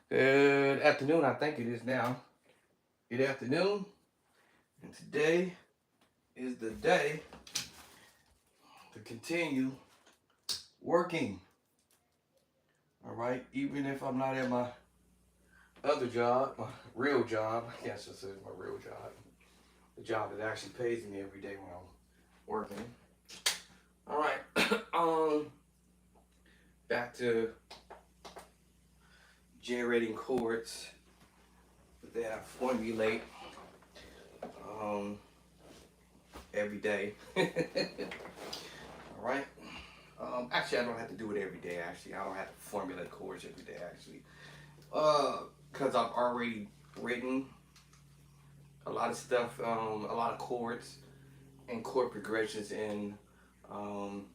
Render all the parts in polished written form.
Good afternoon, I think it is now. Good afternoon, and today is the day to continue working. All right, even if I'm not at my other job, my real job, I guess this is my real job, the job that actually pays me every day when I'm working. All right, back to generating chords that I formulate um, every day. All right. Actually, I don't have to do it every day. Actually, I don't have to formulate chords every day. Actually, because I've already written a lot of stuff, a lot of chords and chord progressions in um,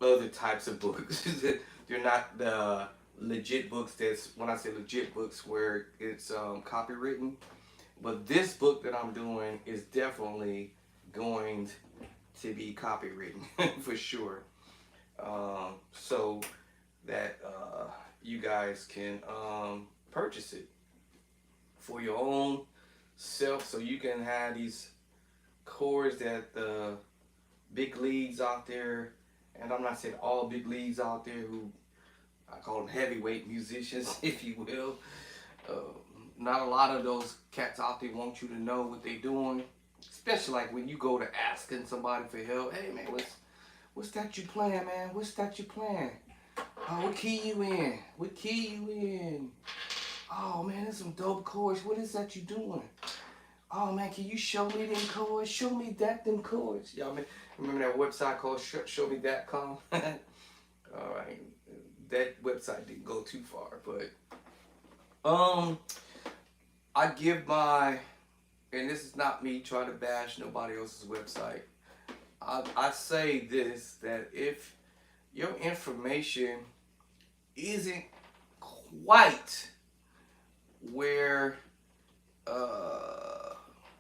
other types of books. They're not the legit books. That's when I say legit books, where it's copywritten. But this book that I'm doing is definitely going to be copywritten for sure. So that you guys can purchase it for your own self, so you can have these chords that the big leagues out there, and I'm not saying all big leagues out there, who I call them heavyweight musicians, if you will. Uh, Not a lot of those cats out there want you to know what they're doing, especially like when you go to asking somebody for help. Hey man, what's that you playing, man? What's that you playing? Oh, what key you in? What key you in? Oh man, there's some dope chords. What is that you doing? Oh man, can you show me them chords? Show me that them chords. Y'all remember that website called showme.com? All right, that website didn't go too far, but um, I give my, and this is not me trying to bash nobody else's website. I say this, that if your information isn't quite where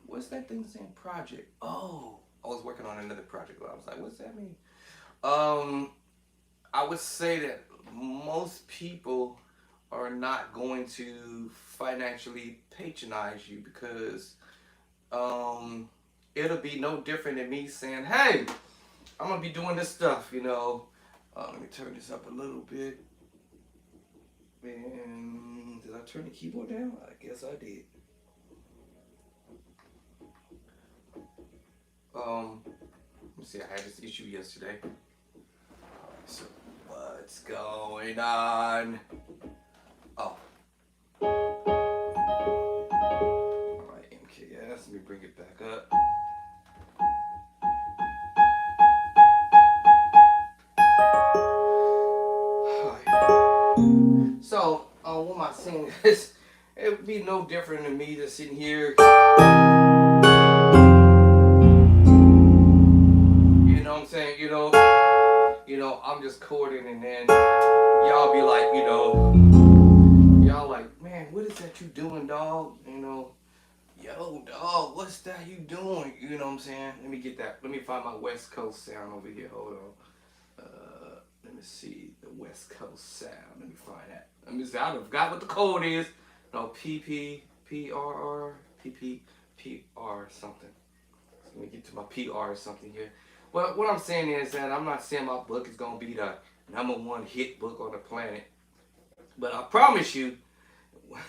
what's that thing saying, project? Oh, I was working on another project. I was like, what's that mean? Um, I would say that most people are not going to financially patronize you, because um, it'll be no different than me saying, hey, I'm gonna be doing this stuff, you know. Let me turn this up a little bit. And did I turn the keyboard down? I guess I did. Let me see. I had this issue yesterday. So what's going on? Oh, all right, MKS. Let me bring it back up. All right. So, what am I saying? It would be no different than me just sitting here. You know what I'm saying? I'm just chording, and then y'all be like, y'all like, man, what is that you doing, dog? Yo, dog, what's that you doing? You know what I'm saying? Let me get that. Let me find my West Coast sound over here. Hold on. Let me see the West Coast sound. Let me find that. Let me see. I forgot what the code is. No, PPPRR, PPPR something. Let me get to my PR or something here. Well, what I'm saying is that I'm not saying my book is gonna be the #1 hit book on the planet, but I promise you,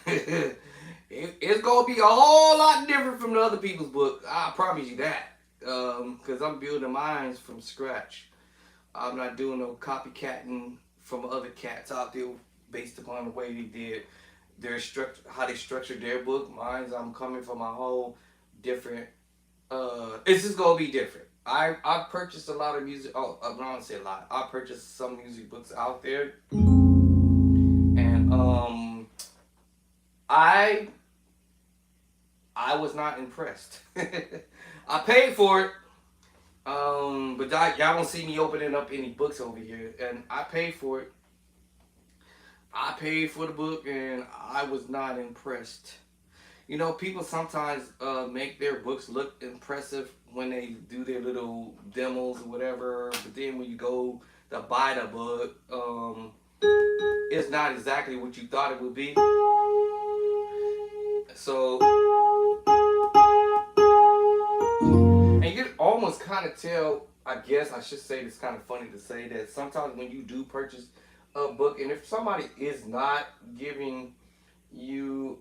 it's gonna be a whole lot different from the other people's book. I promise you that, because I'm building mine from scratch. I'm not doing no copycatting from other cats out there based upon the way they did their structure, how they structured their book. Mine's, I'm coming from a whole different. It's just gonna be different. I purchased a lot of music. Oh, I don't say a lot. I purchased some music books out there, and I I was not impressed. I paid for it, but y'all don't see me opening up any books over here, and I paid for it. I paid for the book, and I was not impressed. People sometimes make their books look impressive when they do their little demos or whatever, but then when you go to buy the book, it's not exactly what you thought it would be. So, and you can almost kind of tell, I guess I should say, it's kind of funny to say that sometimes when you do purchase a book, and if somebody is not giving you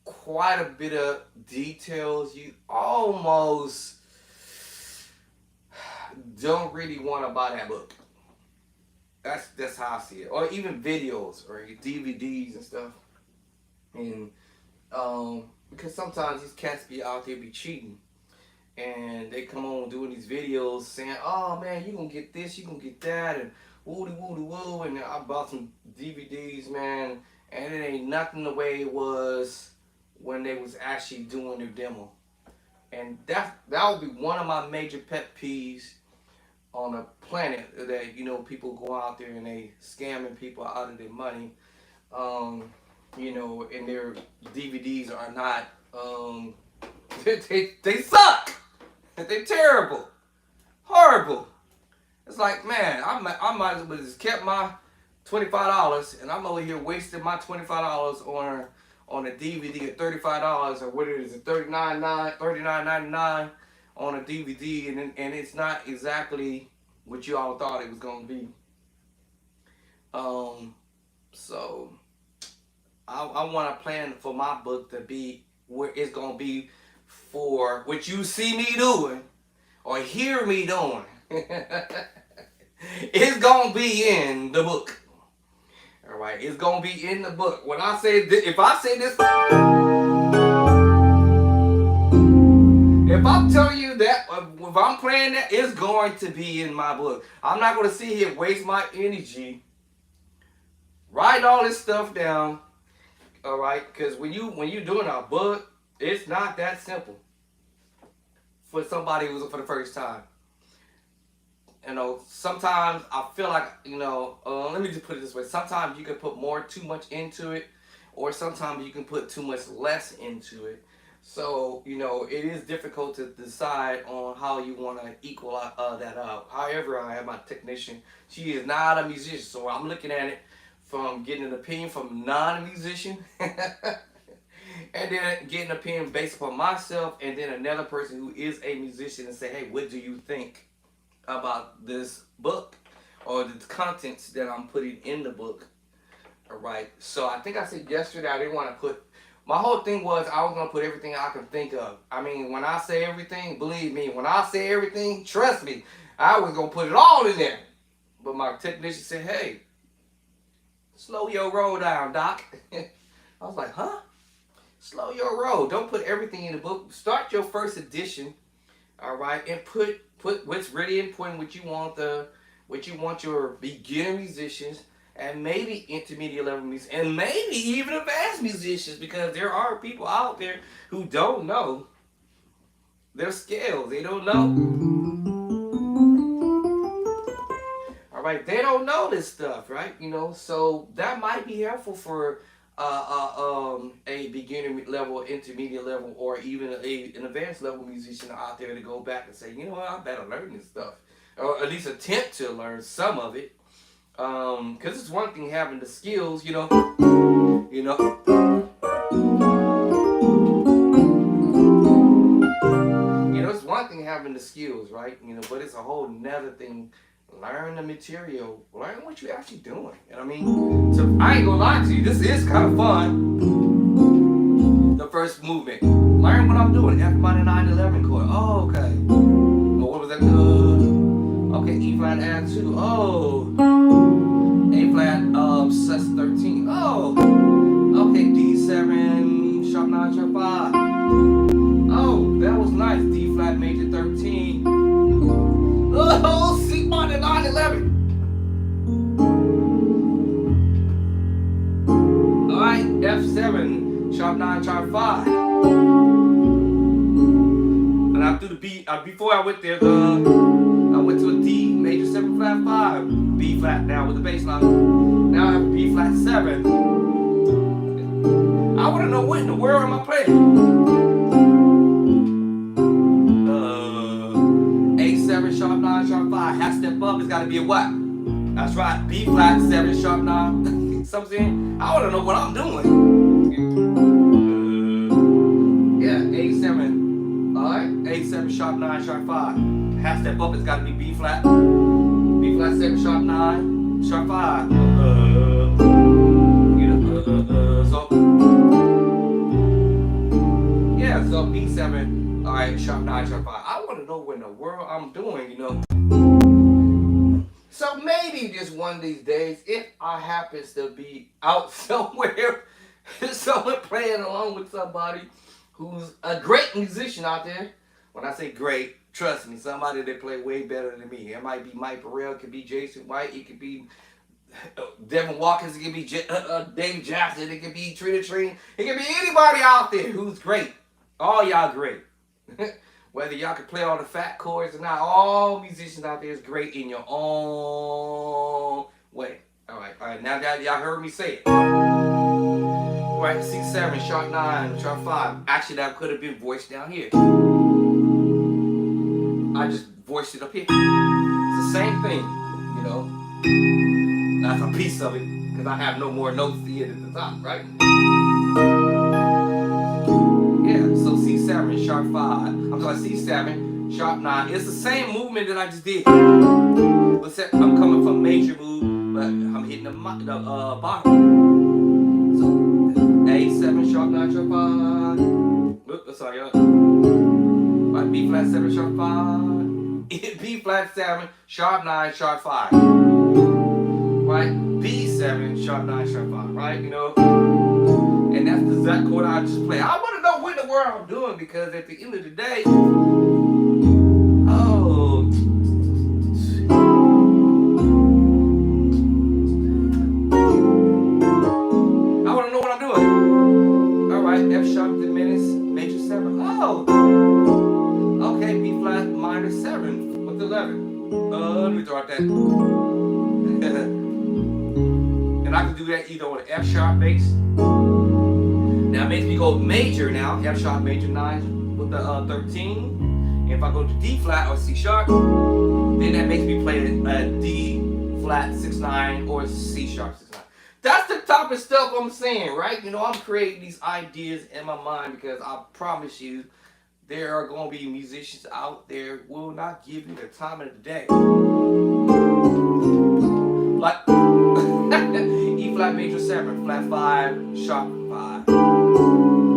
quite a bit of details, you almost don't really want to buy that book. That's how I see it. Or even videos or DVDs and stuff. And because sometimes these cats be out there be cheating, and they come on doing these videos saying, "Oh man, you gonna get this, you gonna get that," and woody woody woo. And I bought some DVDs, man, and it ain't nothing the way it was when they was actually doing their demo. And that would be one of my major pet peeves on a planet, that people go out there and they scamming people out of their money, and their DVDs are not they suck. They're terrible, horrible. It's like, man, I might as well just kept my $25, and I'm over here wasting my $25 on a DVD at $35, or what it is, $39.99 on a DVD, and it's not exactly what you all thought it was gonna be. So I want to plan for my book to be where it's gonna be for what you see me doing or hear me doing. It's gonna be in the book. All right, it's gonna be in the book. When I say this, if I say this, if I'm telling you that, if I'm playing that, it's going to be in my book. I'm not going to sit here and waste my energy writing all this stuff down. All right, because when you're doing a book, it's not that simple for somebody who's for the first time. Sometimes I feel like, let me just put it this way. Sometimes you can put too much into it, or sometimes you can put too much less into it. So, it is difficult to decide on how you want to equal that out. However, I have my technician. She is not a musician, so I'm looking at it from getting an opinion from a non-musician, and then getting an opinion based upon myself, and then another person who is a musician, and say, hey, what do you think about this book or the contents that I'm putting in the book? All right. So I think I said yesterday I didn't want to put. My whole thing was I was going to put everything I can think of. I mean, when I say everything, believe me, when I say everything, trust me, I was going to put it all in there. But my technician said, hey, slow your roll down, Doc. I was like, huh? Slow your roll. Don't put everything in the book. Start your first edition, all right, and put what's really important, what you want your beginner musicians, and maybe intermediate level musicians, and maybe even advanced musicians, because there are people out there who don't know their scales. They don't know. All right, they don't know this stuff, right? So that might be helpful for a beginner level, intermediate level, or even an advanced level musician out there to go back and say, you know what, I better learn this stuff, or at least attempt to learn some of it. Because it's one thing having the skills, it's one thing having the skills, right? But it's a whole nother thing. Learn the material, learn what you're actually doing. I mean, so I ain't gonna lie to you, this is kind of fun. The first movement, learn what I'm doing. F minor 9/11 chord. Oh, okay. Oh, what was that? Okay, E flat add 2. Oh. A flat sus 13. Oh, okay, D7 sharp 9 sharp 5. Oh, that was nice. D flat major 13. Oh, C minor 9/11. All right, F7 sharp 9 sharp 5. And I threw the B. Before I went there, I went to a D major 7 flat 5. B flat now with the bass line. Now I have a B flat 7. I want to know what in the world am I playing? A7 sharp 9 sharp 5. Half step up, it's got to be a what? That's right. B flat 7 sharp 9. Something. I want to know what I'm doing. Yeah, A7. All right. A7 sharp 9 sharp 5. Half step up. It's got to be B flat. B flat 7 sharp 9 sharp 5. So yeah. So B7. All right. Sharp 9 sharp 5. I want to know what in the world I'm doing. So maybe just one of these days, if I happens to be out somewhere, someone playing along with somebody who's a great musician out there. When I say great, trust me, somebody that play way better than me. It might be Mike Burrell, it could be Jason White, it could be Devin Watkins, it could be David Jackson, it could be Trina Trine, it could be anybody out there who's great. All y'all great. Whether y'all can play all the fat chords or not, all musicians out there is great in your own way. All right. Now that y'all heard me say it. All right, C7, sharp 9, sharp 5. Actually, that could have been voiced down here. I just voiced it up here. It's the same thing, That's a piece of it, because I have no more notes to hit at the top, right? Yeah, so C7, sharp 5. I'm sorry, C7, sharp 9. It's the same movement that I just did. Except I'm coming from major move, but I'm hitting the bottom. So A7, sharp 9, sharp 5. Oops, sorry, right, B flat 7, sharp 5. B flat 7, sharp 9, sharp 5. Right? B7, sharp 9, sharp 5. Right? And that's the exact chord I just played. I want to know what in the world I'm doing, because at the end of the day, I want to know what I'm doing. All right, F sharp diminished, major 7. Oh, okay, B flat minor 7 with 11. Let me throw out that. And I can do that either on an F sharp bass. Now it makes me go major now, F sharp major 9 with the 13. And if I go to D flat or C sharp, then that makes me play a D flat 6/9 or C sharp 6/9. That's the type of stuff I'm saying, right? I'm creating these ideas in my mind, because I promise you, there are going to be musicians out there who will not give you the time of the day. Like E flat major 7, flat 5, sharp 5.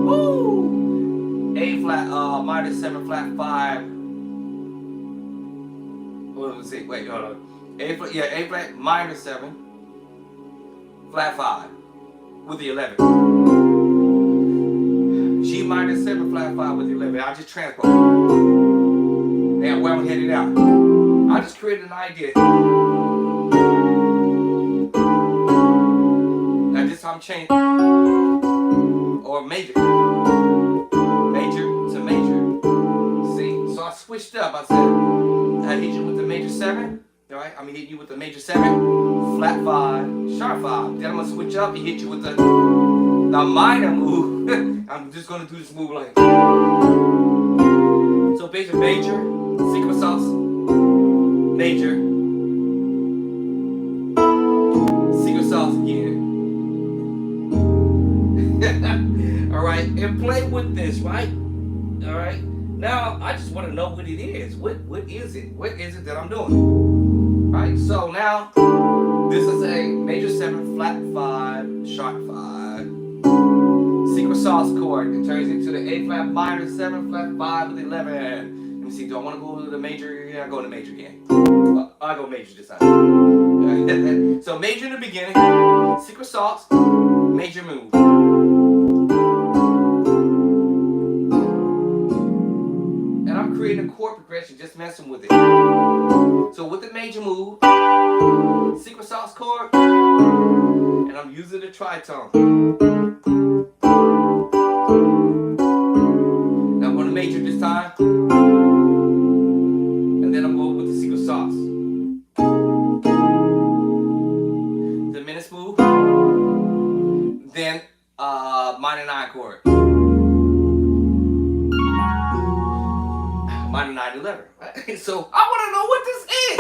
Woo! A flat minor 7, flat 5. What was it? Wait, hold on. A flat minor 7, flat 5 with the 11. G minor 7, flat 5 with the 11. I just transpose. Damn, where I'm headed out. I just created an idea. Now this time change or major to major. See, so I switched up. I said I hit you with the major 7. All right, I'm hitting you with the major 7, flat 5, sharp 5. Then I'm gonna switch up and hit you with the minor move. I'm just gonna do this move like so. Major, secret sauce, major, secret sauce again. All right, and play with this, right? All right. Now I just want to know what it is. What is it? What is it that I'm doing? Right. So now this is a major 7, flat 5, sharp 5. Secret sauce chord. It turns into the A flat minor 7, flat 5 with 11. Let me see. Do I want to go to the major? Yeah, I go to major again. I'll go major this time. So major in the beginning. Secret sauce. Major move. And I'm creating a chord progression, just messing with it. So with the major move, secret sauce chord, and I'm using the tritone. Now I'm going to major this time, and then I'm going with the secret sauce. Diminished move, then minor 9 chord. Minor 9, 11. Right? So I want to know what this is.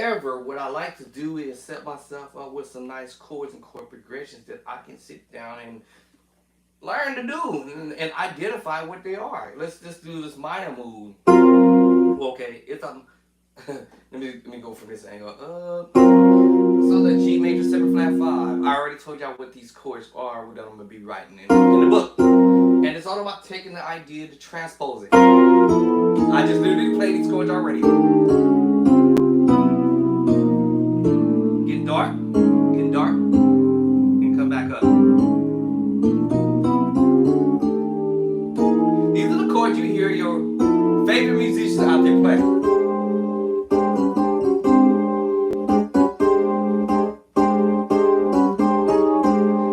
However, what I like to do is set myself up with some nice chords and chord progressions that I can sit down and learn to do and identify what they are. Let's just do this minor move. Okay, if I'm let me go from this angle. So the G major 7 flat 5. I already told y'all what these chords are that I'm gonna be writing in the book. And it's all about taking the idea to transpose it. I just literally played these chords already. Get dark, and come back up. These are the chords you hear your favorite musicians out there play.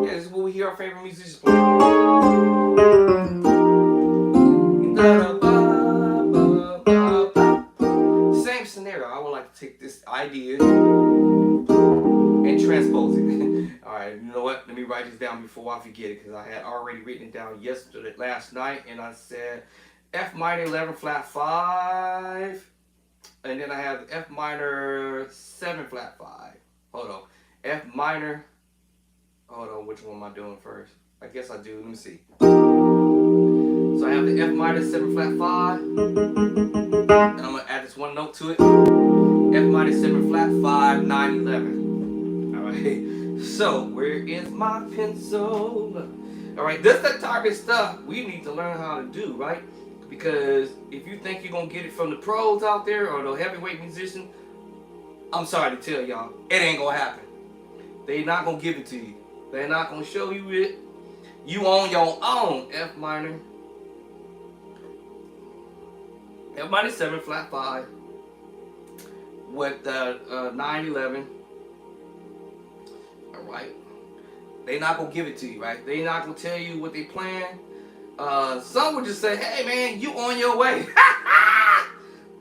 Yeah, this is what we hear our favorite musicians play. Same scenario. I would like to take this idea and transpose it. Alright, you know what? Let me write this down before I forget it, because I had already written it down last night, and I said F minor 11 flat 5, and then I have F minor 7 flat 5. Hold on. F minor, hold on, which one am I doing first? I guess I do, let me see. So I have the F minor 7 flat 5, and I'm going to add this one note to it. F minor 7 flat 5, 9, 11. Alright, so where is my pencil? Alright, this is the type of stuff we need to learn how to do, right? Because if you think you're going to get it from the pros out there or the heavyweight musician, I'm sorry to tell y'all, it ain't going to happen. They're not going to give it to you. They're not going to show you it. You on your own. F minor 7 flat 5 with 9, 11. Alright. They're not going to give it to you, right? They're not going to tell you what they plan. Some would just say, hey man, you on your way.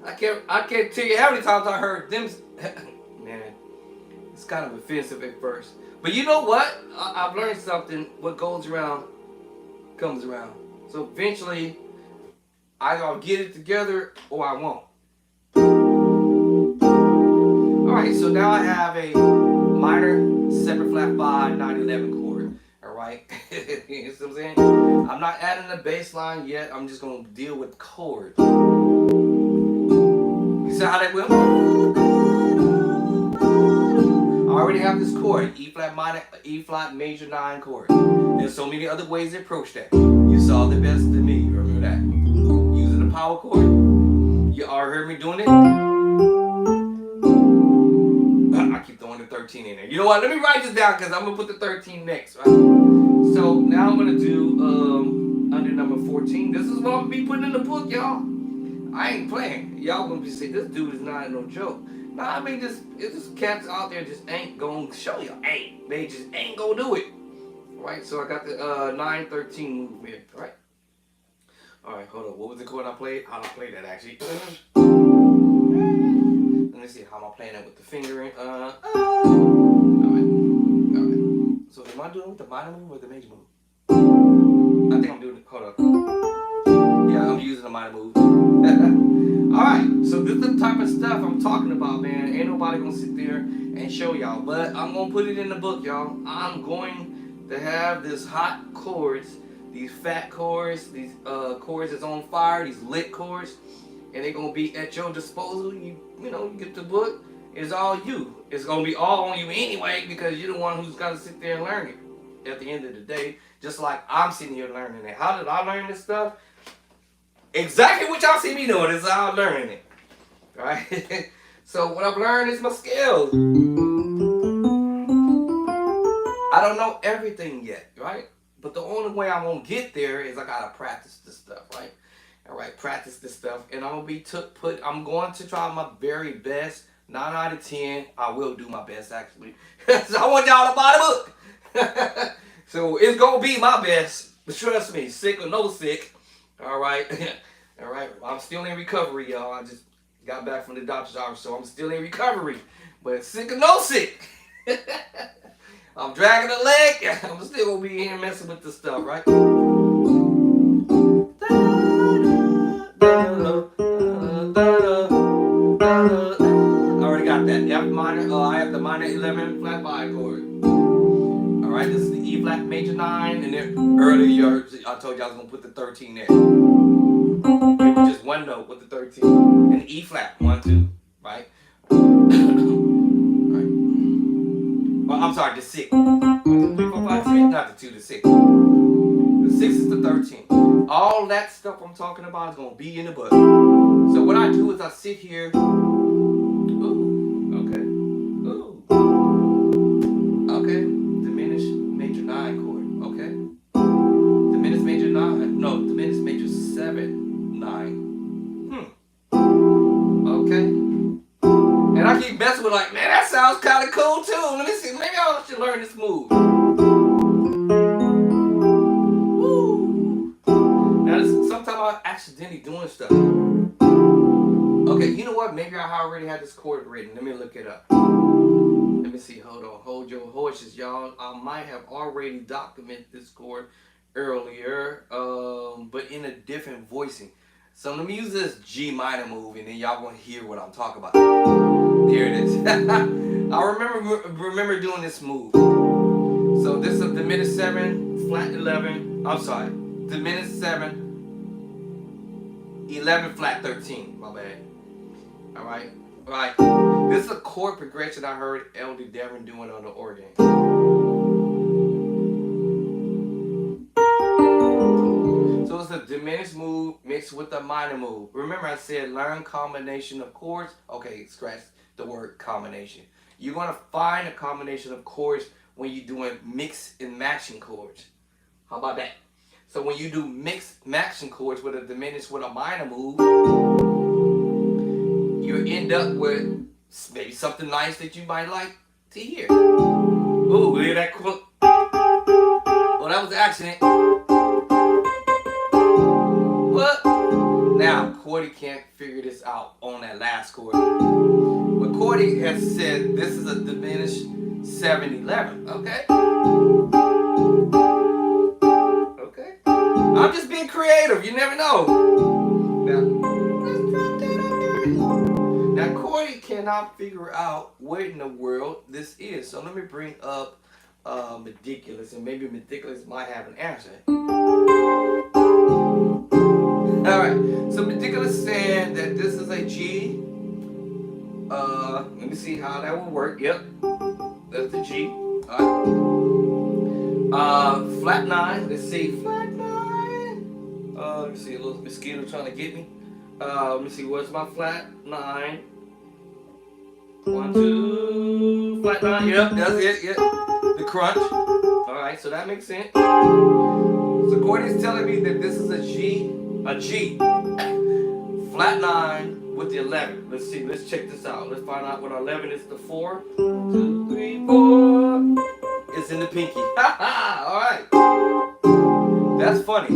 I can't tell you how many times I heard them. Man, it's kind of offensive at first. But you know what? I've learned something. What goes around comes around. So eventually, either I'll get it together or I won't. Alright, so now I have a minor 7 flat 5, 9, 11 chord. Alright? You see what I'm saying? I'm not adding the bass line yet. I'm just going to deal with chords. You see how that will? I already have this chord, E flat minor, E flat major 9 chord. There's so many other ways to approach that. You saw the best of me, remember that? Using the power chord. You all heard me doing it? I keep throwing the 13 in there. You know what? Let me write this down because I'm going to put the 13 next, right? So now I'm going to do under number 14. This is what I'm going to be putting in the book, y'all. I ain't playing. Y'all going to be saying, this dude is not no joke. Nah, I mean, it's just cats out there just ain't going to show you. They just ain't going to do it. Right? So I got the 9-13 movement, right? Alright, hold on. What was the chord I played? How did I play that, actually? Let me see. How am I playing it with the fingering? Alright. So am I doing it with the minor move or the major move? I think I'm doing it. Hold up. Yeah, I'm using the minor move. Alright, so this is the type of stuff I'm talking about, man. Ain't nobody gonna sit there and show y'all. But I'm gonna put it in the book, y'all. I'm going to have this hot chords, these fat chords, these chords that's on fire, these lit chords, and they're gonna be at your disposal. You know, you get the book, it's all you. It's gonna be all on you anyway, because you're the one who's gonna sit there and learn it at the end of the day, just like I'm sitting here learning it. How did I learn this stuff? Exactly what y'all see me doing is how I'm learning it. Right? So what I've learned is my skills. I don't know everything yet, right? But the only way I'm gonna get there is I gotta practice this stuff, right? Alright, practice this stuff, and I'm going to try my very best. 9 out of 10. I will do my best, actually. So I want y'all to buy the book. So it's gonna be my best. But trust me, sick or no sick. Alright. Alright. I'm still in recovery, y'all. I just got back from the doctor's office, so I'm still in recovery. But sick or no sick. I'm dragging a leg. I'm still gonna be here messing with this stuff, right? I already got that. that F minor. I have the minor 11 flat 5 chord. All right, this is the E flat major 9, and then earlier I told you I was gonna put the 13 there. It was just one note with the 13 and E flat 1 2, right? Right. Well, I'm sorry, the 6. 1 2 3 4 5 6, not the 2, the 6. The 6 is the 13. All that stuff I'm talking about is gonna be in the book. So what I do is I sit here. Ooh, okay. Ooh. Okay. Diminished major 9 chord. Okay. Diminished major 9. No, diminished major 7 9. Okay. And I keep messing with like, man, that sounds kind of cool too. Let me see. Maybe I should learn this move. Woo. Now, sometimes I'm accidentally doing stuff. Okay, you know what? Maybe I already had this chord written. Let me look it up. Let me see. Hold on. Hold your horses, y'all. I might have already documented this chord earlier, but in a different voicing. So let me use this G minor move, and then y'all gonna hear what I'm talking about. There it is. I remember doing this move. So this is a diminished 7, flat 11. I'm sorry, diminished 7, 11 flat 13. My bad. All right, This is a chord progression I heard Elder Devin doing on the organ. So it's a diminished move mixed with a minor move. Remember I said learn combination of chords? Okay, scratch the word combination. You're going to find a combination of chords when you're doing mix and matching chords. How about that? So when you do mixed matching chords with a diminished with a minor move, you end up with maybe something nice that you might like to hear. Ooh, hear that chord? Oh, that was an accident. What? Now, Cordy can't figure this out on that last chord. But Cordy has said this is a diminished 7/11. Okay? Okay. I'm just being creative. You never know. Now, let's drop that up there. Now, Cordy cannot figure out what in the world this is. So let me bring up Meticulous, and maybe Meticulous might have an answer. Alright, so Meticulous said that this is a G. Let me see how that will work. Yep, that's the G. Alright. Flat 9. Let's see, flat 9. Let me see, a little mosquito trying to get me. Let me see, what's my flat 9? 1 2, flat 9. Yep, that's it. Yep, the crunch. Alright, so that makes sense. So Cordy's telling me that this is a G, flat 9 with the 11. Let's see, let's check this out. Let's find out what our 11 is. The 4, 2, 3, 4. It's in the pinky. All right, that's funny.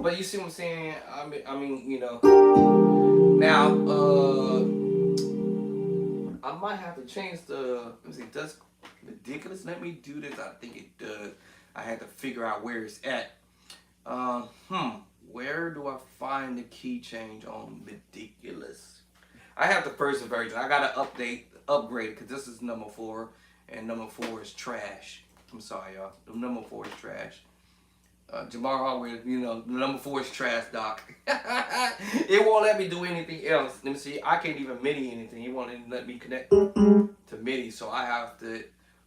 But you see what I'm saying? I mean, you know. Now, I might have to change the. Let me see. Does Ridiculous let me do this? I think it does. I had to figure out where it's at. Where do I find the key change on Ridiculous? I have the first version. I gotta upgrade it because this is number 4, and number 4 is trash. I'm sorry, y'all. The number 4 is trash. Jamar always, you know, the number 4 is trash, Doc. It won't let me do anything else. Let me see. I can't even MIDI anything. It won't even let me connect to MIDI, so I have to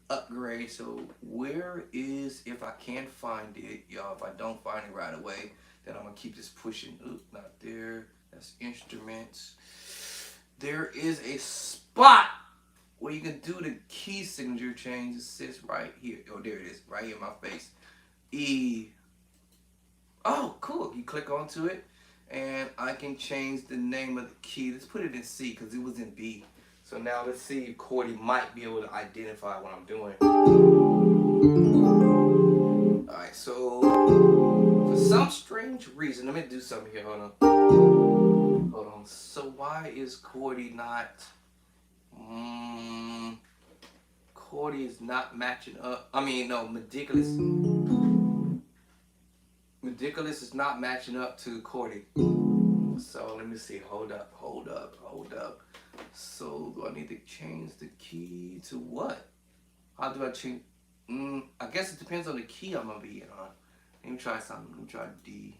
upgrade. So where is, if I can't find it, y'all, if I don't find it right away, then I'm gonna keep this pushing. Oops, not there. That's instruments. There is a spot where you can do the key signature change. It sits right here. Oh, there it is, right here in my face. E. Oh, cool. You click onto it, and I can change the name of the key. Let's put it in C because it was in B. So now let's see if Cordy might be able to identify what I'm doing. Alright, so for some strange reason, let me do something here. Hold on. So why is Cordy not... Cordy is not matching up. I mean, no, Ridiculous. Ridiculous is not matching up to Cordy. So let me see. Hold up. So do I need to change the key to what? How do I change? I guess it depends on the key I'm gonna be on. Let me try something. Let me try D.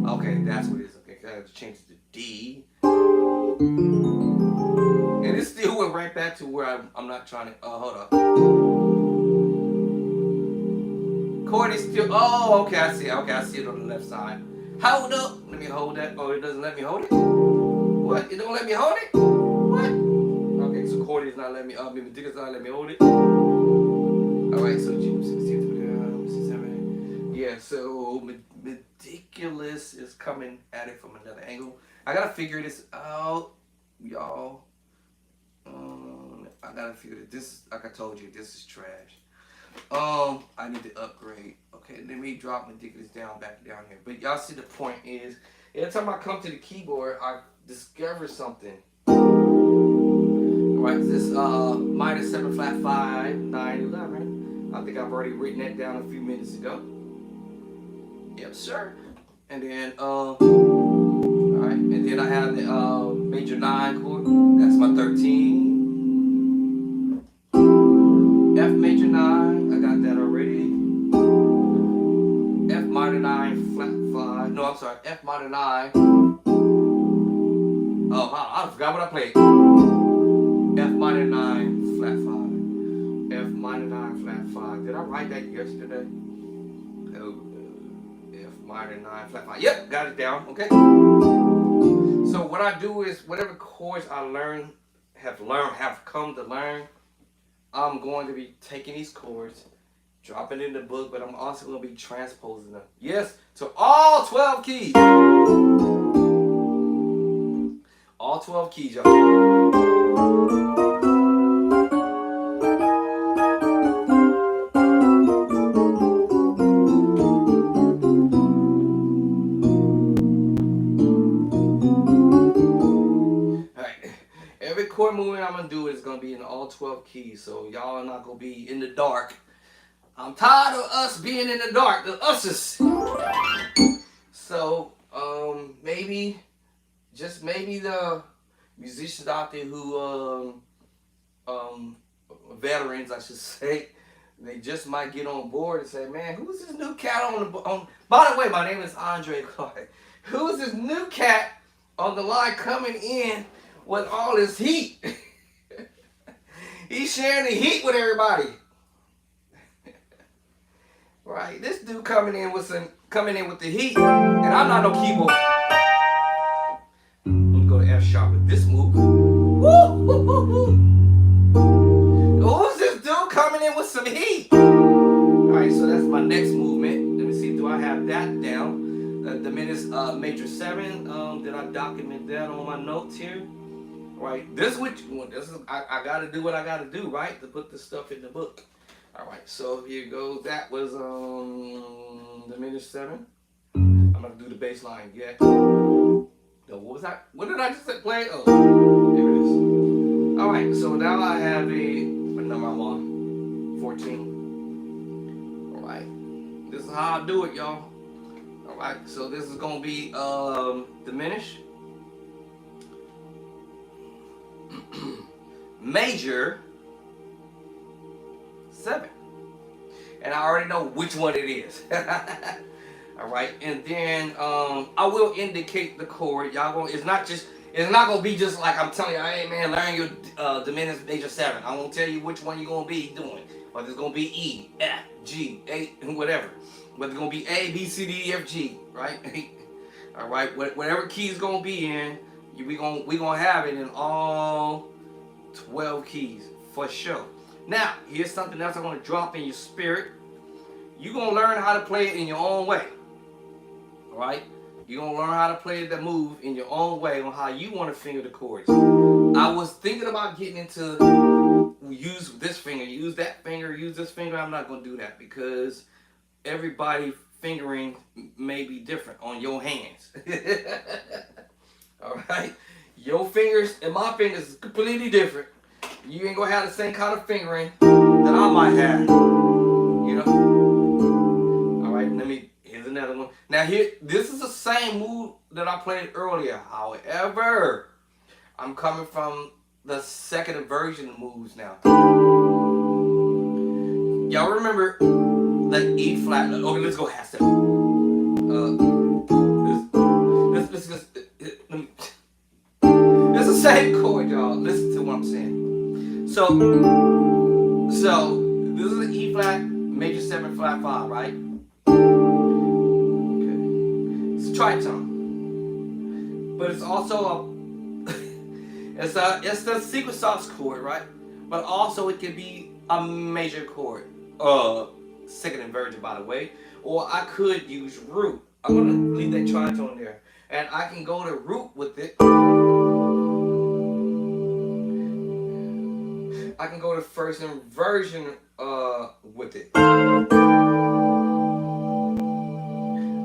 Okay, that's what it is. Okay, I have to change it to D. And it still went right back to where I'm not trying to. Hold up. Chord is still. Oh, okay, I see. Okay, I see it on the left side. Hold up. Let me hold that. Oh, it doesn't let me hold it. What? It don't let me hold it? What? Okay, so chord is not letting me. Meticulous not letting me hold it. All right, so G 67. Yeah, so meticulous is coming at it from another angle. I gotta figure this out, y'all. I gotta figure that this, like I told you, this is trash. I need to upgrade. Okay, let me drop meticulous back down here. But y'all see the point is, every time I come to the keyboard, I discover something. All right, this minor 7 flat 5 9 11. I think I've already written that down a few minutes ago. Yep, sir. And then all right, and then I have the major 9 chord. That's my 13. F major 9, I got that already. F minor 9 flat 5. No, I'm sorry, F minor 9. Oh, I forgot what I played. F minor 9 flat 5. F minor 9 flat 5. Did I write that yesterday? Oh, F minor 9 flat 5. Yep, got it down. Okay. So what I do is whatever chords I have come to learn, I'm going to be taking these chords, dropping in the book, but I'm also going to be transposing them. Yes, to all 12 keys. All 12 keys, y'all. Every chord movement I'm going to do is going to be in all 12 keys, so y'all are not going to be in the dark. I'm tired of us being in the dark, the us's. So, maybe, just maybe the musicians out there who, veterans, I should say, they just might get on board and say, man, who's this new cat on. By the way, my name is Andre Clark. Who's this new cat on the line coming in with all this heat? He's sharing the heat with everybody. Right, this dude coming in with the heat, and I'm not no keyboard. Let me go to F sharp with this move. Woo, woo, woo, woo. Who's this dude coming in with some heat? All right, so that's my next movement. Let me see, do I have that down? The diminished major 7. Did I document that on my notes here? Right, this is I gotta do what I gotta do, right, to put this stuff in the book. All right, so here goes. That was diminished 7. I'm gonna do the bass line. Yeah. No, what was that? What did I just play? Oh, there it is. All right, so now I have what number I'm on? 14. All right, this is how I do it, y'all. All right, so this is gonna be diminished. Major 7, and I already know which one it is. All right, and then I will indicate the chord. Y'all gonna, it's not gonna be just like I'm telling you, hey man, learn your diminished major 7. I'm gonna tell you which one you're gonna be doing. Whether it's gonna be E, F, G, A, whatever. Whether it's gonna be A, B, C, D, E, F, G, right? All right, whatever key is gonna be in, we gonna have it in all 12 keys for sure. Now, here's something else I'm going to drop in your spirit. You're going to learn how to play it in your own way. All right? You're going to learn how to play the move in your own way on how you want to finger the chords. I was thinking about getting into use this finger, use that finger, use this finger. I'm not going to do that because everybody fingering may be different on your hands. All right? Your fingers and my fingers is completely different. You ain't gonna have the same kind of fingering that I might have. You know? Alright, here's another one. Now this is the same move that I played earlier. However, I'm coming from the second inversion moves now. Y'all remember the E flat? Okay, let's go half step. It's the same chord, y'all. Listen to what I'm saying. So this is an E flat, major 7, flat 5, right? Okay. It's a tritone, but it's also a it's the secret sauce chord, right? But also it can be a major chord. Second inversion, by the way. Or I could use root. I'm gonna leave that tritone there, and I can go to root with it. I can go to first inversion with it. I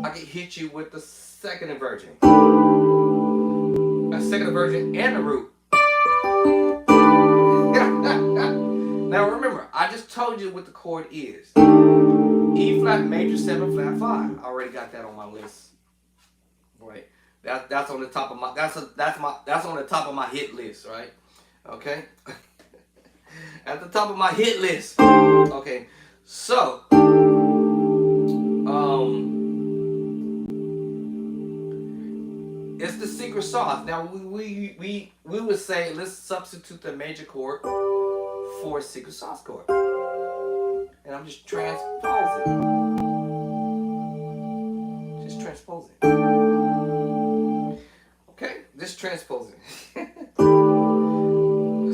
can hit you with the second inversion. A second inversion and a root. Now remember, I just told you what the chord is. E flat major 7 flat 5. I already got that on my list. Right. That's on the top of my that's on the top of my hit list, right? Okay. At the top of my hit list. Okay. So it's the secret sauce. Now we would say let's substitute the major chord for a secret sauce chord. And I'm just transposing. Just transposing. Okay? Just transposing.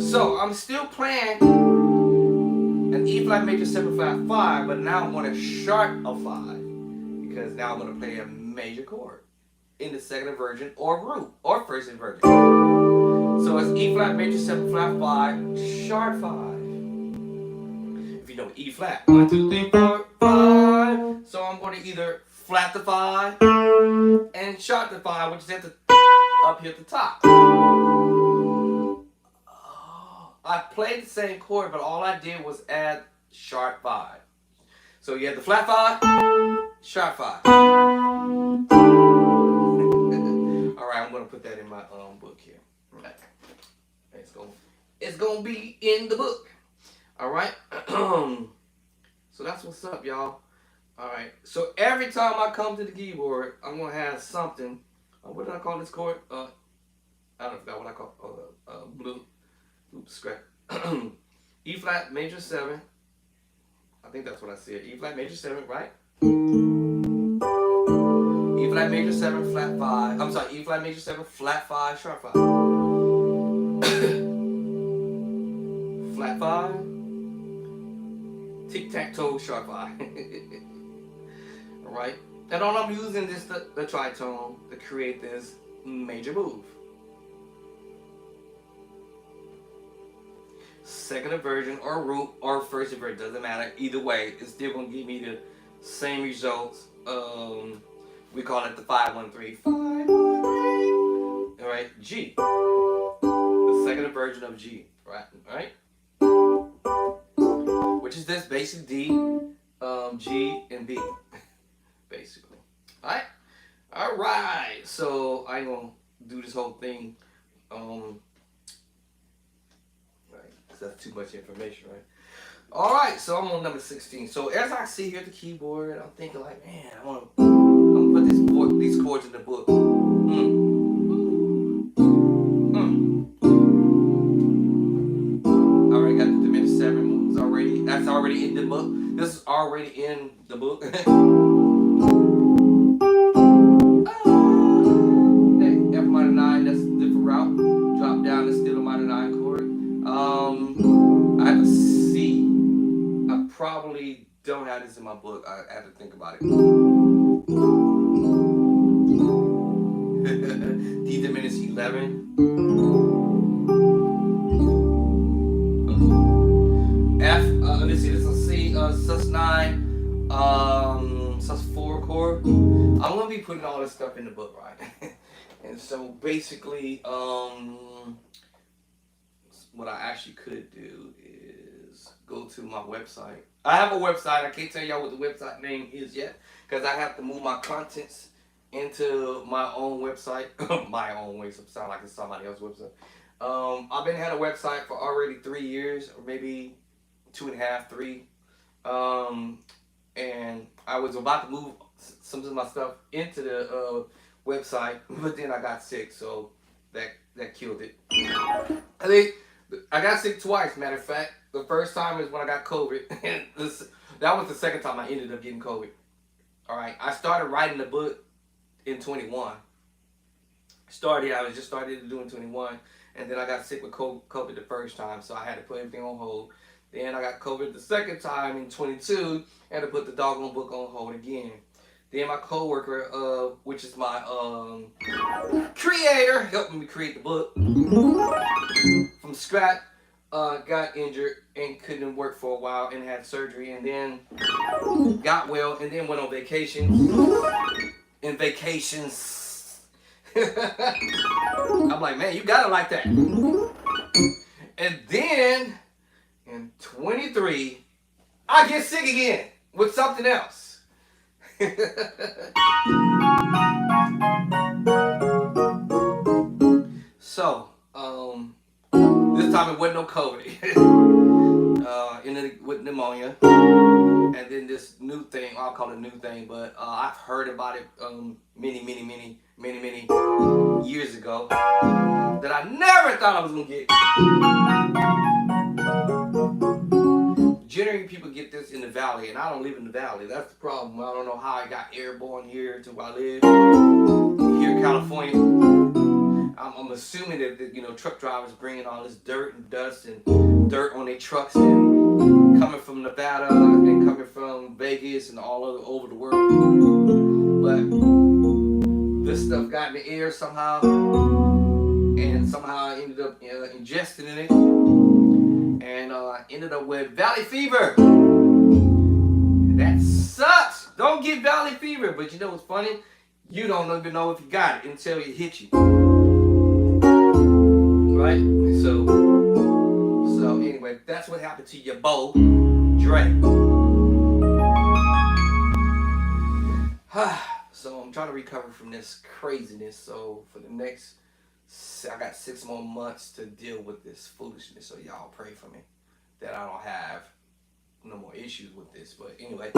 So I'm still playing an E flat major 7 flat 5, but now I'm going to sharp a 5. Because now I'm going to play a major chord in the second inversion or root or first inversion. So it's E flat major 7 flat 5, sharp 5. If you know E flat, 1, 2, 3, 4, 5. So I'm going to either flat the 5 and sharp the 5, which is at the up here at the top. I played the same chord, but all I did was add sharp 5. So you have the flat 5, sharp 5. Alright, I'm going to put that in my book here. Right. It's gonna be in the book. Alright? So that's what's up, y'all. Alright. So every time I come to the keyboard, I'm going to have something. What did I call this chord? I don't forgot what I call blue. Oops, scratch. E flat major 7. I think that's what I said. E flat major 7, right? E flat major 7 flat 5. I'm sorry, E flat major 7 flat 5 sharp 5. Flat 5. Tic tac toe sharp 5. Alright? And all I'm using is the tritone to create this major move. Second inversion or root or first inversion, doesn't matter. Either way, it's still gonna give me the same results. We call it the 5-1-3. 5-1-3. All right, G. The second inversion of G, right? Which is this basic D, G, and B, basically. All right. So I ain't gonna do this whole thing. That's too much information, right? All right, so I'm on number 16. So as I see here at the keyboard, I'm thinking like, man, I'm gonna put these chords in the book. I already got the diminished 7 moves already. That's already in the book. This is already in the book. Hey, F minor 9. That's a different route. Drop down is still a minor 9 chord. I have a C. I probably don't have this in my book. I have to think about it. D diminished 11. F. Let's see. This is a C. Sus 9. Sus 4 chord. I'm gonna be putting all this stuff in the book, right? And so basically, what I actually could do is go to my website. I have a website. I can't tell y'all what the website name is yet because I have to move my contents into my own website. My own website. Sound like it's somebody else's website. I've been had a website for already 3 years, or maybe 2.5, 3. Um, and I was about to move some of my stuff into the website, but then I got sick, so that killed it. I think I got sick twice. Matter of fact, the first time is when I got COVID, and that was the second time I ended up getting COVID. All right, I started writing the book in 21. I was just started to do in 21, and then I got sick with COVID the first time, so I had to put everything on hold. Then I got COVID the second time in 22, had to put the doggone book on hold again. Then my coworker, which is my creator, helping me create the book from scratch, got injured and couldn't work for a while and had surgery, and then got well, and then went on vacations. And vacations. I'm like, man, you got it like that. And then in 23, I get sick again with something else. So, this time it wasn't no COVID. Ended with pneumonia. And then this new thing, I'll call it a new thing, but I've heard about it many years ago that I never thought I was going to get. Generally, people get this in the valley, and I don't live in the valley. That's the problem. I don't know how I got airborne here to where I live here in California. I'm assuming that truck drivers bringing all this dirt and dust and dirt on their trucks and coming from Nevada and coming from Vegas and all over the world. But this stuff got in the air somehow, and somehow I ended up ingesting in it, and ended up with valley fever. That sucks. Don't get valley fever, but you know what's funny? You don't even know if you got it until it hits you. Right? So anyway, that's what happened to your boy, Dre. So I'm trying to recover from this craziness. So for the next, I got 6 more months to deal with this foolishness. So y'all pray for me that I don't have no more issues with this. But anyway,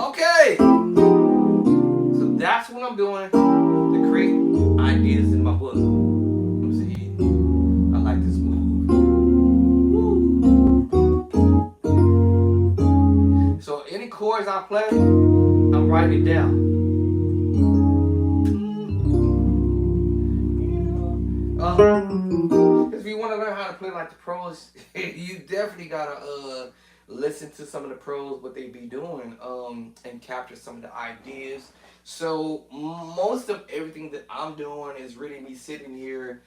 okay. So that's what I'm doing to create ideas in my book. Let me see. I like this move. Woo. So any chords I play, I'm writing it down. If you want to learn how to play like the pros, you definitely gotta listen to some of the pros, what they be doing, and capture some of the ideas. So most of everything that I'm doing is really me sitting here,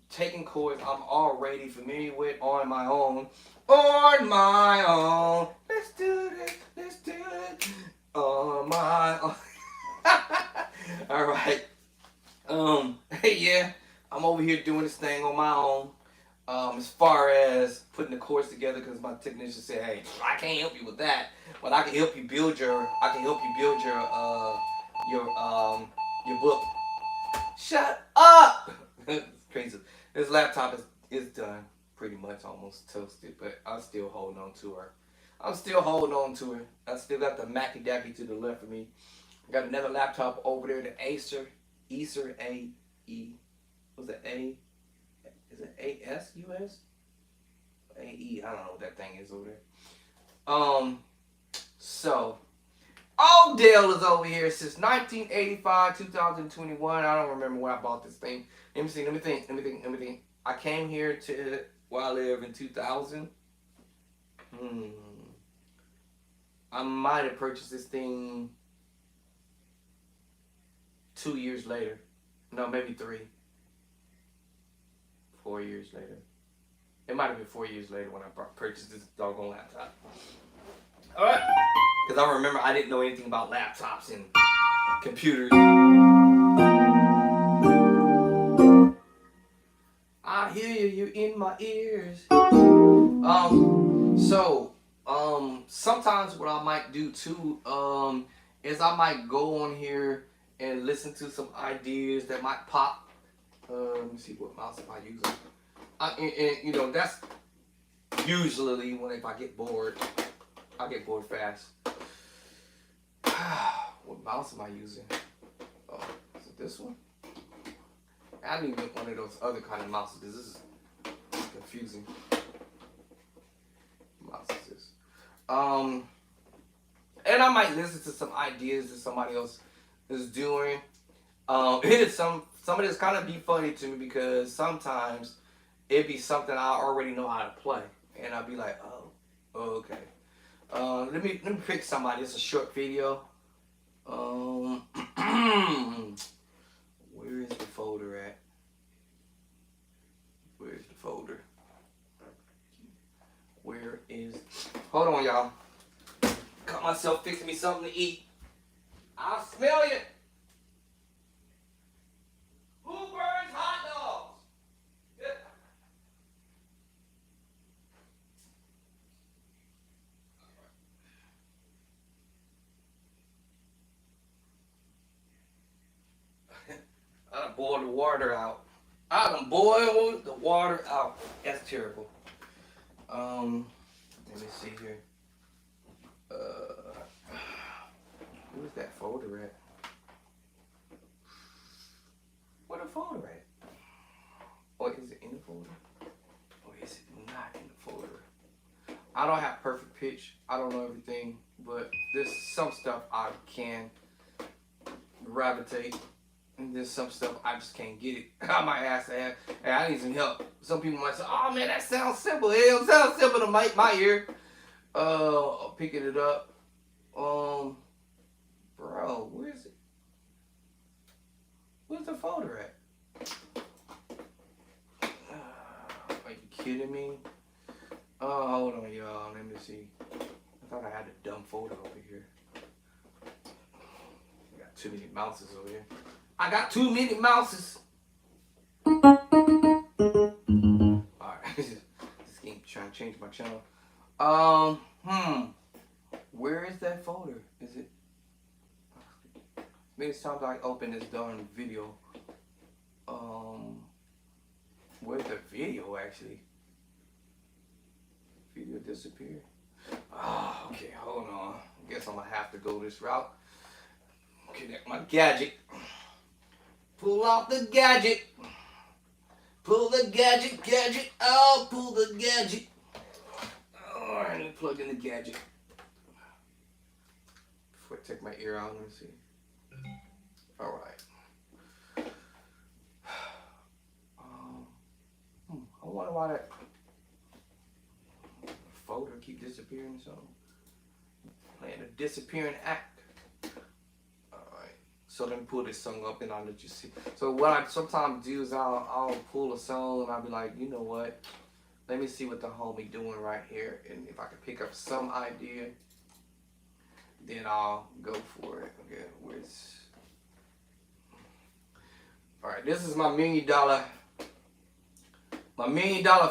taking chords I'm already familiar with on my own. On my own. Let's do this. Let's do it. On my own. All right. Yeah, I'm over here doing this thing on my own. As far as putting the chords together, because my technician said, "Hey, I can't help you with that, but I can help you build your book." Shut up! It's crazy. This laptop is done, pretty much almost toasted, but I'm still holding on to her. I still got the Mackie Dacky to the left of me. I got another laptop over there, the Acer AE. Was it A? Is it ASUS? AE, I don't know what that thing is over there. So, Odell is over here since 1985, 2021. I don't remember when I bought this thing. Let me think. I came here to where I live in 2000. I might have purchased this thing 2 years later. No, maybe 3. 4 years later. It might have been 4 years later when I purchased this doggone laptop. Alright. Because I remember I didn't know anything about laptops and computers. I hear you in my ears. Sometimes what I might do too, is I might go on here and listen to some ideas that might pop Let me see what mouse am I using. And you know, that's usually when if I get bored. I get bored fast. What mouse am I using? Oh, is it this one? I don't even get one of those other kind of mouses. This is confusing. What mouse is this? And I might listen to some ideas that somebody else is doing. It is some of this kind of be funny to me because sometimes it be something I already know how to play, and I'll be like, oh, okay. Let me pick somebody. It's a short video. Where is the folder at? Where's the folder? Where is? Hold on, y'all. Got myself fixing me something to eat. I'll smell you. Who burns hot dogs? Yeah. I done boiled the water out. I done boiled the water out. That's terrible. Let me see here. Where's that folder at? Where the folder at? Or is it in the folder? Or is it not in the folder? I don't have perfect pitch. I don't know everything, but there's some stuff I can gravitate, and there's some stuff I just can't get it. I might ask to have, hey, I need some help. Some people might say, oh man, that sounds simple. It don't sound simple to my ear. Picking it up. Bro, where is it? Where's the folder at? Are you kidding me? Oh, hold on, y'all. Let me see. I thought I had a dumb folder over here. I got too many mouses over here. I got too many mouses. Alright. This game trying to change my channel. Where is that folder? Is it? Maybe it's time I open this darn video. Where's the video actually? Video disappeared. Oh, okay, hold on. I guess I'm gonna have to go this route. Connect my gadget. Pull out the gadget. Pull the gadget out. Pull the gadget. Alright, let me plug in the gadget. Before I take my ear out, let me see. Alright. I wonder why that folder keep disappearing. So playing a disappearing act. Alright. So let me pull this song up and I'll let you see. So what I sometimes do is I'll pull a song and I'll be like, you know what? Let me see what the homie doing right here. And if I can pick up some idea, then I'll go for it. Okay, where's... Alright, this is my $1 million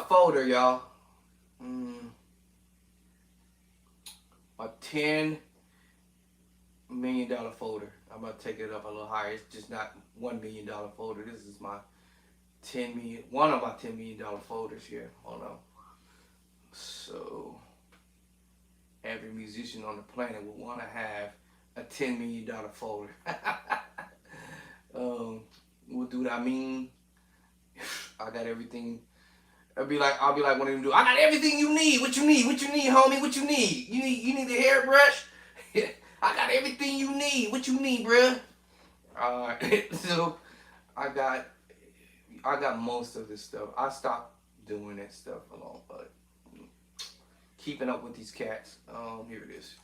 folder, y'all. My $10 million folder. I'm gonna take it up a little higher. It's just not $1 million folder. This is my one of my $10 million folders here. Hold on. So every musician on the planet would want to have a $10 million folder. What do that mean? I got everything. I'll be like one of them dudes. I got everything you need. What you need? What you need, homie? What you need? You need a hairbrush? I got everything you need. What you need, bruh? So I got most of this stuff. I stopped doing that stuff alone, but keeping up with these cats. Here it is.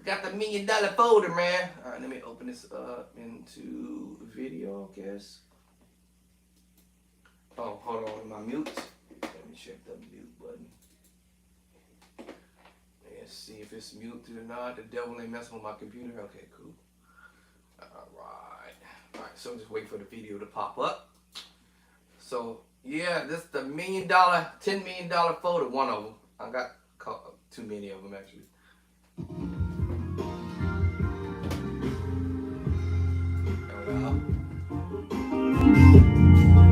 Got the $1 million folder, man. All right, let me open this up into video, I guess. Oh, hold on, my mute. Let me check the mute button. Let's see if it's muted or not. The devil ain't messing with my computer. Okay, cool. Alright, so just wait for the video to pop up. So, yeah, this is the $10 million folder, one of them. I got too many of them, actually. There we go.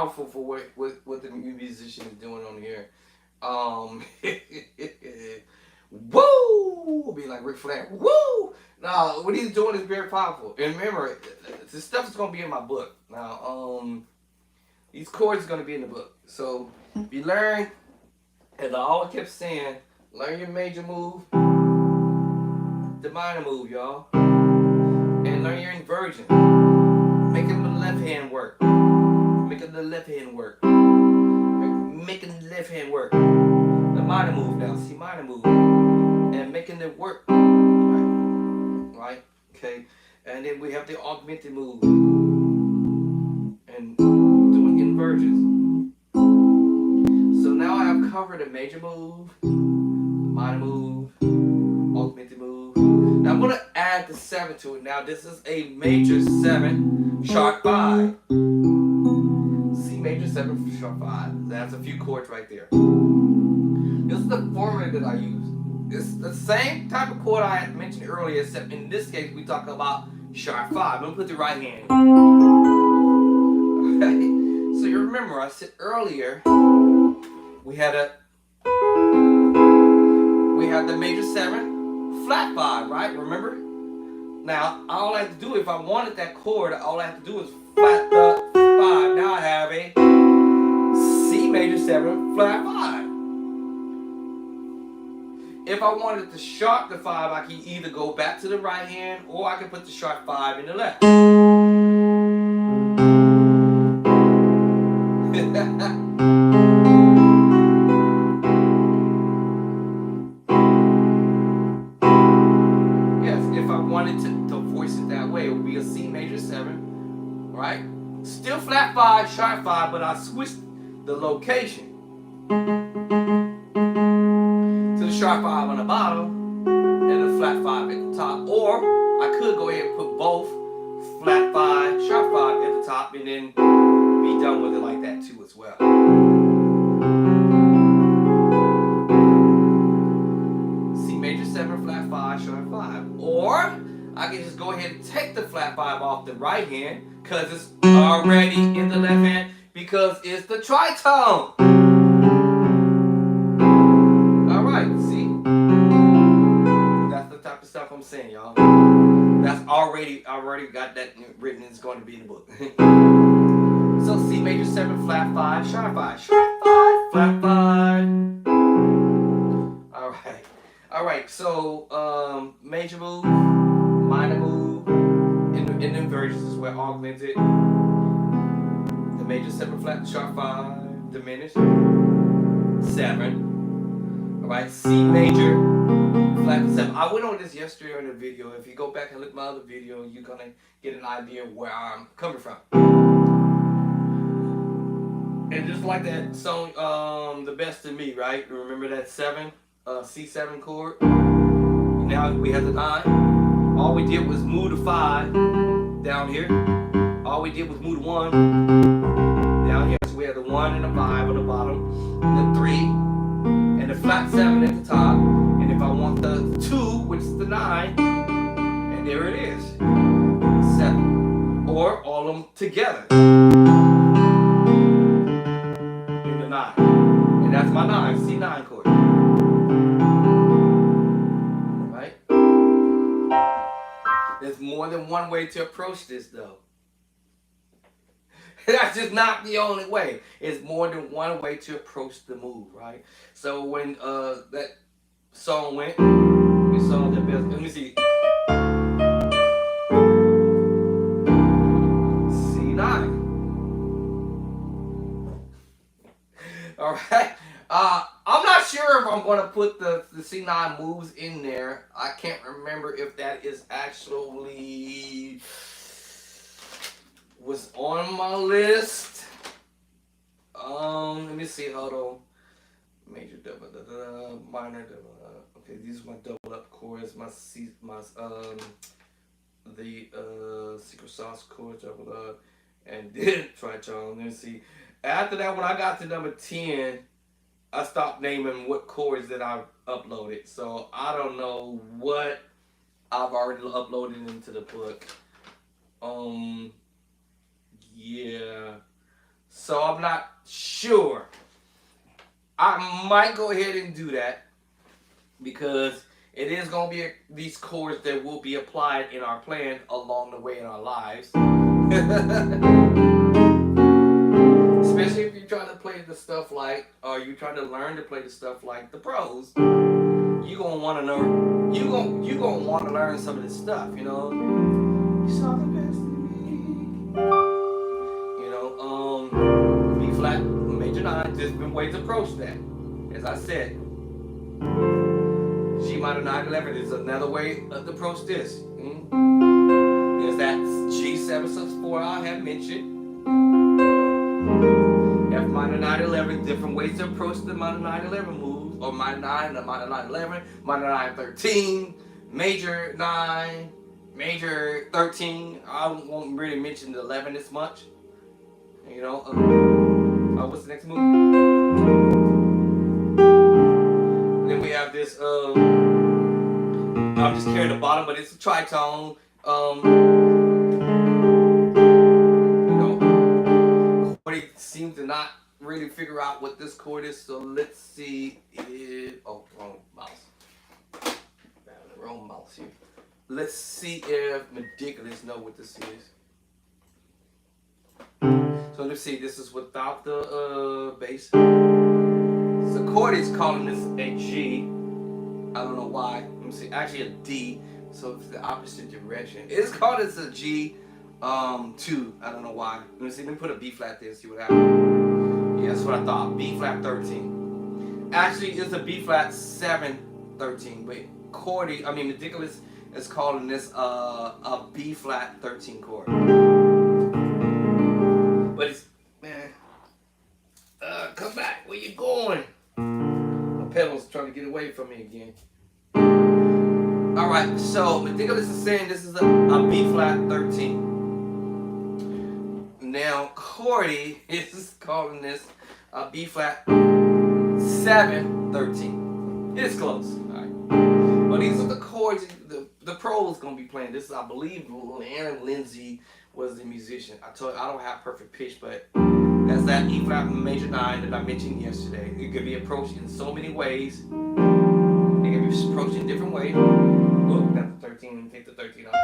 powerful for what the musician is doing on here. Woo! Be like Ric Flair. Woo! Now, what he's doing is very powerful. And remember, this stuff is gonna be in my book. Now, these chords are gonna be in the book. So if you learn, as I always kept saying, learn your major move, the minor move, y'all, and learn your inversion. Making the left hand work. Making the left hand work. Making the left hand work. The minor move now. See, minor move. And making it work. Right? Okay. And then we have the augmented move. And doing inversions. So now I have covered a major move, the minor move, augmented move. Now I'm going to add the 7 to it. Now this is a major 7, sharp 5. C major 7, sharp 5. That's a few chords right there. This is the formula that I use. It's the same type of chord I had mentioned earlier, except in this case we talk about sharp 5. I'm going to put the right hand. Okay. So you remember I said earlier we had the major 7, flat 5, right? Remember? Now, all I have to do, if I wanted that chord, all I have to do is flat the 5. Now I have a C major 7, flat 5. If I wanted to sharp the 5, I can either go back to the right hand or I can put the sharp 5 in the left. A C major 7, right? Still flat 5, sharp 5, but I switched the location to the sharp 5 on the bottom and the flat 5 at the top. Or I could go ahead and put both flat 5, sharp 5 at the top and then be done with it like that too as well. C major 7, flat 5, sharp 5. Or I can just go ahead and take the flat 5 off the right hand because it's already in the left hand because it's the tritone. Alright, see? That's the type of stuff I'm saying, y'all. That's already got that written. It's going to be in the book. So C major 7, flat 5, sharp 5, sharp 5, flat 5. Alright. Alright, so major move, minor move, in inversions is where augmented. The major 7 flat, sharp 5, diminished, 7. Alright, C major, flat 7. I went over this yesterday in the video. If you go back and look at my other video, you're gonna get an idea of where I'm coming from. And just like that song, The Best of Me, right? Remember that 7, C7 chord? Now we have the 9. All we did was move the 5 down here. All we did was move the 1 down here. So we have the 1 and the 5 on the bottom, and the 3, and the flat 7 at the top. And if I want the 2, which is the 9, and there it is, 7. Or all of them together in the 9. And that's my 9, C9 chord. There's more than one way to approach this, though. That's just not the only way. It's more than one way to approach the move, right? So when that song went, we saw the best. Let me see. C9. All right. I'm not sure if I'm going to put the C9 moves in there. I can't remember if that is actually was on my list. Let me see. Hold on. Major double, minor double. Okay, these are my double up chords. My C, my the secret sauce chord double up, and then tritone. Let's see. After that, when I got to number 10. I stopped naming what chords that I've uploaded. So I don't know what I've already uploaded into the book. Yeah. So I'm not sure. I might go ahead and do that because it is going to be these chords that will be applied in our playing along the way in our lives. Especially if you're trying to play the stuff like, or you're trying to learn to play the stuff like the pros. You're going to want to know, you're going to want to learn some of this stuff, you know. You saw the best in me. You know, B flat, major 9, different ways to approach that. As I said, G minor 9, 11 is another way to approach this. There's that G7 sus 4 I have mentioned. F minor 9, 11, different ways to approach the minor 9, 11 moves, or minor 9, the minor 9, 11, minor 9, 13, major 9, major 13. I won't really mention the 11 as much. You know, what's the next move? Then we have this, I'm just carrying the bottom, but it's a tritone. You know, Cordy seems to not really figure out what this chord is, so let's see if, oh, wrong mouse. Wrong mouse here. Let's see if Ridiculous know what this is. So let's see, this is without the bass. So Cordy's calling this a G. I don't know why. Let me see, actually a D. So it's the opposite direction. It's called as a G 2. I don't know why. Let me see, let me put a B flat there and see what happens. Yeah, that's what I thought. B flat 13. Actually, it's a B flat 7 13. Wait, Cordy, Ridiculous is calling this a B flat 13 chord. But it's, man, come back. Where you going? My pedal's trying to get away from me again. Alright, so Ridiculous is saying this is a B flat 13. Now Cordy is calling this a B flat 7 13. It's close. Alright. Well, these are the chords the pro is gonna be playing. This is, I believe, Aaron Lindsay was the musician. I told you I don't have perfect pitch, but that's that E flat major 9 that I mentioned yesterday. It could be approached in so many ways. It can be approached in different ways. Look, that's the 13. Take the 13 off.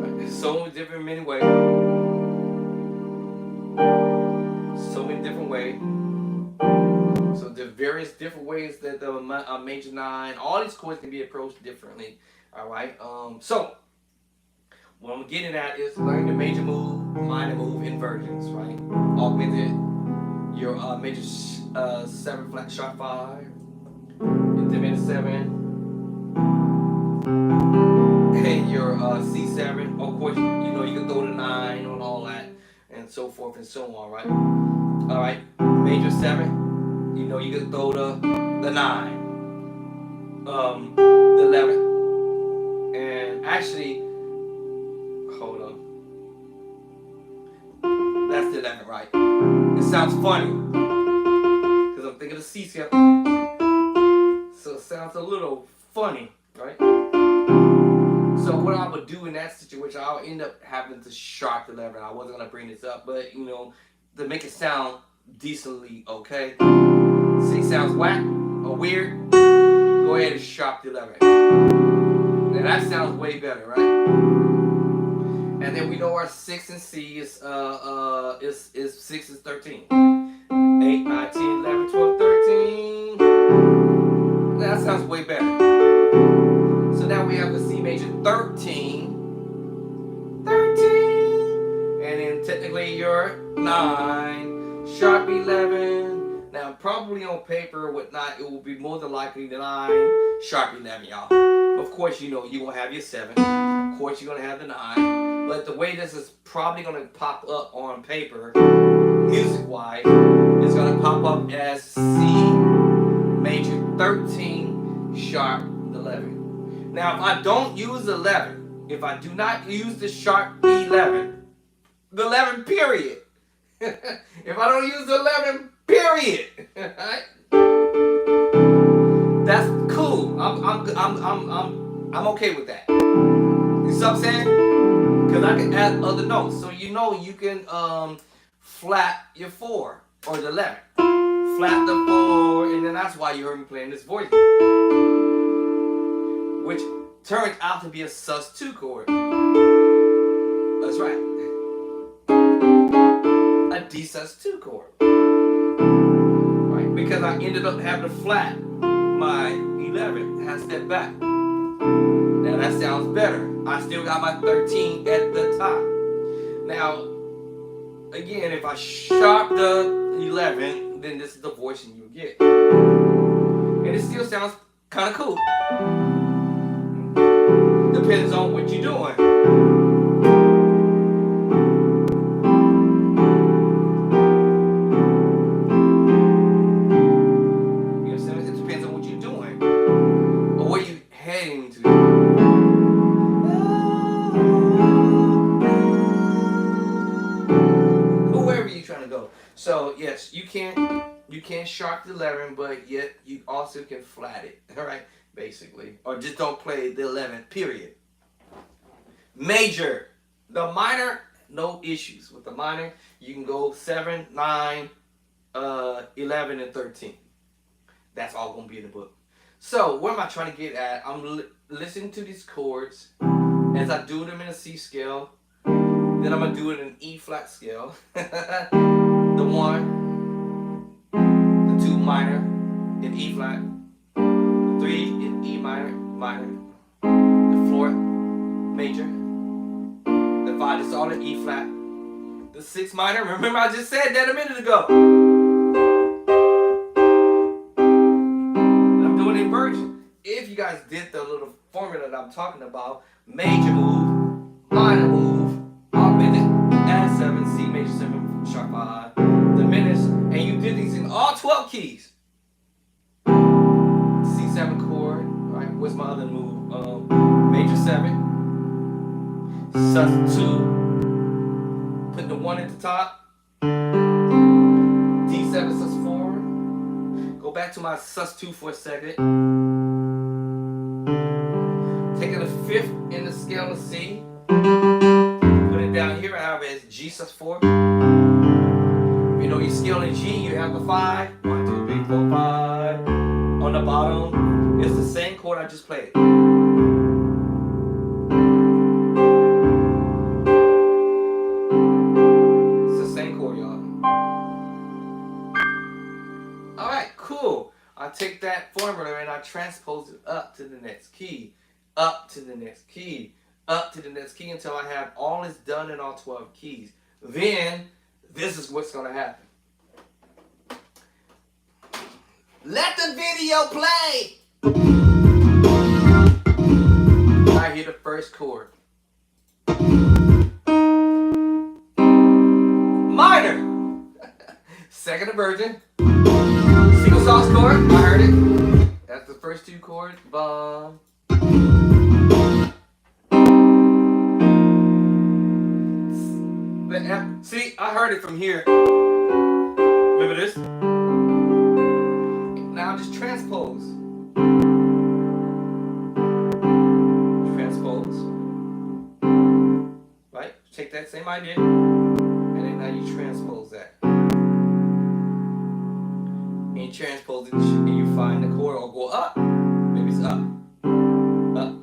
Right. So many ways. So many different ways. So the various different ways that the major 9, all these chords can be approached differently. All right. So what I'm getting at is learning the major move, minor move inversions, right? Augmented your major 7 flat sharp 5, your diminished 7, and your C7. Of course, you know you can throw the 9 on all that, and so forth and so on, right? All right, major 7. You know you can throw the 9, the 11, and actually. Hold on. That's the 11, right? It sounds funny because I'm thinking of C7, so it sounds a little funny, right? So what I would do in that situation, I'll end up having to sharp the 11. I wasn't gonna bring this up, but you know, to make it sound decently okay. See, sounds whack or weird. Go ahead and sharp the 11. Now that sounds way better, right? And then we know our 6 and C is 6 is 13. 8, 9, 10, 11, 12, 13. That sounds way better. So now we have the C major 13. 13. And then technically your 9, sharp 11. Now probably on paper, whatnot, it will be more than likely the 9, sharp 11, y'all. Of course, you know, you're going to have your 7. Of course, you're going to have the 9. But the way this is probably going to pop up on paper, music-wise, is going to pop up as C major 13, sharp 11. Now, if I don't use 11, if I do not use the sharp 11, the 11 period. If I don't use the 11 period, right? That's cool. I'm okay with that. You see what I'm saying? because I can add other notes. So you know you can flat your 4 or the 11. Flat the 4, and then that's why you heard me playing this voice, which turns out to be a sus2 chord. That's right, a D sus2 chord. Right, because I ended up having to flat my 11 and I stepped back. Now that sounds better. I still got my 13 at the top. Now, again, if I sharp the 11, then this is the voicing you get. And it still sounds kind of cool. Depends on what you're doing. You understand? It depends on what you're doing or where you're heading to. Wherever you're trying to go. So yes, you can sharp the 11, but yet you also can flat it. All right, basically, or just don't play the 11. Period. Major, the minor, no issues with the minor. You can go 7, 9, 11, and 13. That's all gonna be in the book. So what am I trying to get at? I'm listening to these chords as I do them in a C scale. Then I'm gonna do it in an E flat scale. The 1, the 2 minor in E flat, the 3 in E minor, the 4 major, the 5 is all in E flat, the 6 minor. Remember I just said that a minute ago. And I'm doing inversion. If you guys did the little formula that I'm talking about, major move, minor move, add 7, C major 7, sharp 5, diminished, and you did these in all 12 keys. C7 chord, right? What's my other move? Major 7, sus2, put the 1 at the top, D7 sus4, go back to my sus2 for a second, taking the 5th in the scale of C, put it down here, I have it as G sus4. You know your scale in G, you have the 5. 1, 2, 3, 4, 5. On the bottom, it's the same chord I just played. It's the same chord, y'all. Alright, cool. I take that formula and I transpose it up to the next key. Up to the next key. Up to the next key until I have all this done in all 12 keys. Then, this is what's going to happen. Let the video play! I hear the first chord. Minor! Second inversion. Single sauce chord. I heard it. That's the first 2 chords. Bum. See, I heard it from here. Remember this? Now just transpose. Transpose. Right? Take that same idea. And then now you transpose that. And you transpose it and you find the chord or go up. Maybe it's up. Up.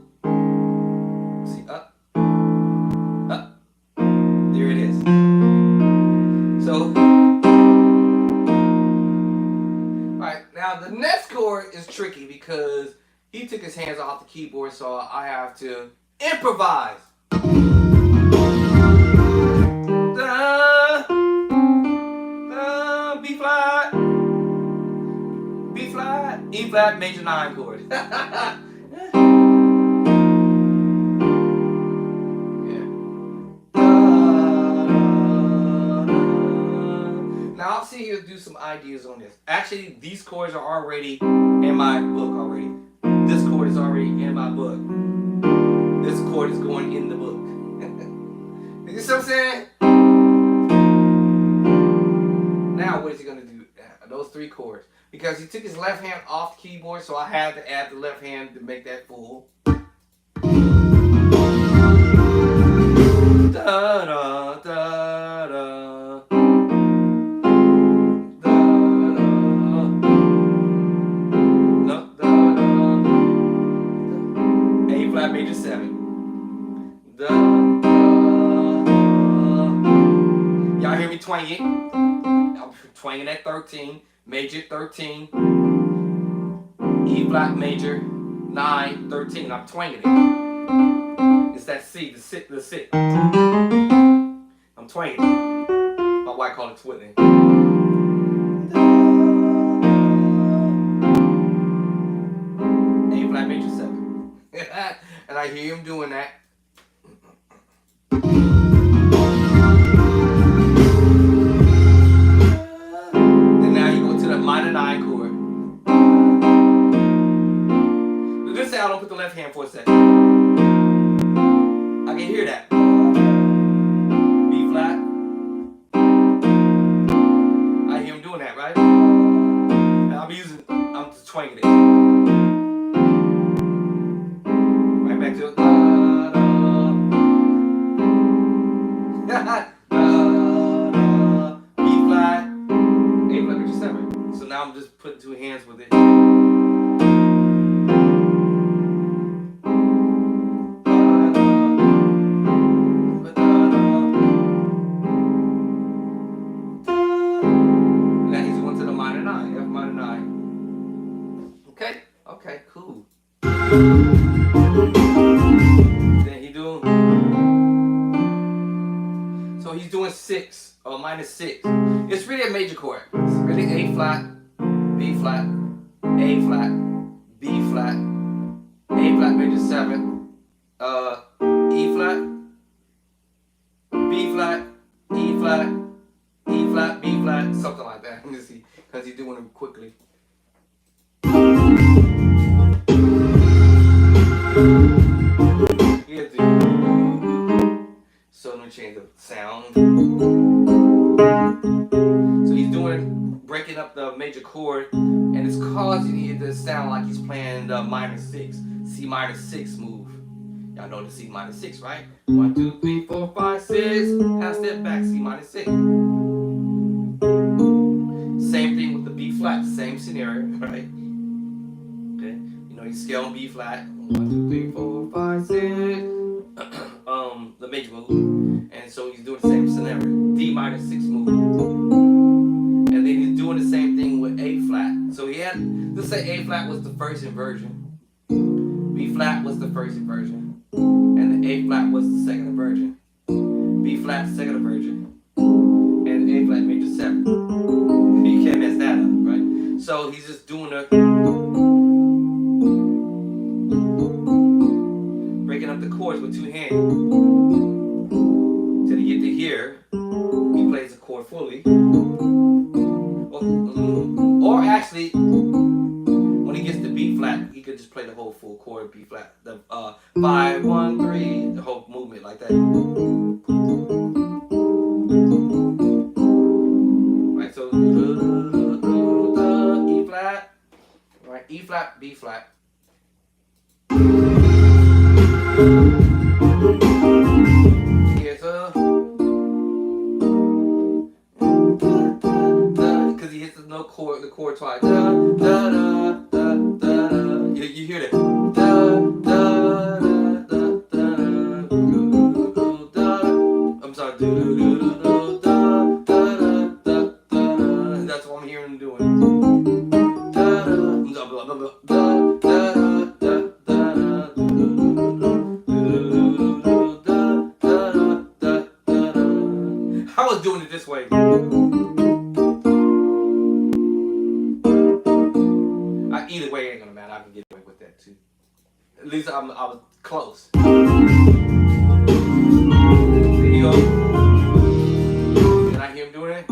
See, up. Up. There it is. So, alright, now the next chord is tricky because he took his hands off the keyboard, so I have to improvise. B flat, B flat, E flat, major 9 chord. Now I'll see you do some ideas on this. Actually, these chords are already in my book already. This chord is already in my book. This chord is going in the book. You see what I'm saying? Now what is he going to do? Those 3 chords. Because he took his left hand off the keyboard, so I had to add the left hand to make that full. flat major 7. Da, da. Y'all hear me twang it? I'm twanging at 13, major 13, E flat major 9, 13. I'm twanging it. It's that C, the sit, the sit. I'm twanging it. My wife called it twiddling. A flat major 7. And I hear him doing that. And now you go to the minor 9 chord. Let's say I don't put the left hand for a second. I can hear that. B flat. I hear him doing that, right? And I'm just twanging it. Right back to it. B flat, A flat major 7. So now I'm just putting 2 hands with it. Now he's going to the minor 9, F minor 9. Okay, okay, cool. Then he do. So he's doing 6 or minor 6. It's really a major chord. It's really A flat, B flat, A flat, B flat, A flat major 7, E flat, B flat, E flat, E flat, B flat, something like that. Let me see, because he's doing them quickly. So let me change the sound. So he's breaking up the major chord, and it's causing it to sound like he's playing the minor 6, C minor 6 move. Y'all know the C minor 6, right? 1, 2, 3, 4, 5, 6. Half step back, C minor 6. Same thing with the B flat, same scenario, right? Okay, you know you scale on B flat. 1, 2, 3, 4, 5, 6. The major move, and so he's doing the same scenario, D minor 6 move, and then he's doing the same thing with A flat. So he had, let's say A flat was the first inversion, B flat was the first inversion, and the A flat was the second inversion, B flat second inversion, and A flat major 7. You can't mess that up, right? So he's just doing breaking up the chords with 2 hands. Till you get to here, he plays the chord fully. Or actually, when he gets to B flat, he could just play the whole full chord B flat. The 5, 1, 3, the whole movement like that. Right, so E flat, right, E flat, B flat. Here's because he hits the note chord, the chord twice. Da, da, da, da, da, da. You hear that? Da, da, da, da, da, da. I'm sorry. Da, da, da, da, da. That's what I'm hearing him doing. Da, da, da, da, da, da. I was doing it this way. Either way ain't gonna matter. I can get away with that too. At least I was close. There you go. Can I hear him doing it?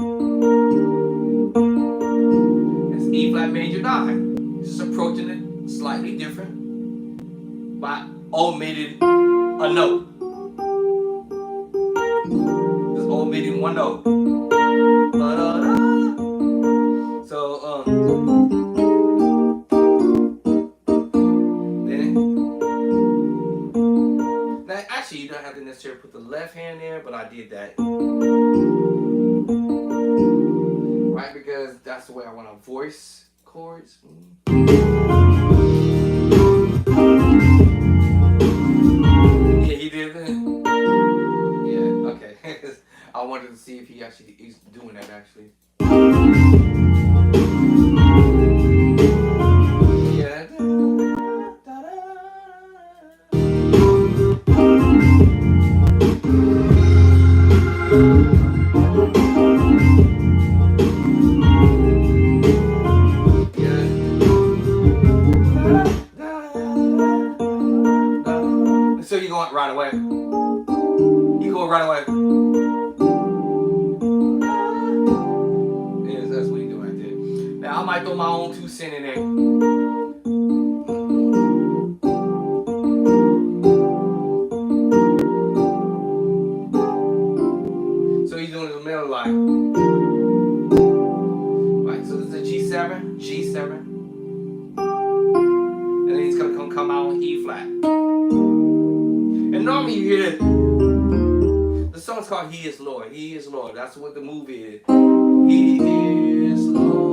It's E flat major 9. Just approaching it slightly different by omitting a note. Just omitting one note. So now actually you don't have to necessarily put the left hand there, but I did that. Right, because that's the way I want to voice chords. actually, he's doing that actually. Yeah. So you going right away. You go right away. Yes, that's what you do right there. Now I might throw my own 2 cents in there. So he's doing the middle line. Right, so this is a G7, G7. And then he's gonna come out on E flat. And normally you hear this. The song's called He Is Lord. He is Lord. That's what the movie is. He is Lord.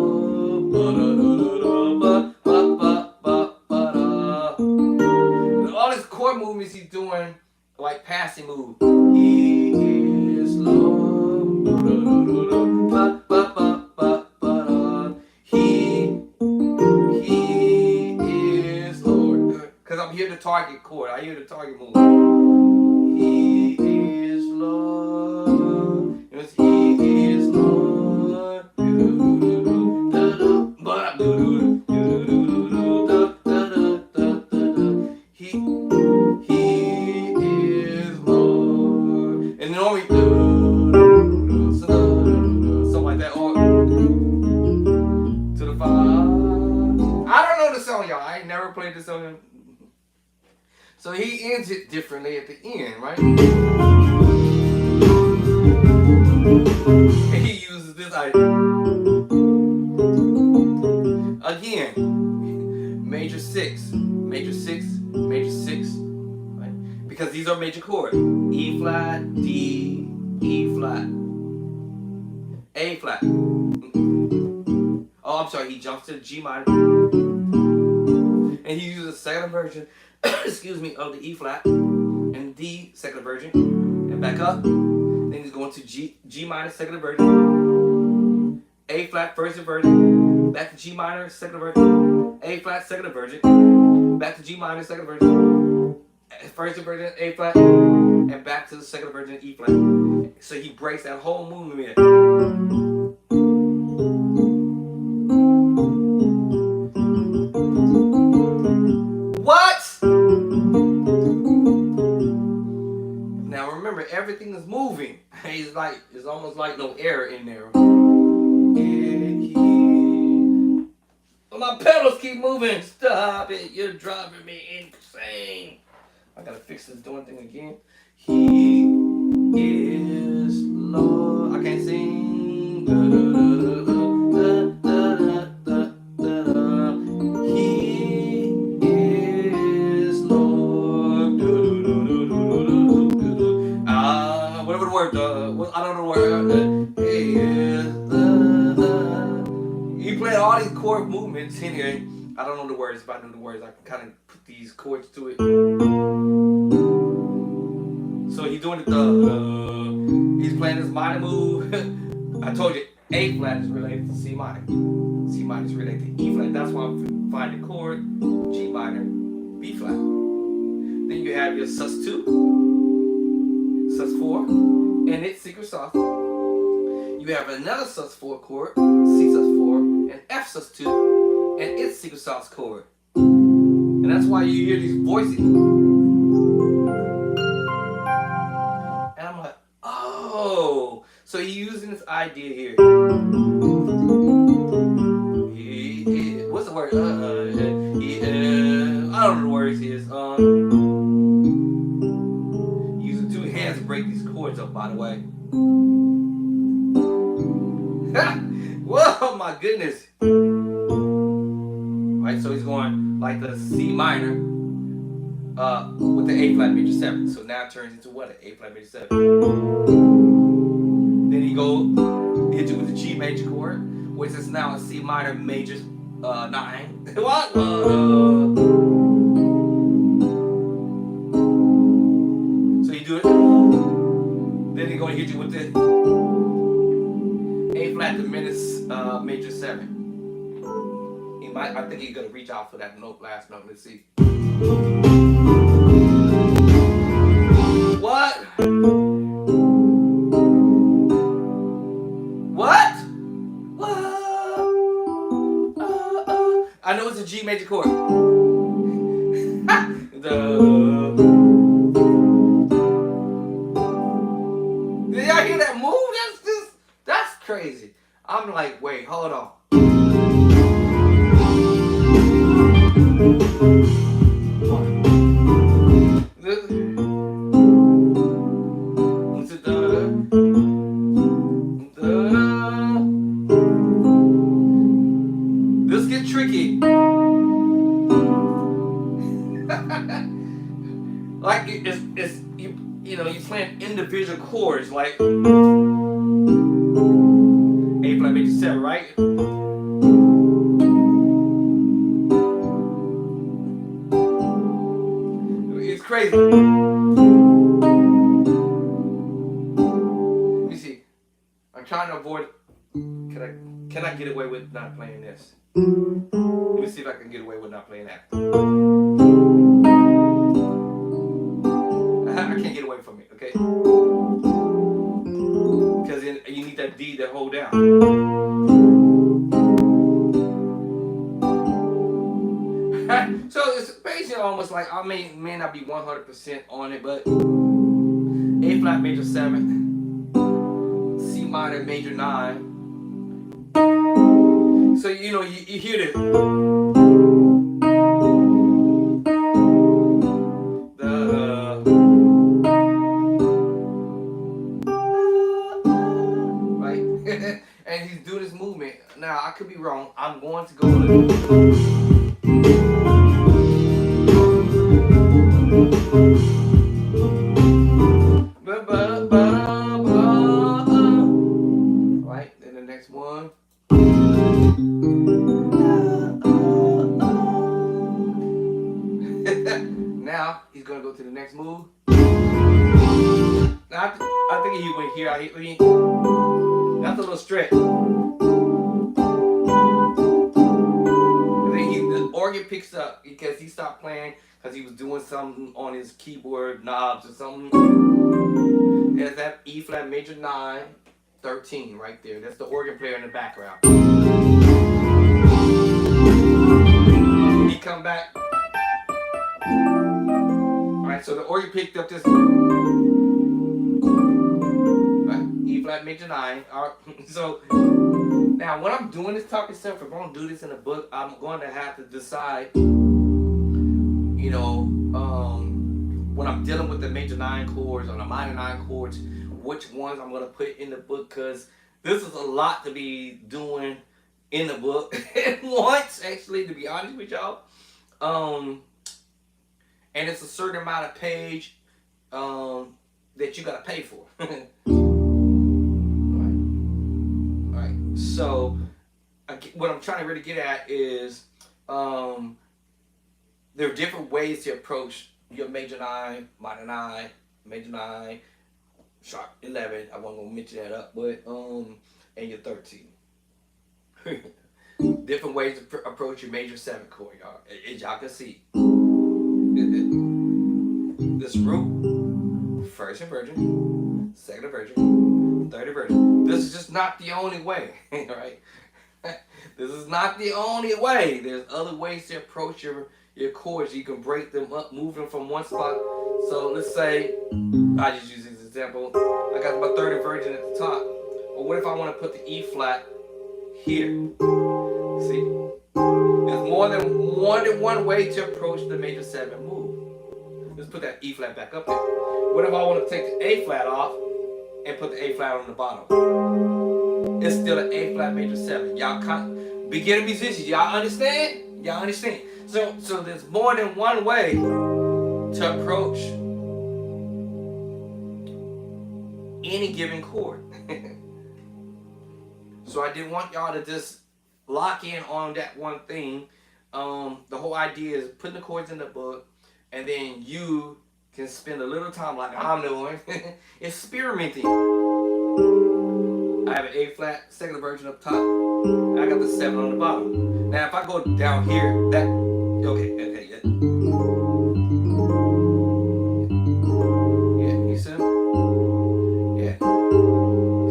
All his chord movements he's doing like passing moves. He is Lord. He is Lord. Because I'm hearing the target chord. I hear the target move. He is Lord. Yes, He is Lord. He is Lord. And normally something like that, or to the Father. I don't know the song, y'all. I ain't never played the song. So he ends it differently at the end, right? And he uses this idea. Again, major 6, major 6, major 6, right? Because these are major chords. E flat, D, E flat, A flat. Oh, I'm sorry, he jumps to the G minor. And he uses the second version, excuse me, of the E flat and D second version. And back up. Then he's going to G minor second version. A flat first inversion. Back to G minor second inversion. A flat second inversion. Back to G minor second inversion. First inversion A flat. And back to the second inversion E flat. So he breaks that whole movement. What? Now remember, everything is moving. It's almost like no air in there. But my pedals keep moving. Stop it! You're driving me insane. I gotta fix this doing thing again. He is Lord. I can't sing. Whatever the word, I don't know the word. He played all these chord movements in here. I don't know the words. If I knew the words, I can kind of put these chords to it. So he's doing it. He's playing this minor move. I told you, A flat is related to C minor. C minor is related to E flat. That's why I'm finding the chord G minor, B flat. Then you have your sus2, sus4, and its secret sauce. You have another sus4 chord, C sus4, and F sus2, and its secret sauce chord. And that's why you hear these voices. And I'm like, oh, so he's using this idea here. What's the word? I don't know the words here. Using 2 hands to break these chords up, by the way. Whoa, my goodness. Right, so he's going like the C minor with the A flat major 7. So now it turns into what? An A flat major 7. Then he hit you with the G major chord, which is now a C minor major 9. What? So you do it. Then he's going to hit you with this. at the major 7. I think he's gonna reach out for that last note. Let's see. What? What? I know it's a G major chord. Did y'all hear that move? That's crazy. I'm like, wait, hold on. This get tricky. Like it's you know, you're playing individual chords like A flat major 7, right? It's crazy. Let me see. I'm trying to avoid. Can I get away with not playing this? Let me see if I can get away with not playing that. I can't get away from it, okay? Because you need that D to hold down. So it's basically almost like I may not be 100% on it, but A flat major 7, C minor major 9. So you know you hear this. Right? And he's doing this movement. Now I could be wrong. I'm going to go right, then the next one. Now he's gonna go to the next move. Now I think he went here. That's a little stretch. And then the organ picks up because he stopped playing because he was doing something on his keyboard knobs or something. There's that E flat major 9, 13 right there. That's the organ player in the background. He come back. Alright, so the organ picked up this E flat major 9. Alright, so now when I'm doing this talking stuff, if I'm gonna do this in a book, I'm going to have to decide, you know, when I'm dealing with the major 9 chords or the minor 9 chords, which ones I'm gonna put in the book, because this is a lot to be doing in the book at once, actually, to be honest with y'all. And it's a certain amount of page that you gotta pay for. Alright. So what I'm trying to really get at is there are different ways to approach your major 9, minor 9, major 9, sharp 11. I wasn't gonna mention that up, but and your 13. Different ways to approach your major 7 chord, y'all. As y'all can see. This root, first inversion, second inversion, third inversion. This is just not the only way, right? This is not the only way. There's other ways to approach your chords. You can break them up, move them from one spot. So let's say, I just use this example. I got my third inversion at the top. But what if I want to put the E flat here? See? There's more than one way to approach the major 7 move. Let's put that E flat back up there. What if I want to take the A flat off and put the A flat on the bottom? It's still an A flat major 7. Y'all beginner musicians, y'all understand? Y'all understand? So there's more than one way to approach any given chord. So I didn't want y'all to just lock in on that one thing. The whole idea is putting the chords in the book, and then you can spend a little time, like I'm doing, experimenting. I have an A flat, second version up top. And I got the 7 on the bottom. Now if I go down here, that okay, yeah. Yeah, you see? Yeah.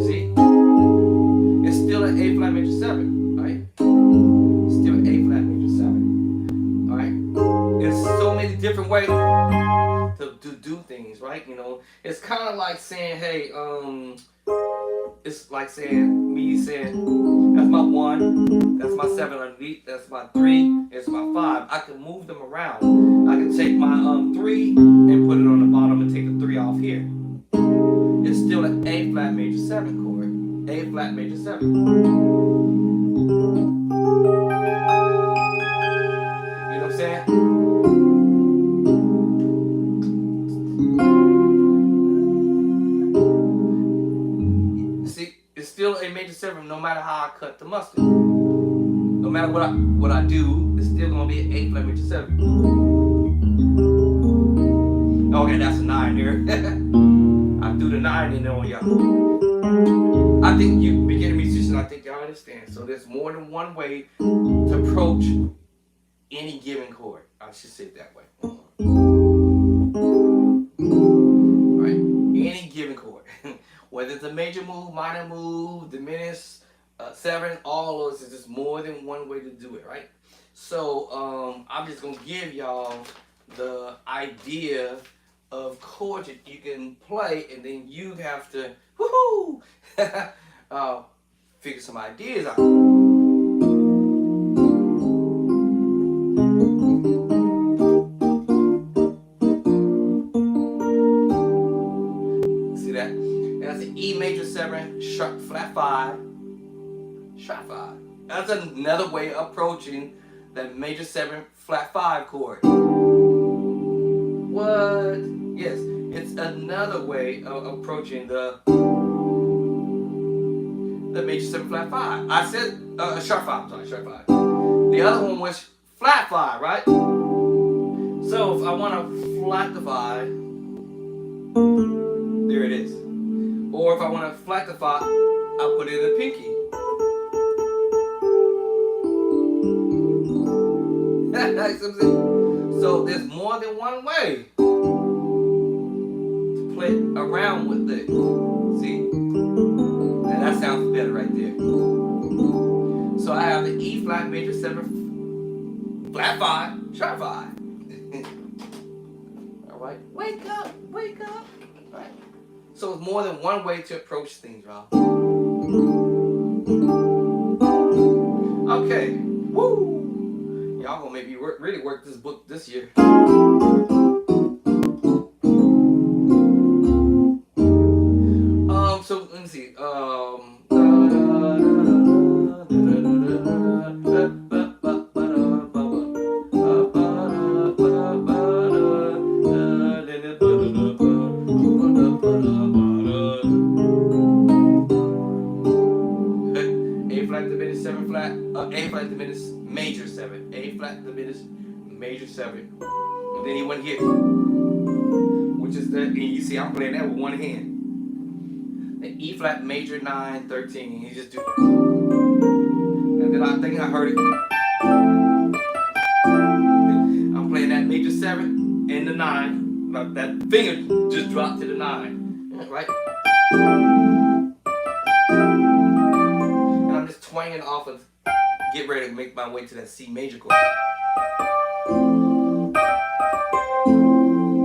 See? It's still an A flat major 7, right? Still an A flat major 7. Alright? There's so many different ways to do things, right? You know, it's kind of like saying, hey, it's like saying, me saying, that's my 1, that's my 7 underneath, that's my 3, it's my 5. I can move them around. I can take my 3 and put it on the bottom and take the 3 off here. It's still an A flat major 7 chord. A flat major 7. You know what I'm saying? It's still a major 7 no matter how I cut the mustard. No matter what I do, it's still gonna be an A flat major 7. Okay, that's a 9 there. I threw the 9 in there on y'all. I think you beginner musicians, I think y'all understand. So there's more than one way to approach any given chord. I should say it that way. Right? Any given chord. Whether it's a major move, minor move, diminished, 7, all of those is just more than one way to do it, right? So I'm just gonna give y'all the idea of chords that you can play, and then you have to woohoo figure some ideas out. See that? That's an E major 7, sharp flat 5, sharp 5. That's another way of approaching that major 7 flat 5 chord. What? Yes, it's another way of approaching the major 7 flat 5. I said sharp 5. Sorry, sharp 5. The other one was flat 5, right? So if I want to flat the 5, there it is. Or if I want to flat the 5, I'll put it in the pinky. So there's more than one way to play around with it. See? And that sounds better right there. So I have the E flat major 7 flat 5, sharp 5. Alright? Wake up, wake up. Alright? So it's more than one way to approach things, y'all. Okay. Woo! Y'all gonna make me really work this book this year. So let me see. A flat diminished 7 flat, A flat diminished major 7, A flat diminished major 7, and then he went here, which is the, and you see I'm playing that with one hand. The E flat major 9, 13, he just do, and then I think I heard it. I'm playing that major 7 and the 9, like that finger just dropped to the 9, right? Twanging off of, get ready to make my way to that C major chord.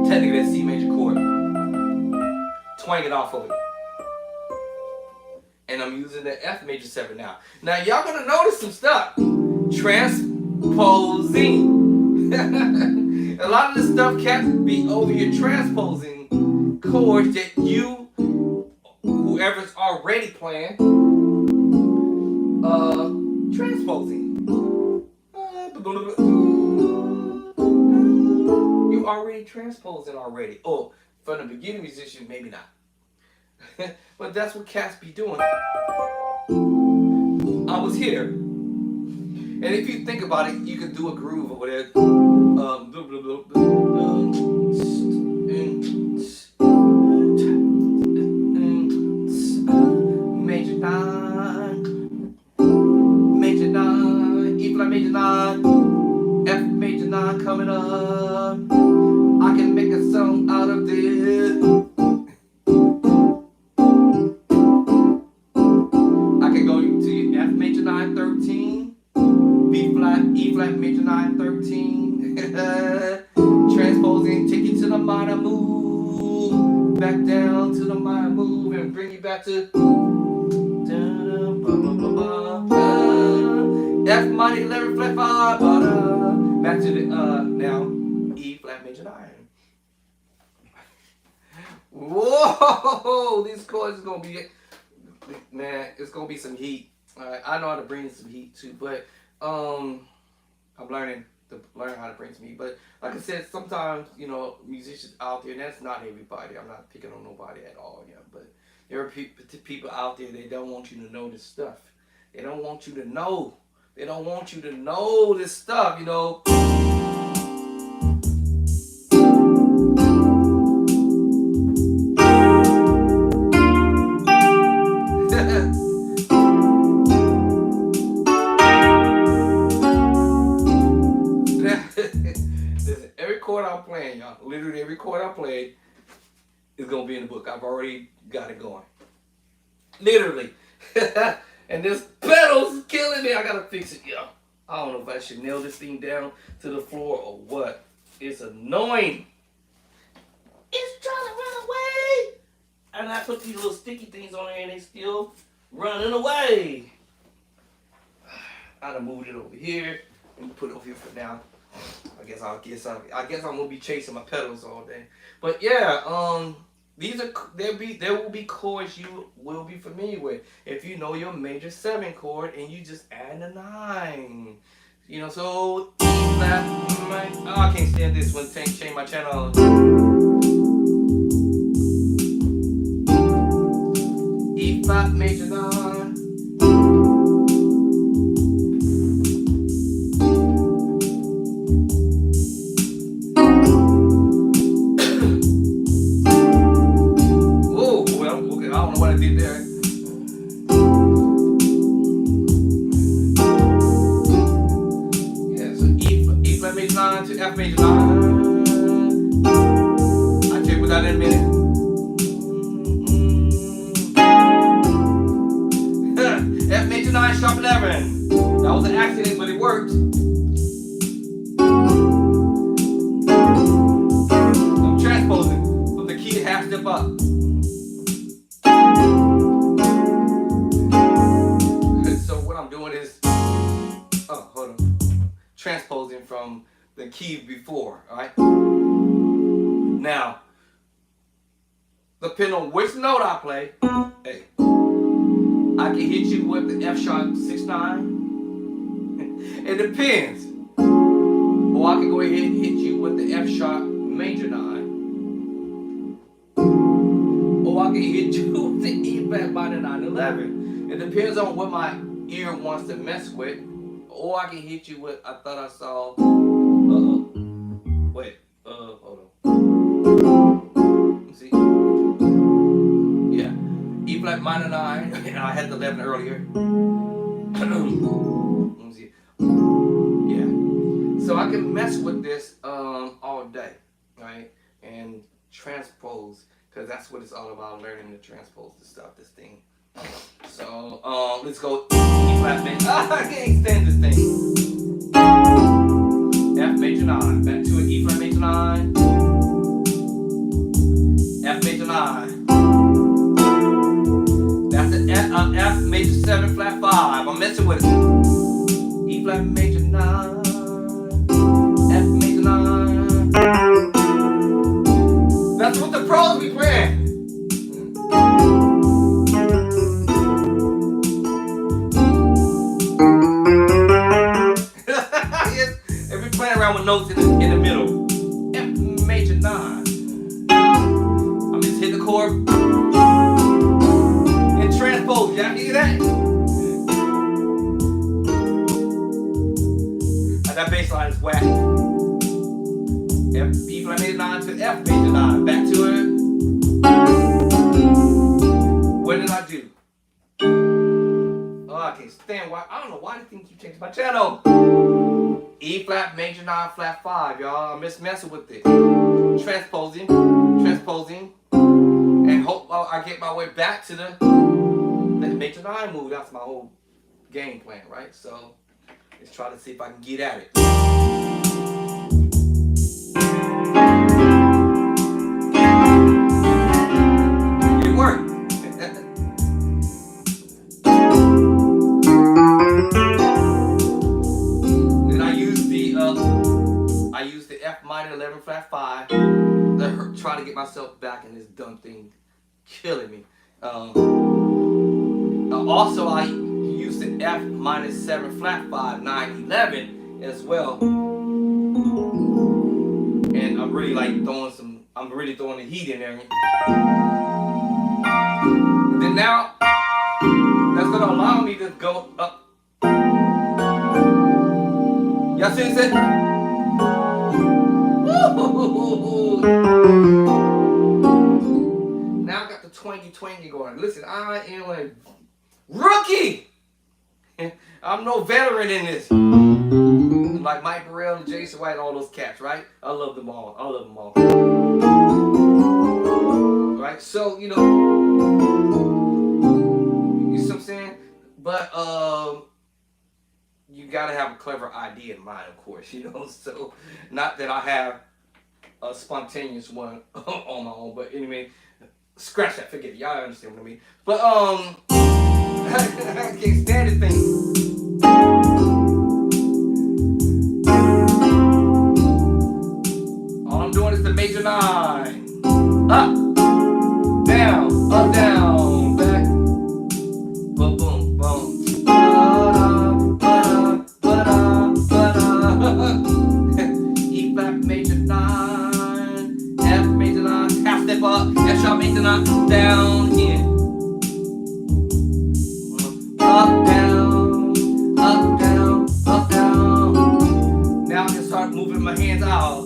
Technically that C major chord. Twang it off of it. And I'm using the F major 7 now. Now y'all gonna notice some stuff. Transposing. A lot of this stuff can't be over here transposing chords that you, whoever's already playing, transposing. You already transposing already. Oh, for the beginning musician, maybe not. But that's what cats be doing. I was here. And if you think about it, you could do a groove over there. Major 9. back down to the minor move and bring you back to F minor 11 flat 5, back to the now E flat major 9. Whoa, these chords is gonna be, man, it's gonna be some heat. I know how to bring some heat too, but I'm learning how to bring some heat. But like I said, sometimes, you know, musicians out there, and that's not everybody. I'm not picking on nobody at all, yeah. But there are people out there, they don't want you to know this stuff. They don't want you to know. They don't want you to know this stuff, you know. Listen, every chord I'm playing, y'all, literally every chord I play is gonna be in the book. I've already got it going. Literally. And this pedal's killing me. I gotta fix it, y'all. I don't know if I should nail this thing down to the floor or what. It's annoying. It's trying to run away. And I put these little sticky things on there and they still running away. I done moved it over here. Let me put it over here for now. I guess I'm gonna be chasing my pedals all day. But yeah, there will be chords you will be familiar with if you know your major 7 chord and you just add a 9. You know, so E flat. Oh, I can't stand this one. Change my channel. E flat major 9. To F major 9. I'll tell you about that in a minute. F major 9, sharp 11. That was an accident, but it worked. I'm transposing with the key half step up. So what I'm doing is, transposing from the key before, alright? Now, depending on which note I play, hey, I can hit you with the F sharp 6/9. It depends. Or I can go ahead and hit you with the F sharp major 9. Or I can hit you with the E flat minor 9/11. It depends on what my ear wants to mess with. Or I can hit you with, I thought I saw, wait, hold on. Let me see. Yeah, E flat minor 9, and I had the 11 earlier. Let me see. Yeah, so I can mess with this all day, right? And transpose, because that's what it's all about, learning to transpose this stuff, this thing. So, let's go E flat major. I can't stand this thing. F major 9. Back to it. E flat major 9. F major 9. That's the F major 7 flat 5. I'm messing with it. E flat major 9. F major 9. That's what the pros be playing. Around with notes in the middle. F major 9. I'm just hit the chord and transpose. Y'all hear that? That bass line is whack. F E flat major 9 to F major 9. Back to it. What did I do? Oh, I can't stand why. I don't know why they think you changed my channel. E flat major 9 flat 5, y'all. I'm just messing with it. Transposing, and hope I get my way back to the major 9 move. That's my whole game plan, right? So let's try to see if I can get at it. try to get myself back in this dumb thing, killing me. Also, I used the F minor 7 flat 5 9 11 as well, and I'm really like I'm really throwing the heat in there. And then now, that's gonna allow me to go up. Y'all see this? Now I got the twangy going. Listen, I am a rookie. I'm no veteran in this. Like Mike Burrell and Jason White, all those cats, right? I love them all. Right? So, you know what I'm saying? But you gotta have a clever idea in mind, of course, you know. So, not that I have a spontaneous one on my own, but anyway, scratch that, forget it. Y'all understand what I mean. But I can't stand this thing. All I'm doing is the major 9. Up, down, back. Boom, boom, boom. E flat major 9, F major 9, half step up, F sharp major 9, down here. Up, down, up, down, up, down. Now I can start moving my hands out.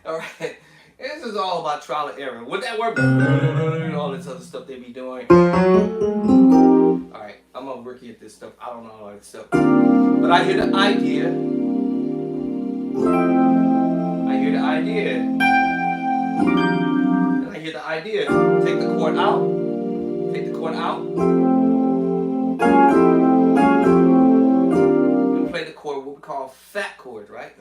Alright, this is all about trial and error. Would that work? All this other stuff they be doing. Alright, I'm a rookie at this stuff. I don't know all that stuff. But I hear the idea. Take the chord out. And play the chord, what we call fat chords, right?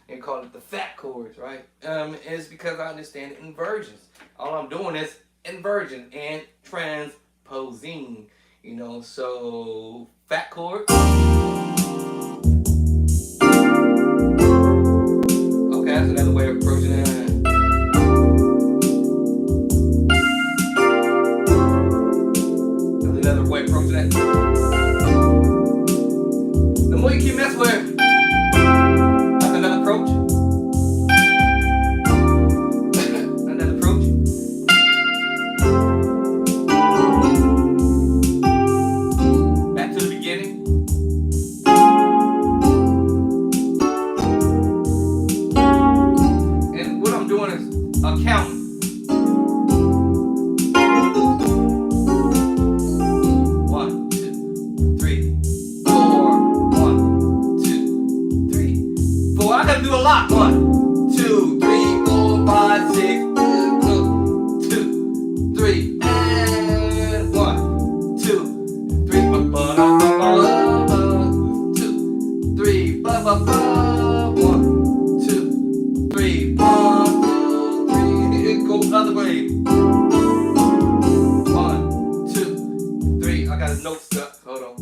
And call it the fat chords, right? It's because I understand inversions. All I'm doing is inversion and transposing, you know. So fat chord. Okay, that's another way of approaching it. That's another way of approaching it. The more you keep messing with, that's another approach. Back to the beginning. And what I'm doing is counting. I gotta do a lot. 1, 2, 3, 4, 5, 6, 2, 3, and 1, 2, 3, 2, 3, 1, 2, 3, 1, 2, 3. Go other way. 1, 2, 3. I got a note stuck. Hold on.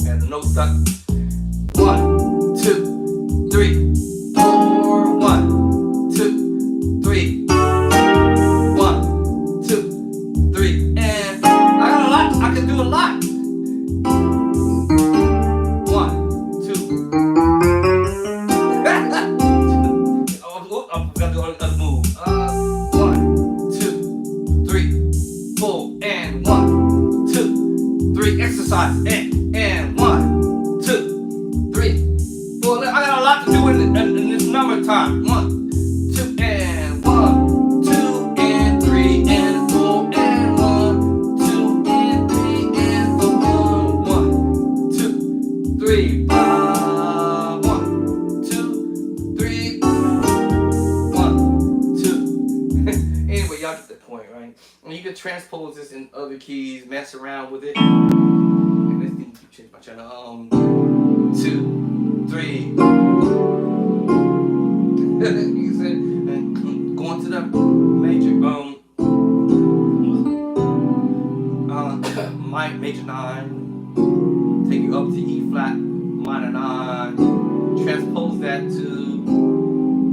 Got a note stuck. 1, 2, 3, 4, 1, 2, 3, 1, 2, 3, and I got a lot. I can do a lot. 1, 2. I forgot to do another move. 1, 2, 3, 4, and 1, 2, 3. Exercise and 1, 2, 3. Well, I got a lot to do in this number time. 1, 2, and 1, 2, and 3, and 4, and 1, 2, and 3, and 4, 1, 2, 3, 5, 1, 2, 3, 1, 2. Anyway, y'all get the point, right? And you can transpose this in other keys, mess around with it. And this thing keep changing my channel. 2, 3. You see, and going to the major major 9, take you up to E flat minor 9, transpose that to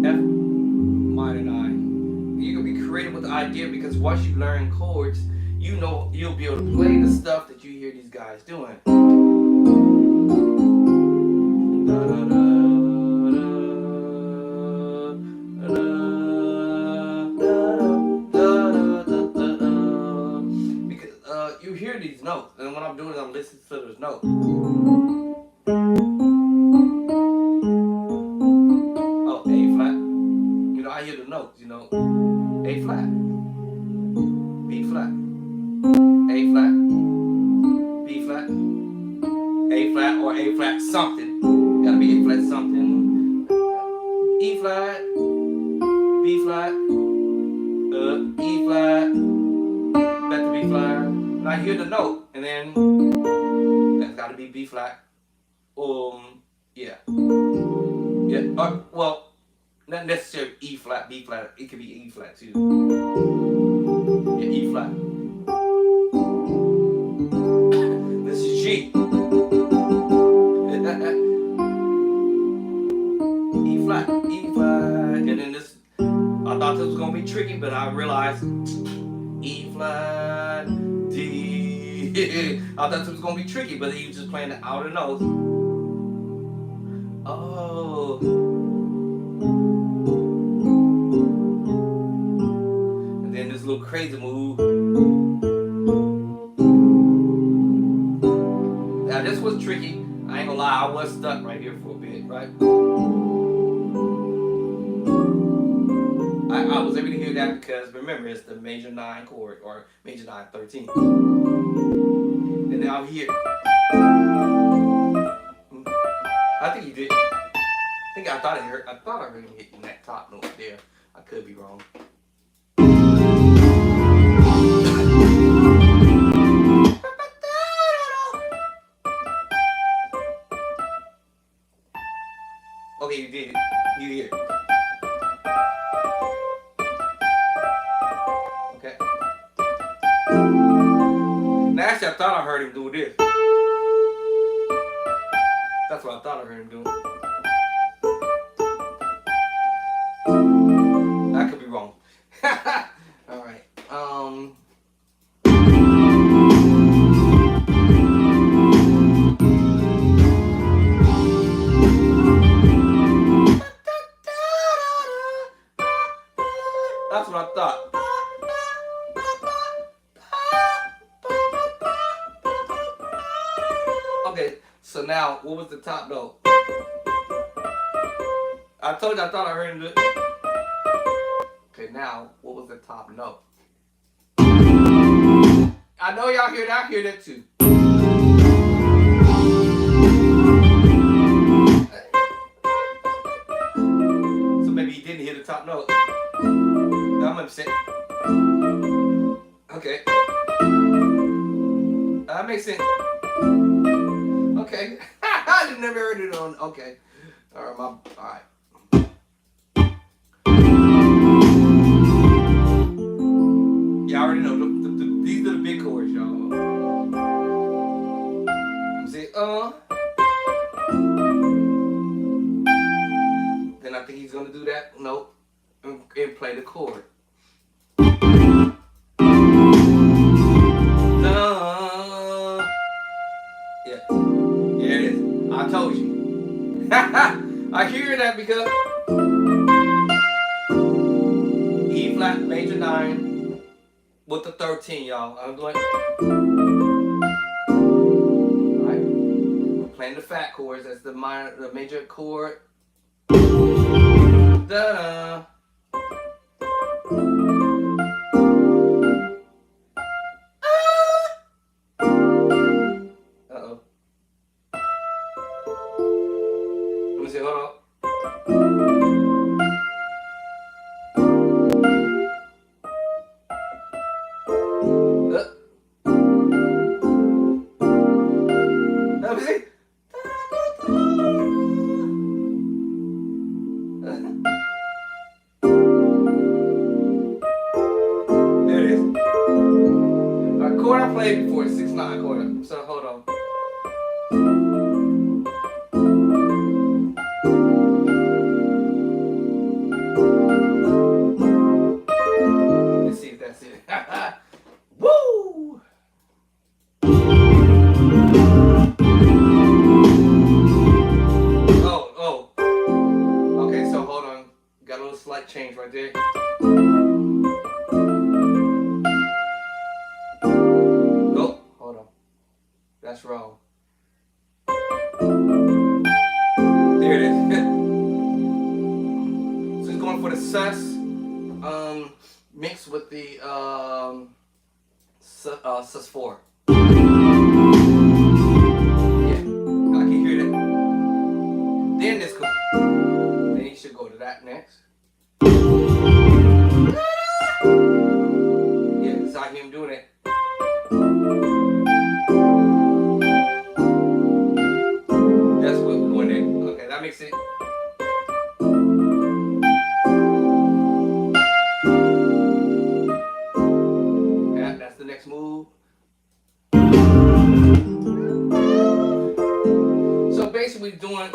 F minor 9. You can be creative with the idea, because once you learn chords, you know you'll be able to play the stuff that you hear these guys doing. Because you hear these notes, and what I'm doing is I'm listening to those notes. Oh, A flat. You know, I hear the notes. You know, A flat, B flat, A flat, B flat, A flat, or A flat something. Gotta be A flat something. E flat, B flat, E flat, back to B flat. And I hear the note, and then that's gotta be B flat. Yeah. Well, not necessarily E flat, B flat. It could be E flat too. Yeah, E flat. This is G. E flat, and then this. I thought this was gonna be tricky, but I realized E flat, D. I thought this was gonna be tricky, but he was just playing the outer notes. Oh. And then this little crazy move. Now this was tricky. I ain't gonna lie, I was stuck right here for a bit, right? I was able to hear that because, remember, it's the major 9 chord, or major 9 13. And now here. I think he did. I thought I heard him hitting that top note there. I could be wrong. Okay, you did. You did. Okay. Now, actually, I thought I heard him do this. That's what I thought I heard him do. I could be wrong. All right. That's what I thought. Okay, so now, what was the top note? I told you I thought I heard him do it. Okay, now, what was the top note? I know y'all hear that. I hear that too. So maybe he didn't hear the top note. I'm upset. Okay. That makes sense. Okay. I just never heard it on. Okay. Alright, alright. Y'all already know. These are the big chords, y'all. See, then I think he's gonna do that. Nope. And play the chord. Yeah. There it is. I told you. I hear that because E flat major 9 with the 13, y'all. I'm like, alright. I'm playing the fat chords. That's the major chord. Da-da. Uh-oh. Let me see, hold on. Let me see. played before, 6/9 chord. So hold on. Let's see if that's it. Woo! Oh. Okay, so hold on. Got a little slight change right there. Oh, hold on. That's wrong. There it is. So it's going for the sus, mixed with the sus4. Yeah, I can hear that. Then this comes. Then you should go to that next. Yeah, that's how I hear him doing it. That's what we're going there. Okay, that makes it. Yeah, that's the next move. So basically doing.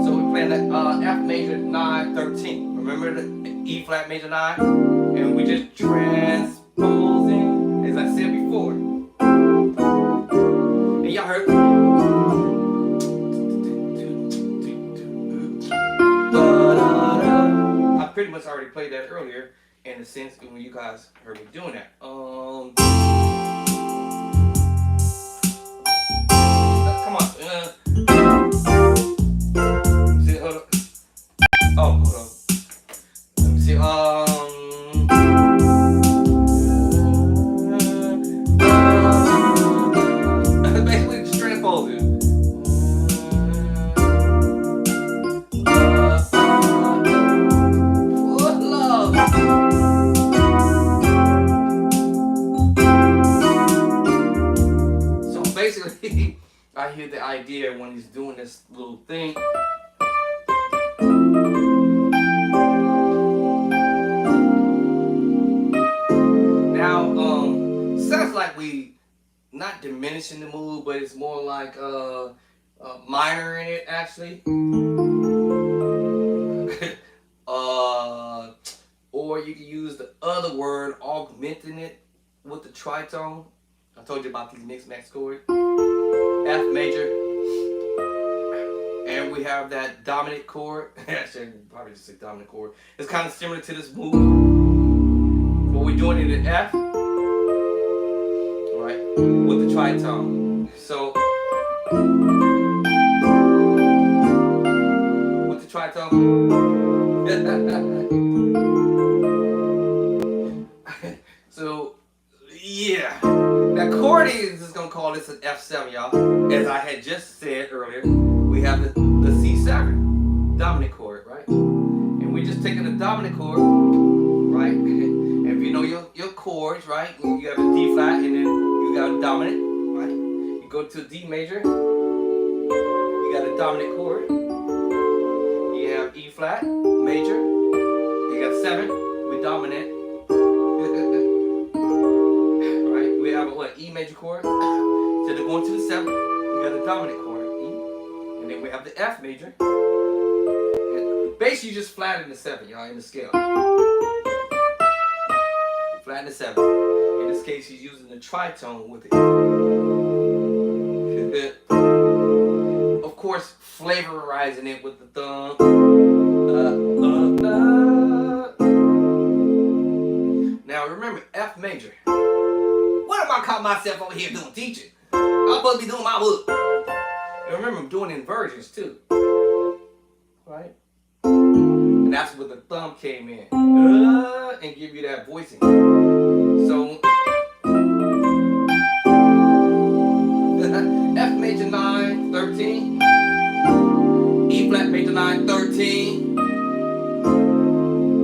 So we're playing the F major 9/13. Remember the E flat major 9? And we just transposing, as I said before. And y'all heard. I pretty much already played that earlier in the sense when you guys heard me doing that. Come on. See, hold on. Oh, hold on. Let me see. Basically just transposing. So basically, I hear the idea when he's doing this little thing. Now, sounds like we not diminishing the mood, but it's more like minor in it actually. Or you can use the other word, augmenting it with the tritone. I told you about these mixed max chords. F major. And we have that dominant chord. Actually, probably just say dominant chord. It's kind of similar to this move. But we're doing it in F. Alright, with the tritone. So, with the tritone. So, yeah. Now, chord is just going to call this an F7, y'all. As I had just said earlier, we have the C7, dominant chord, right? And we're just taking the dominant chord, right? And if you know your chords, right? You have a D flat and then you got a dominant, right? You go to D major, you got a dominant chord. You have E flat, major, you got 7 with dominant. Right? We have a E major chord. So they're going to the 7, you got a dominant chord, E. And then we have the F major. And basically you just flatten the 7, y'all, in the scale. Flatten the 7. In this case, he's using the tritone with it. Of course, flavorizing it with the thumb. Now remember, F major. What am I calling myself over here doing teaching? I'm supposed to be doing my work. And remember, I'm doing inversions too. Right? And that's where the thumb came in. And give you that voicing. So, F major 9, 13. E flat major 9, 13.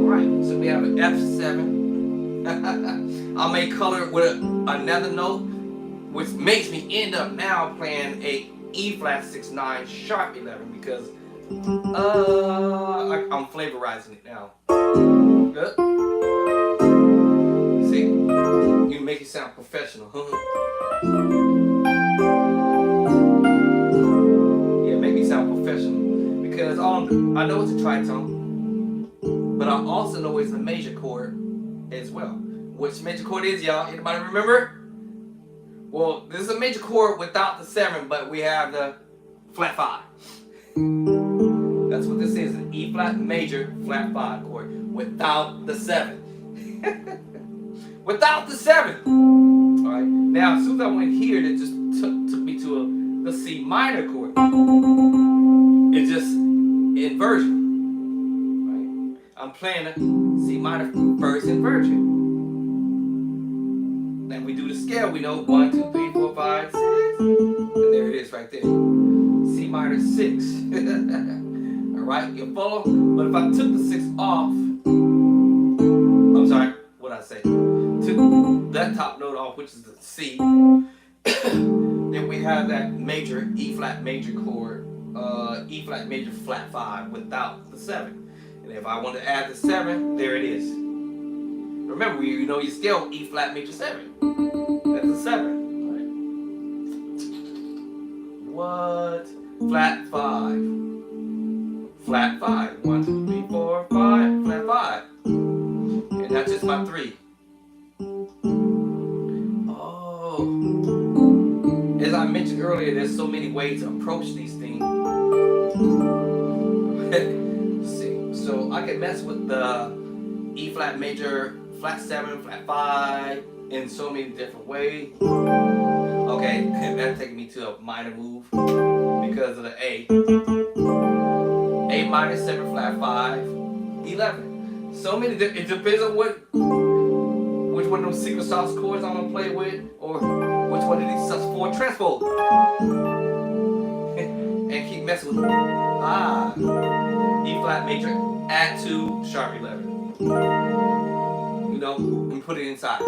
Alright, so we have an F7. I may color it with another note, which makes me end up now playing a E flat 6/9 sharp 11 because I'm flavorizing it now. Good. See, You make it sound professional. Yeah, make it sound professional. Because I know it's a tritone, but I also know it's a major chord as well. Which major chord is, y'all? Anybody remember? Well, this is a major chord without the 7, but we have the flat 5. That's what this is, an E flat major flat 5 chord without the 7. Without the 7. All right. Now, as soon as I went here, that just took me to the C minor chord. It's just inversion. Right? I'm playing a C minor first inversion. Then we do the scale. We know 1, 2, 3, 4, 5, 6, and there it is right there. C minor 6. All right, you follow? But if I took the 6 off, I'm sorry, what did I say? Took that top note off, which is the C. Then we have that major E flat major chord, E flat major flat 5 without the 7. And if I want to add the 7, there it is. Remember, you know your scale E flat major 7. That's a 7. Right? What? Flat 5. Flat 5. 1, 2, 3, 4, 5. Flat 5. And that's just my 3. Oh. As I mentioned earlier, there's so many ways to approach these things. See, so I can mess with the E flat major, flat 7, flat 5 in so many different ways. Okay, and that takes me to a minor move because of the A. A minor 7 flat 5, 11. So many. It depends on which one of those secret sauce chords I'm gonna play with, or which one of these sus4 transpose. And keep messing with it. E flat major, add 2, sharp 11. You know, and put it inside.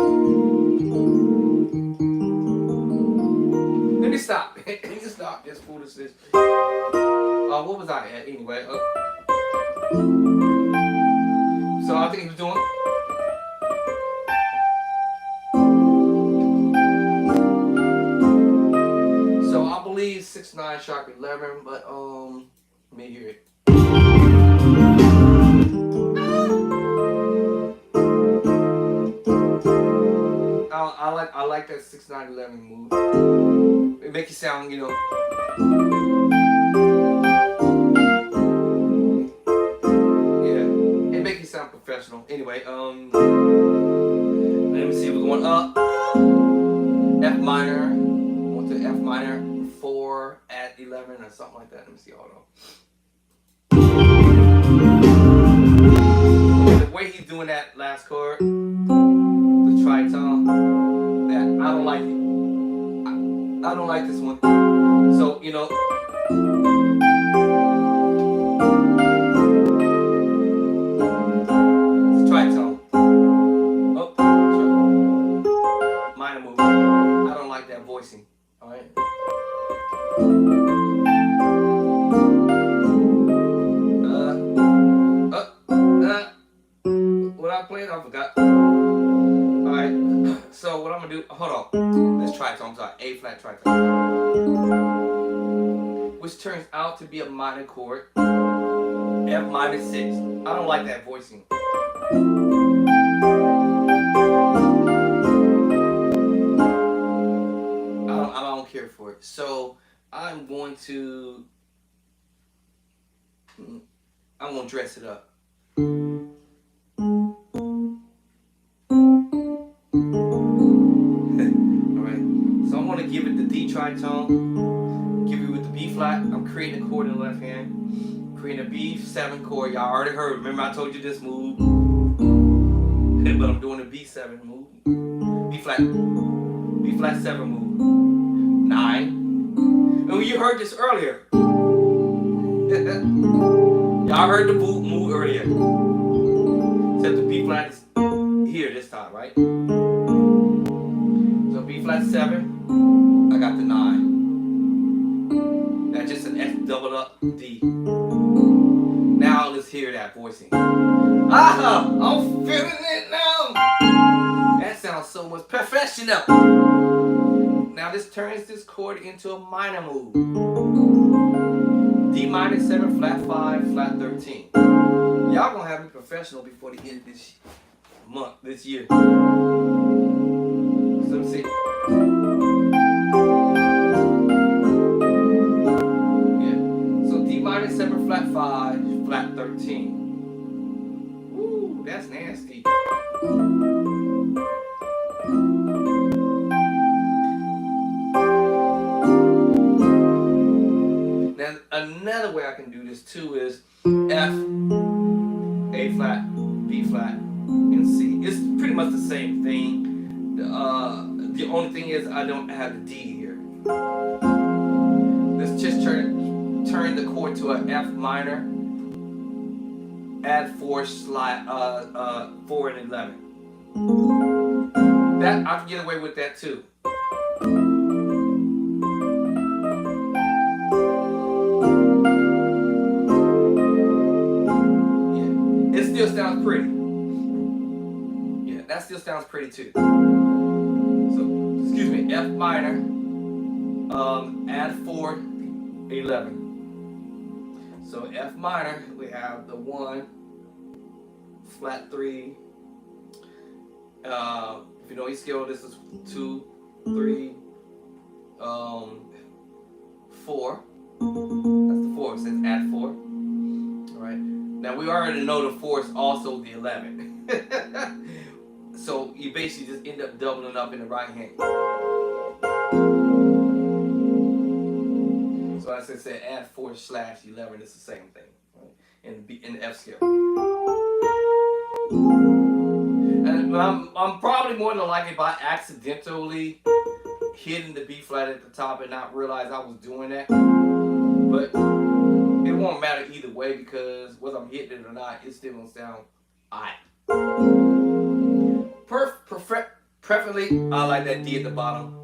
Let me stop. Let me stop this foolishness. What was I at anyway? So I think he was doing. So I believe 6, 9, sharp 11, but let me hear it. I like that 6, 9, 11 move. It makes you sound, you know. Yeah, it makes you sound professional. Anyway, let me see. We're going up. F minor. Went to F minor 4 at 11 or something like that. Let me see. Hold on. The way he's doing that last chord, the tritone, that I don't like it. I don't like this one. So, you know, it's tritone. Oh, minor move. I don't like that voicing. All right. What I played, I forgot. Alright, so what I'm gonna do, hold on. Let's tritone, I'm sorry, A flat tritone. Which turns out to be a minor chord. F minor 6. I don't like that voicing. I don't care for it. So I'm going to dress it up. Give it the D tritone, give it with the B flat. I'm creating a chord in the left hand, creating a B7 chord. Y'all already heard. Remember I told you this move, but I'm doing a B7 move, B flat 7 move, 9. And you heard this earlier. Y'all heard the boot move earlier. Except the B flat is here this time, right? So B flat 7. I got the 9. That's just an F doubled up D. Now let's hear that voicing. I'm feeling it now. That sounds so much perfect. professional. Now this turns this chord into a minor move. D minor 7, flat 5, flat 13. Y'all gonna have me professional before the end of this month, this year. So let me see. Yeah. So D minor 7, flat 5, flat 13. Woo, that's nasty. Now another way I can do this too is F, A flat, B flat, and C. It's pretty much the same thing. The only thing is I don't have the D here. Let's just turn the chord to an F minor. Add 4 and 11. That I can get away with that too. Yeah, it still sounds pretty. Yeah, that still sounds pretty too. So, excuse me, F minor. Add 4, 11. So F minor, we have the 1, flat 3. If you know your scale, this is 2, 3, 4. That's the 4. It says add 4. Alright. Now we already know the 4 is also the 11. So you basically just end up doubling up in the right hand. So as I said, add 4/11. It's the same thing, right? In the F scale. And I'm probably more than likely by accidentally hitting the B flat at the top and not realize I was doing that. But it won't matter either way because whether I'm hitting it or not, it's still gonna sound alright. Preferably, I like that D at the bottom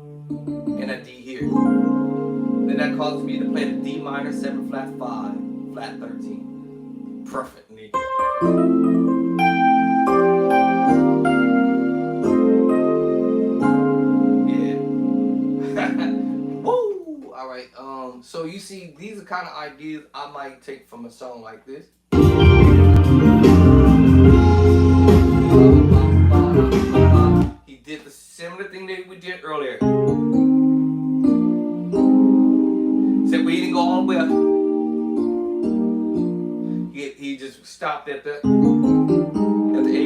and that D here. Then that causes me to play the D minor 7 flat 5, flat 13. Perfectly. Yeah. Woo! Alright, so you see, these are kind of ideas I might take from a song like this. He did the similar thing that we did earlier. Except we didn't go all the way up. He just stopped at the A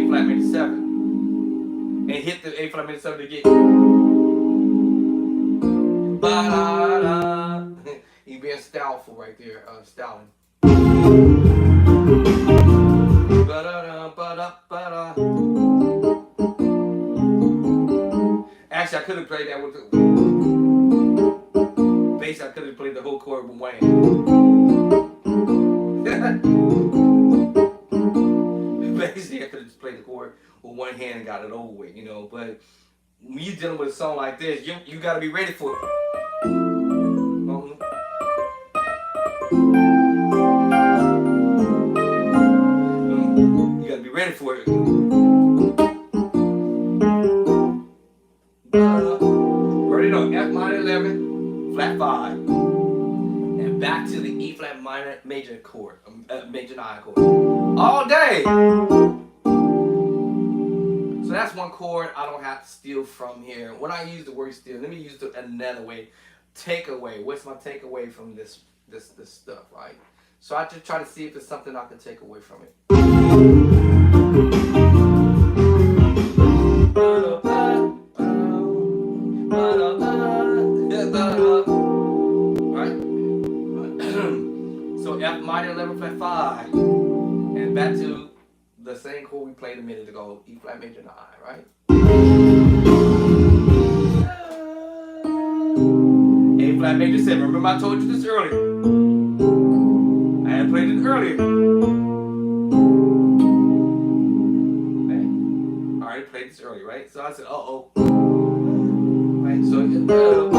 flat major 7 and hit the A flat major 7 to get. Ba-da-da. He being styleful right there, styling. Ba-da-da, ba-da, ba-da. Actually, I could have played that with the bass. I could have played the whole chord with one hand. Basically, I could have just played the chord with one hand and got it over with, you know. But when you're dealing with a song like this, you got to be ready for it. You got to be ready for it. Already know F minor 11, flat 5, and back to the E flat minor major chord, major 9 chord, all day. So that's one chord I don't have to steal from here. When I use the word steal, let me use another way. Takeaway. What's my takeaway from this stuff, right? So I just try to see if there's something I can take away from it. Right? So F minor 11 flat 5, and back to the same chord we played a minute ago, E flat major 9, right? A flat major 7. Remember I told you this earlier. I had played it earlier. Okay. I already played this earlier, right? So I said, uh-oh. Right, so and then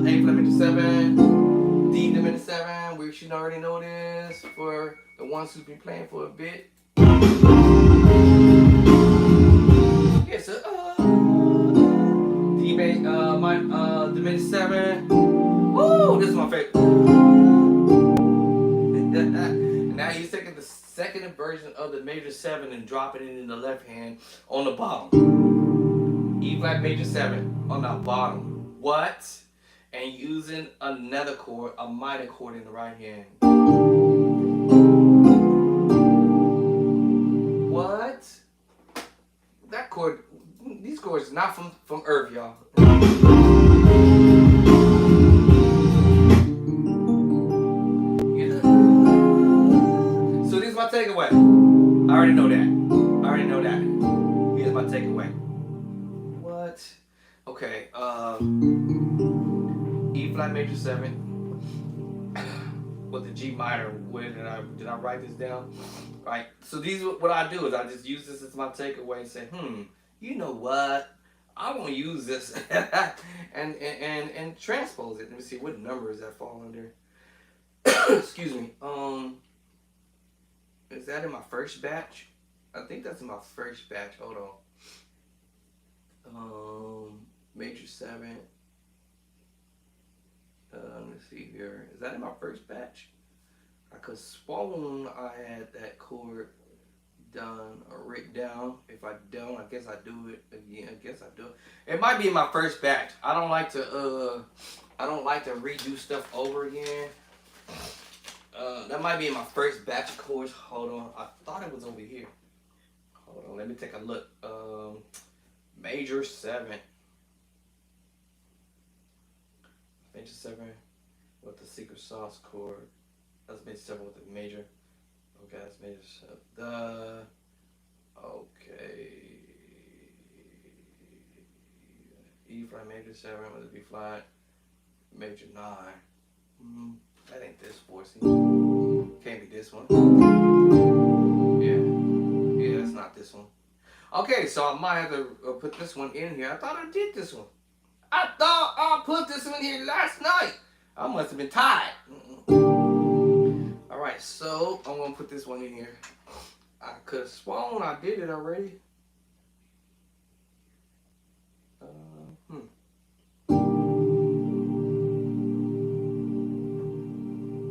A flat major 7, D diminished 7. We should already know this for the ones who've been playing for a bit. Yeah, so D major, diminished 7. Woo, this is my favorite. Now he's taking the second version of the major 7 and dropping it in the left hand on the bottom. E flat major 7 on the bottom. What? And using another chord, a minor chord in the right hand. What? That chord, these chords not from Earth, y'all. So this is my takeaway. I already know that. Here's my takeaway. What? Okay. E flat major 7 with the G minor. Where did I write this down? Right. So these what I do is I just use this as my takeaway and say, you know what? I want to use this and transpose it. Let me see what numbers that fall under. Excuse me. Is that in my first batch? I think that's in my first batch. Hold on. Major 7. Let me see here. Is that in my first batch? I could sworn I had that chord done or written down. If I don't, I guess I do it again. It might be in my first batch. I don't like to redo stuff over again. That might be in my first batch of chords. Hold on. I thought it was over here. Hold on. Let me take a look. Major 7. Major 7 with the secret sauce chord. That's major 7 with the major. Okay, that's major 7. Okay. E flat major 7 with a B flat. Major 9. That ain't this 4C. Can't be this one. Yeah, that's not this one. Okay, so I might have to put this one in here. I thought I did this one. I thought I put this one here last night. I must have been tired. Alright, so I'm going to put this one in here. I could have sworn I did it already.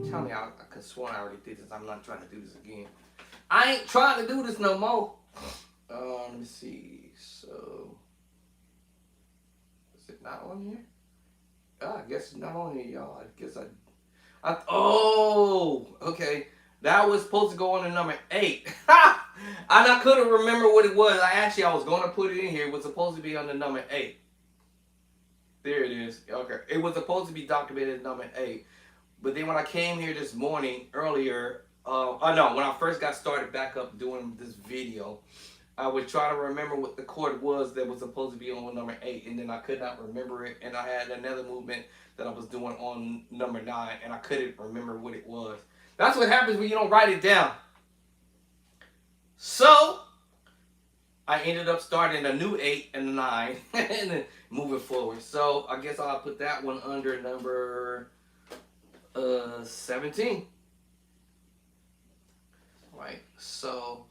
Tell me I could have sworn I already did this. I'm not trying to do this again. I ain't trying to do this no more. Let me see. So, is it not on here? I guess it's not on here, y'all. I guess okay. That was supposed to go on to number 8. And I couldn't remember what it was. I was going to put it in here. It was supposed to be on the number 8. There it is. Okay. It was supposed to be documented as number 8. But then when I came here this morning, earlier, when I first got started back up doing this video, I was trying to remember what the chord was that was supposed to be on number 8, and then I could not remember it, and I had another movement that I was doing on number 9, and I couldn't remember what it was. That's what happens when you don't write it down. So, I ended up starting a new 8 and a 9, and then moving forward. So, I guess I'll put that one under number 17. Right, so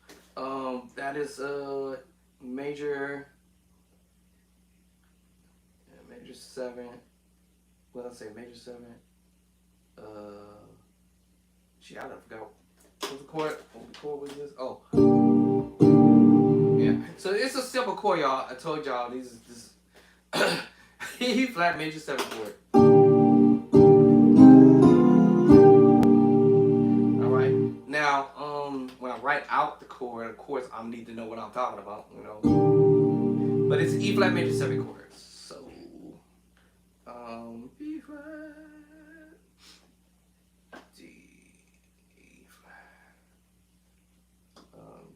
that is major 7. What did I say? Major 7. Gee, I forgot. What the chord was this? Oh, yeah. So it's a simple chord, y'all. I told y'all this E flat major 7 chord. Now, when I write out the chord, of course, I need to know what I'm talking about, you know. But it's E flat major 7 chords. So, E flat, D, E flat,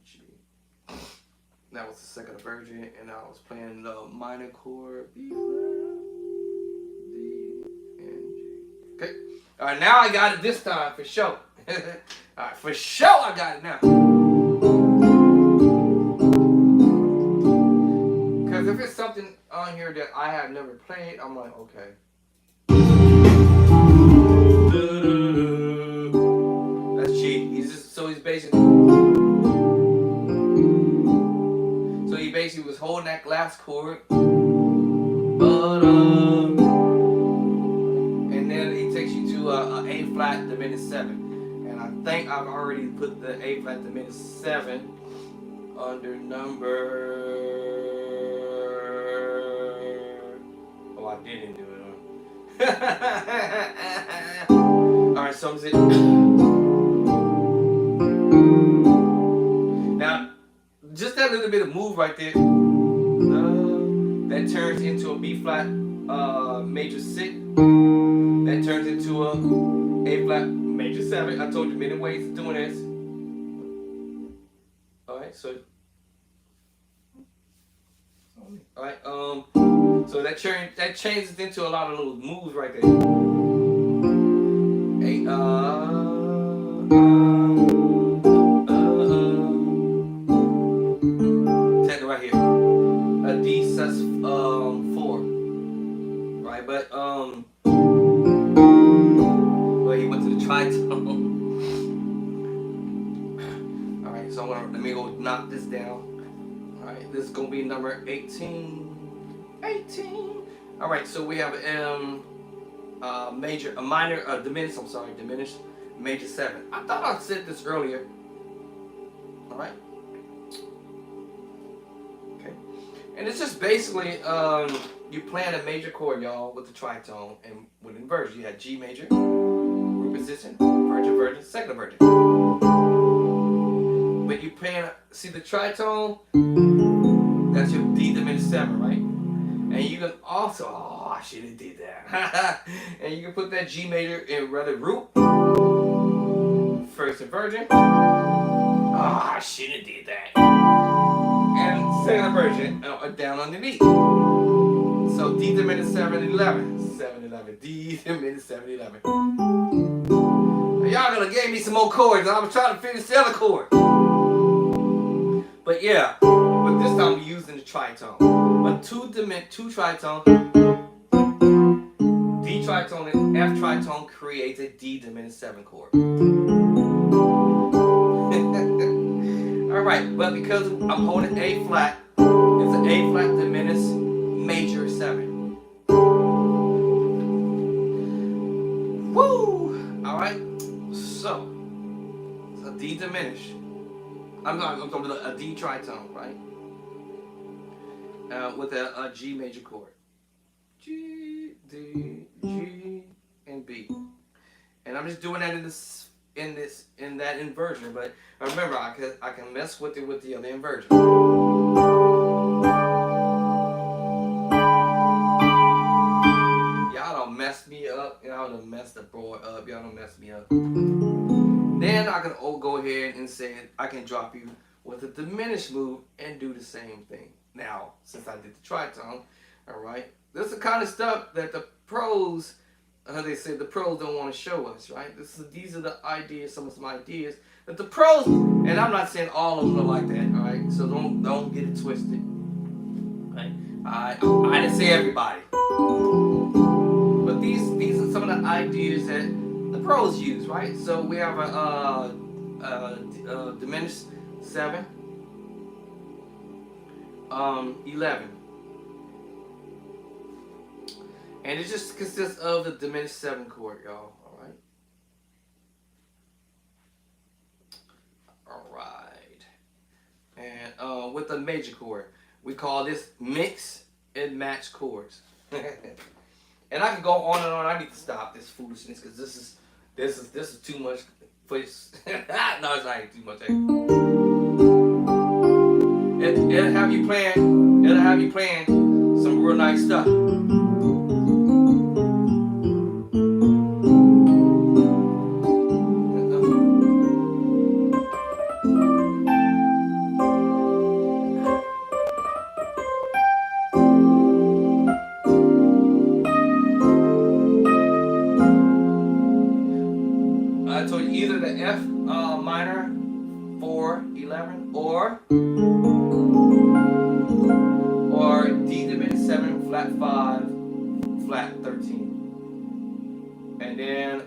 G. That was the second version, and I was playing the minor chord, B flat, D, and G. Okay. All right, now I got it this time for sure. Alright, for sure I got it now. Because if it's something on here that I have never played, I'm like, okay. That's cheap. He's basically do a A flat diminished 7. And I think I've already put the A flat diminished 7 under number. Oh, I didn't do it. Alright, so is it. Now, just that little bit of move right there, that turns into a B flat major 6. That turns into a A flat major 7. I told you many ways of doing this. Alright, so alright, so that changes into a lot of little moves right there. Take it right here. A D sus 4. Right, but well, he went to the tritone. Alright, so let me go knock this down. Alright, this is gonna be number 18. 18. Alright, so we have diminished major 7. I thought I said this earlier. Alright. Okay. And it's just basically you playing a major chord, y'all, with the tritone, and with inversion. You had G major, root position, virgin, second virgin. But you playing, see the tritone, that's your D diminished 7, right? And you can also, oh, I should have did that. And you can put that G major in rather root, first inversion. Oh, I should have did that. And second inversion down underneath. So D diminished 7, 11. 7, 11. D diminished 7, 11. Now, y'all gonna give me some more chords. I was trying to finish the other chord. But yeah, but this time we're using the tritone. But two tritone, D tritone and F tritone creates a D diminished 7 chord. Alright, but because I'm holding A flat, it's an A flat diminished major 7. Woo! Alright, so it's a D diminished. I'm going to do a D tritone, right? With a G major chord. G, D, G, and B. And I'm just doing that in that inversion. But remember, I can mess with it with the other inversion. Y'all don't mess me up. Y'all don't mess the board up. Y'all don't mess me up. Then I can go ahead and say I can drop you with a diminished move and do the same thing. Now, since I did the tritone, all right, this is the kind of stuff that the pros, they say the pros don't want to show us, right? These are the ideas, some ideas that the pros, and I'm not saying all of them are like that, all right? So don't get it twisted, right? I didn't say everybody, but these are some of the ideas that the pros use, right? So we have a diminished 7, 11, and it just consists of the diminished 7 chord, y'all. All right, and with the major chord, we call this mix and match chords. And I can go on and on. I need to stop this foolishness because this is too much. No, it's not too much. It'll have you playing some real nice stuff. I told you either the F minor 4/11 or D diminished 7 flat 5 flat 13, and then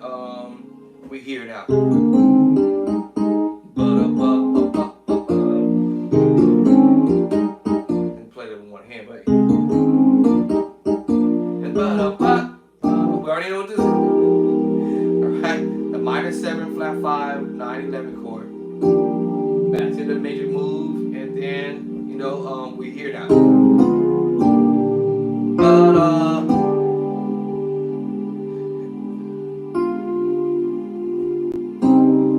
we hear it out. And play it with one hand, buddy. And we already know what this is. minor 7, flat 5, 9, 11 chord. Back to the major move, and then, you know, we hear that.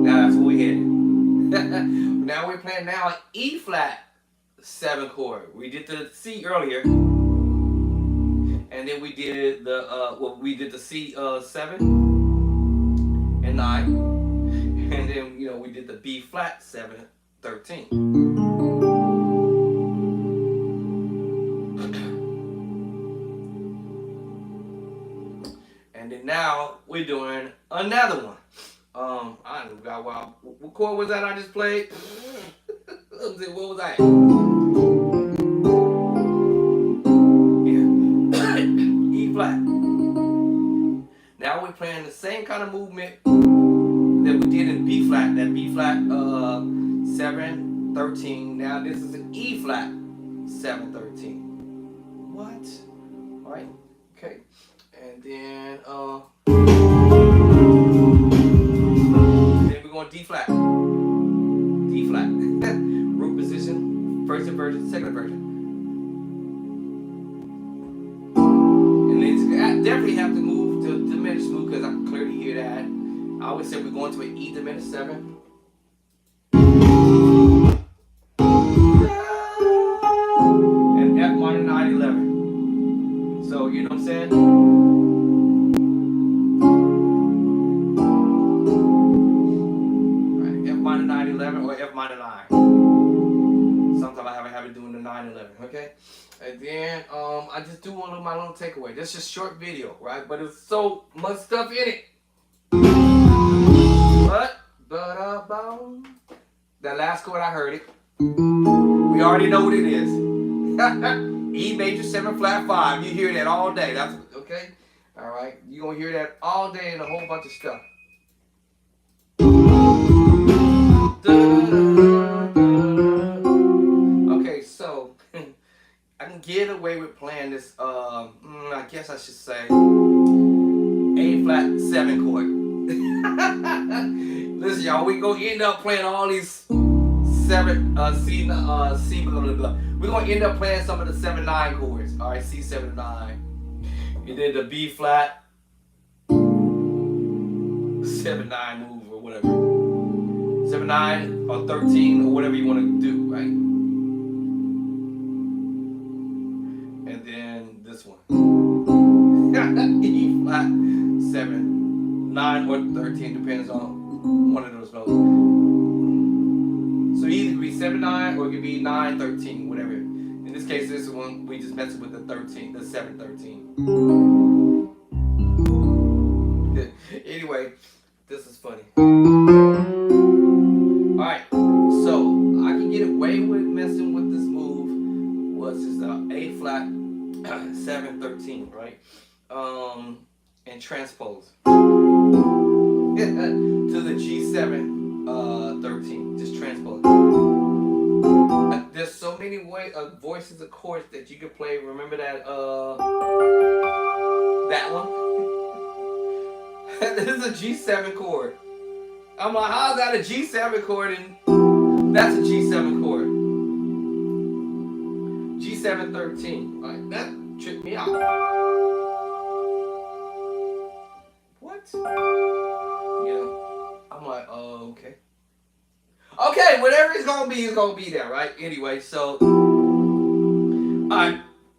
Now that's what we hit. Now we're playing now an E flat 7 chord. We did the C earlier, and then we did the C 7 and 9, and then you know we did the B flat 7, 13. And then now we're doing another one. I don't know what chord was that I just played? What was that? Yeah. E flat. Now we're playing the same kind of movement that we did in B flat. That B flat 7, 13. Now this is an E flat 7, 13. What? Alright. Okay. And then we're going D flat. D flat. Root position, first inversion, second inversion. And then definitely have to move to diminished move because I can clearly hear that. I always say we're going to an E diminished 7. And F minor 9, 11. So you know what I'm saying? Or F minor 9. Sometimes I have a habit doing the 9, 11. Okay, and then I just do one of my little takeaway. This is just short video, right? But it's so much stuff in it. But that last chord I heard it. We already know what it is. E major 7 flat 5. You hear that all day. That's okay. All right, you're gonna hear that all day and a whole bunch of stuff. Okay, so I can get away with playing this. I guess I should say A flat 7 chord. Listen, y'all, we gonna end up playing all these 7 C blah blah blah. We're gonna end up playing some of the 7 9 chords. All right, C 7 9. You did the B flat 7 9 move or whatever. 7 9 or 13 or whatever you want to do, right? And then this one. E flat 7 9 or 13 depends on one of those notes. So either could be 7 9 or it could be 9 13, whatever. In this case, this one we just messing with the 13, the 7 13. Anyway, this is funny. Alright, so I can get away with messing with this move. Was just A flat 7 13, right? And transpose to the G7 13. Just transpose. There's so many voices of chords that you can play. Remember that that one? This is a G7 chord. I'm like, how's that a G7 chord and that's a G7 chord? G7 13. Like, that tripped me out. What? Yeah. I'm like, oh, okay. Okay, whatever it's gonna be there, right? Anyway, so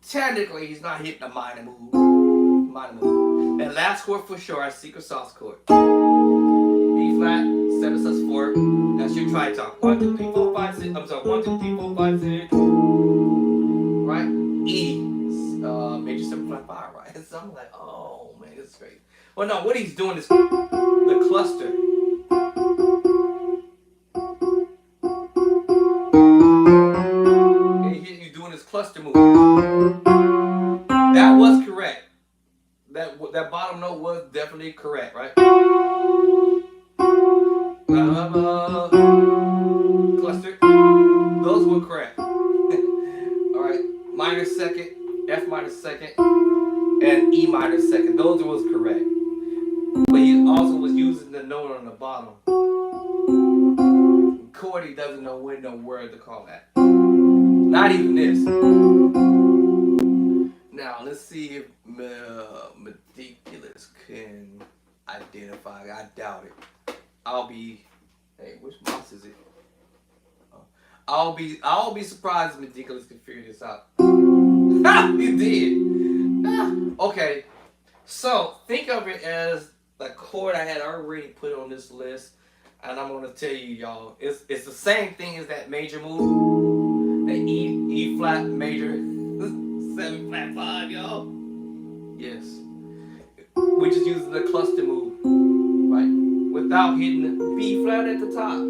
technically he's not hitting a minor move. That last chord for sure, our secret sauce chord. B flat, 7 sus 4. That's your tritone. 1 2 3 4 5 6. I'm sorry, 1 2 3 4 5 6. Right? E major 7 flat 5, right? So I'm like, oh man, this is great. Well, no, what he's doing is the cluster. He's doing his cluster move. That was correct. That bottom note was definitely correct, right? Cluster. Those were correct. All right. Minor second, F minor second, and E minor second. Those was correct. But he also was using the the note on the bottom. Chordy doesn't know when no word to call that. Not even this. Now let's see if Meticulous can identify. I doubt it. Hey, which mouse is it? I'll be surprised if Meticulous can figure this out. Ha! He did. Okay. So think of it as the chord I had already put on this list, and I'm gonna tell you, y'all, it's the same thing as that major move, that E flat major 7 flat 5, y'all. Yes, we're just using the cluster move, right, without hitting the B flat at the top.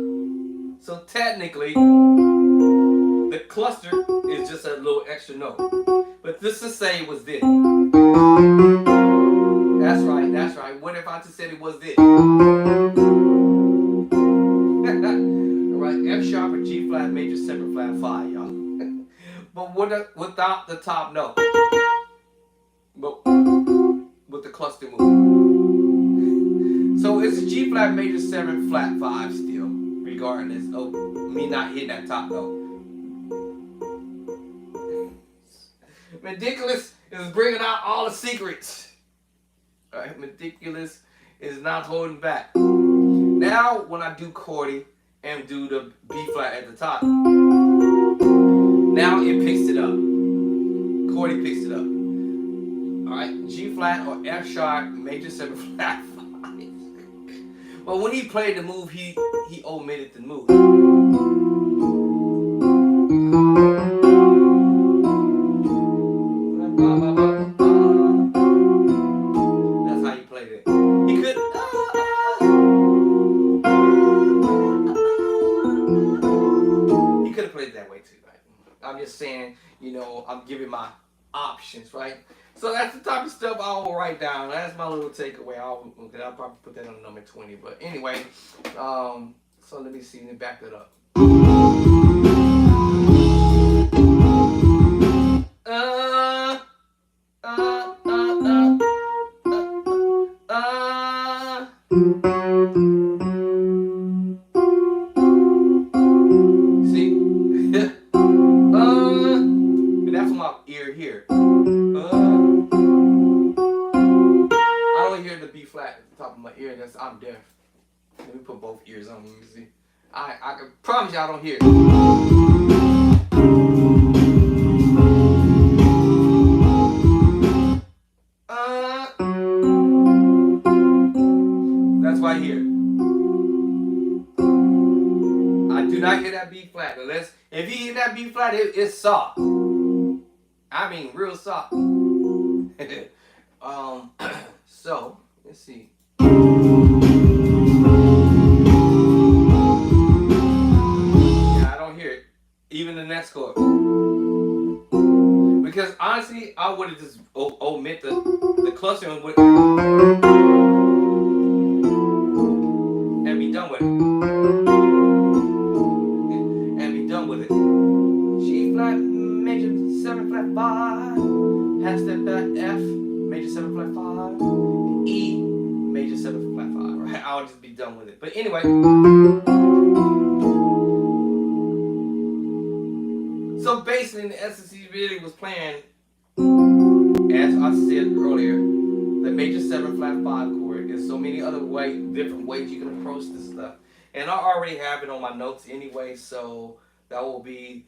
So technically, the cluster is just a little extra note, but this to say was this. That's right, that's right. What if I just said it was this? Alright, F sharp or G flat major 7 flat 5, y'all. But without the top note. But with the cluster move. So it's a G flat major 7 flat 5 still, regardless of me not hitting that top note. Meticulous is bringing out all the secrets. Alright, Meticulous is not holding back. Now, when I do chordy and do the B flat at the top, now it picks it up. Chordy picks it up. Alright, G flat or F sharp, major 7 flat 5. But when he played the move, he omitted the move. I'm just saying, you know, I'm giving my options, right? So that's the type of stuff I will write down. That's my little takeaway. I'll probably put that on number 20. But anyway, so let me see. Let me back that up. Here. I don't hear the B flat at the top of my ear. I'm deaf. Let me put both ears on. Let me see. I can promise you I don't hear it. That's why I hear it. I do not hear that B flat. Unless if you hear that B flat, it's soft. I mean, real soft. So let's see. Yeah, I don't hear it. Even the next chord. Because honestly, I would have just omit the cluster and be done with it. And be done with it. G flat major 7 flat 5, half step back F major 7 flat 5, E major 7 flat 5. Right? I'll just be done with it. But anyway, so basically, in the essence, he really was playing, as I said earlier, the major 7 flat 5 chord. There's so many other different ways you can approach this stuff, and I already have it on my notes anyway. So that will be,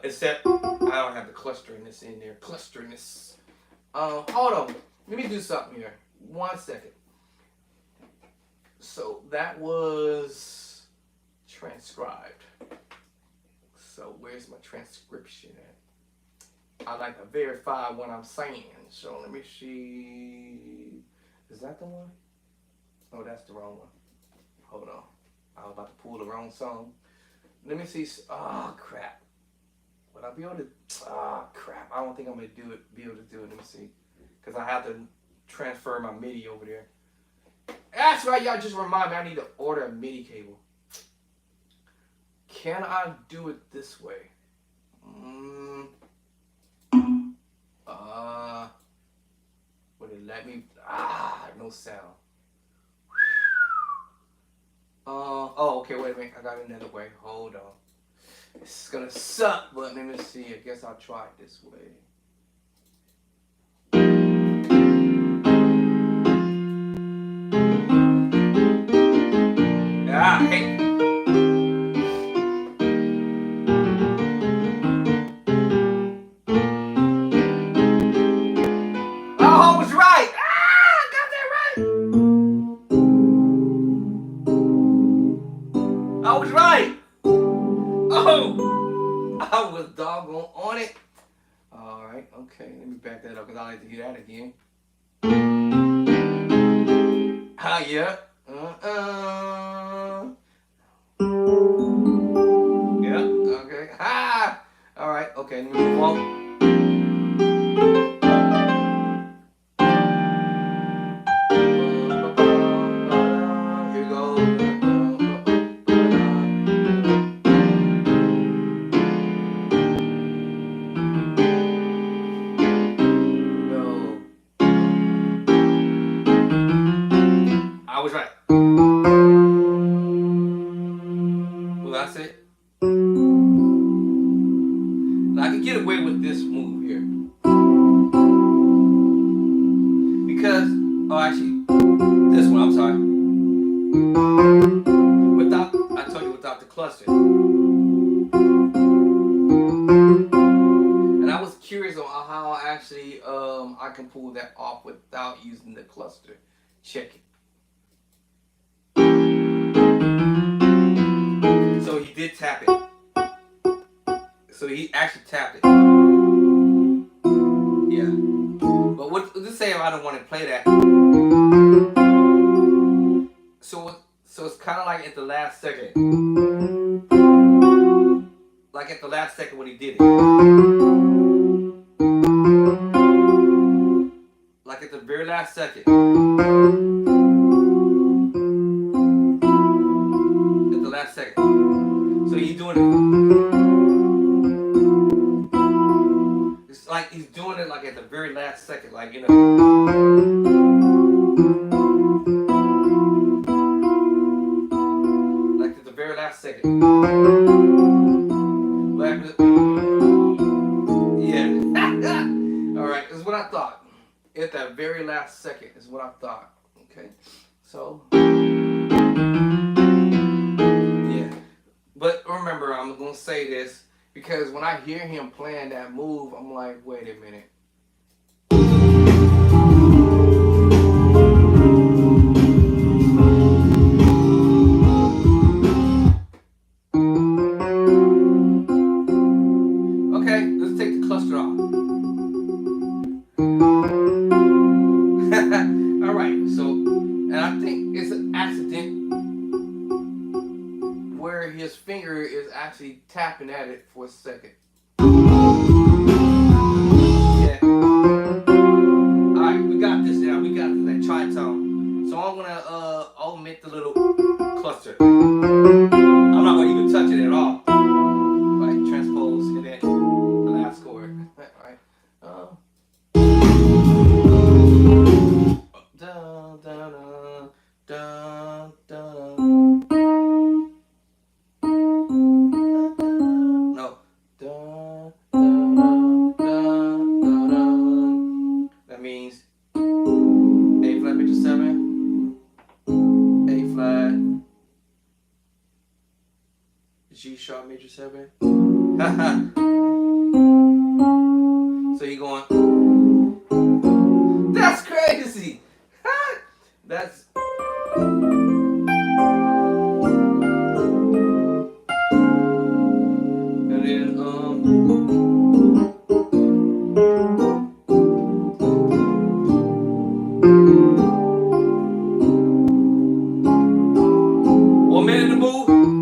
except I don't have the clusteriness in there. Clusteriness. Hold on. Let me do something here. 1 second. So that was transcribed. So where's my transcription at? I like to verify what I'm saying. So let me see. Is that the one? Oh, that's the wrong one. Hold on. I was about to pull the wrong song. Let me see. Oh, crap. Would I be able to? Oh, crap. I don't think I'm going to be able to do it. Let me see. Because I have to transfer my MIDI over there. That's right. Y'all just remind me I need to order a MIDI cable. Can I do it this way? Would it let me? No sound. Oh, okay, wait a minute. I got another way. Hold on. It's gonna suck, but let me see. I guess I'll try it this way. Ah, hey. Oh, I was right. Ah, I got that right. I was right. Oh, I was doggone on it. All right, okay. Let me back that up because I like to hear that again. Ah, yeah. Yeah. Okay. Ah. All right. Okay. Let me move on. Here we go. No. I was right. Well, that's it. Now, I can get away with this move here. Because, oh, actually, this one, I'm sorry. Without, I told you without the cluster. And I was curious on how actually I can pull that off without using the cluster. Check it. So he did tap it. So he actually tapped it. Yeah. But let's say if I don't want to play that. So it's kind of like at the last second. Like at the last second when he did it. Like at the very last second. At the last second. So he's doing it. It's like he's doing it like at the very last second. Like, you know. Like at the very last second. Yeah. Alright, this is what I thought. At that very last second is what I thought. Okay. So yeah. But remember, I'm gonna say this because when I hear him playing that move, I'm like, wait a minute. Okay, let's take the cluster off. Alright, so, and I think it's an accident where his finger is actually tapping at it for a second. Yeah. Alright, we got this now. We got that tritone. So I'm gonna omit the little cluster. I'm not gonna even touch it at all. Right, transpose and then the last chord. Alright. Dun, dun, dun, dun, no. Dun, dun, dun, dun, dun. That means A flat major 7, A flat, G sharp major 7. So you going? That's crazy. That's and then 1 minute to move. I'm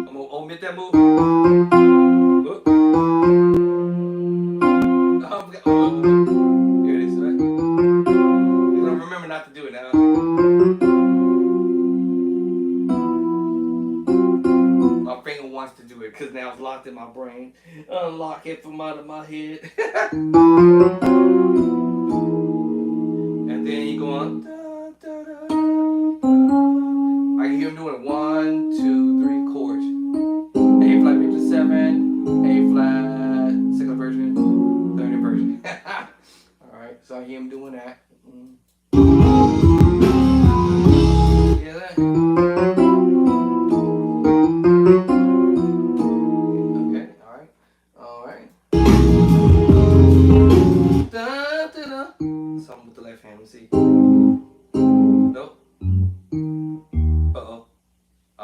gonna omit that move. Here it is, right? I'm gonna remember not to do it now. My finger wants to do it because now it's locked in my brain. Unlock it from out of my head. And then you go on. I can hear him doing it 1,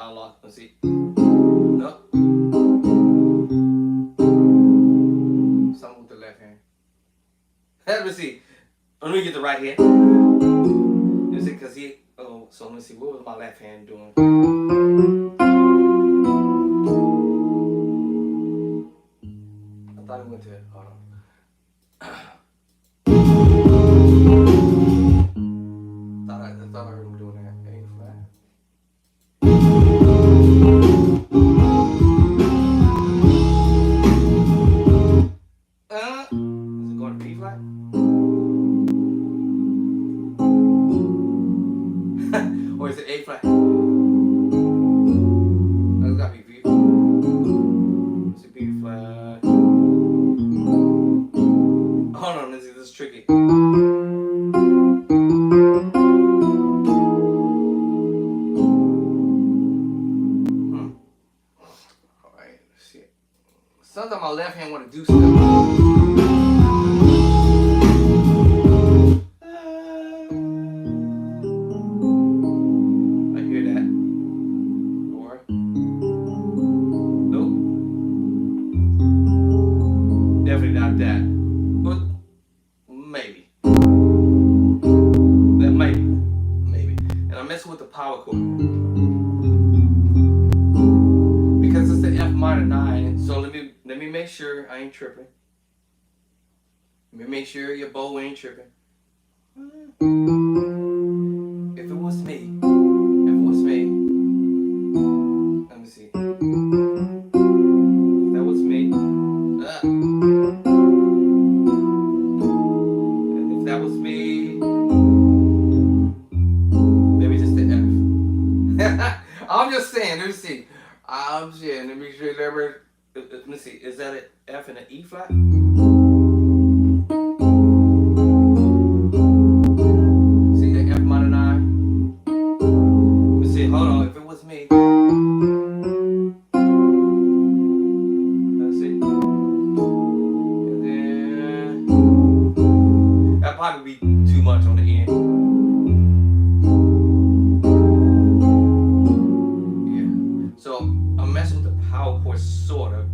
sound lock. Let's see. No. Something with the left hand. Let me see. Let me get the right hand. Let me see, cause he. Oh, so let me see. What was my left hand doing? I thought it went to. Hold on. I thought I heard him doing that. A flat. Is it going to B flat? Or is it A flat? Oh, it's gotta be B. It's a B flat. Hold on, this is tricky. Alright, let's see it. Sometimes my left hand want to do stuff. I hear that. Or nope. Definitely not that. But maybe. That might be. Maybe. And I'm messing with the power chord. Because it's the F minor 9. So let me make sure I ain't tripping. Let me make sure your bow ain't tripping. If it was me, let me see. If that was me, and if that was me, maybe just the F. I'm just saying. Let me see. I'm saying. Let me sure. Let me see. Is that an F and an E flat? Hold on, if it was me. Let's see. And then that'd probably be too much on the end. Yeah. So I'm messing with the power chord sorta.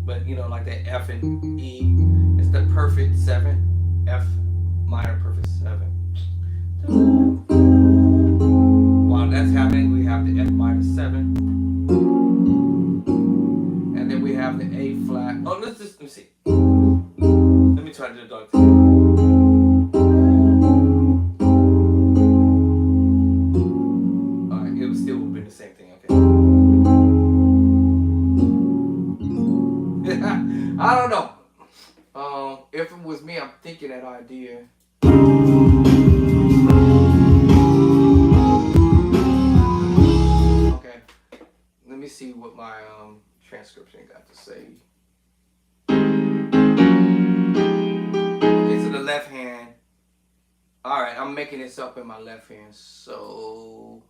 But you know, like that F and E. It's the perfect 7. F minor perfect 7. While that's happening, we have the F minor 7. And then we have the A flat. Oh, let me see. Let me try to do the dark thing. Alright, it would still be the same thing, okay. I don't know. If it was me, I'm thinking that idea. Let me see what my transcription got to say. Okay, so the left hand. Alright, I'm making this up in my left hand. So,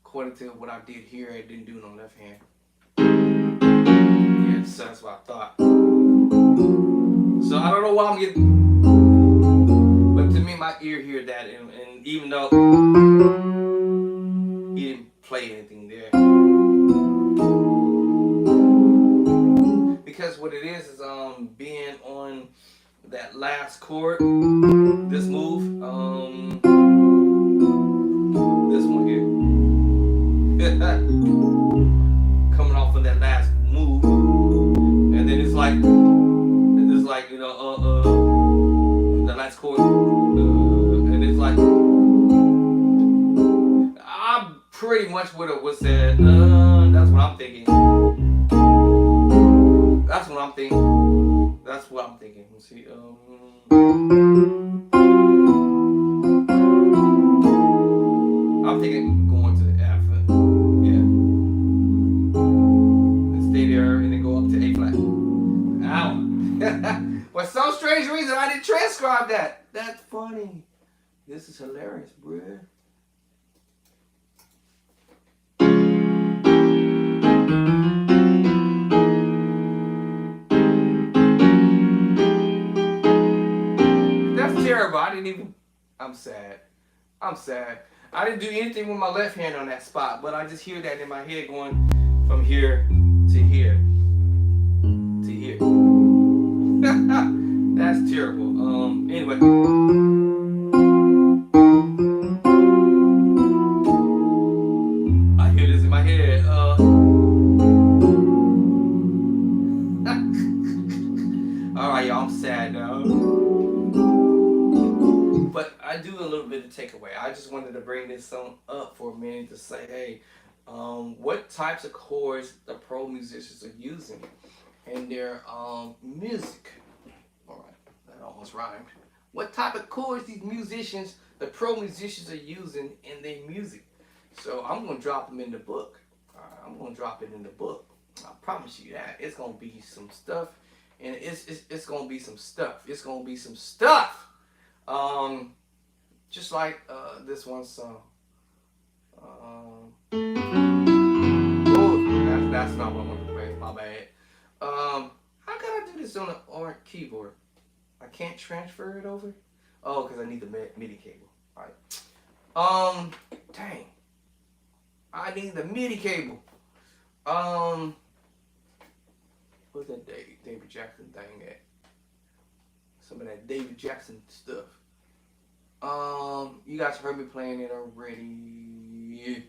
according to what I did here, I didn't do no left hand. Yeah, so that's what I thought. So, I don't know why I'm getting. But to me, my ear heard that. And even though he didn't play anything there. Because what it is being on that last chord, this move, this one here, coming off of that last move, and then it's like you know, the last chord, and it's like I'm pretty much what it was said. That's what I'm thinking. That's what I'm thinking. That's what I'm thinking. Let's see. I'm thinking going to the F. Yeah. And stay there and then go up to A flat. Ow. For some strange reason, I didn't transcribe that. That's funny. This is hilarious, bruh. Terrible. I didn't even. I'm sad. I didn't do anything with my left hand on that spot, but I just hear that in my head going from here to here to here. That's terrible. Anyway. I hear this in my head. Alright, y'all, I'm sad now. But I do a little bit of takeaway. I just wanted to bring this song up for a minute to say, hey, what types of chords the pro musicians are using in their music. Alright, that almost rhymed. What type of chords these musicians, the pro musicians, are using in their music. So I'm going to drop them in the book. I'm going to drop it in the book. I promise you that. It's going to be some stuff. And it's going to be some stuff. It's going to be some stuff. Just like this one song. Oh, that's not what I want to play. My bad. How can I do this on an keyboard? I can't transfer it over? Oh, because I need the MIDI cable. Alright. Dang. I need the MIDI cable. What's that David Jackson thing at? Some of that David Jackson stuff. You guys heard me playing it already.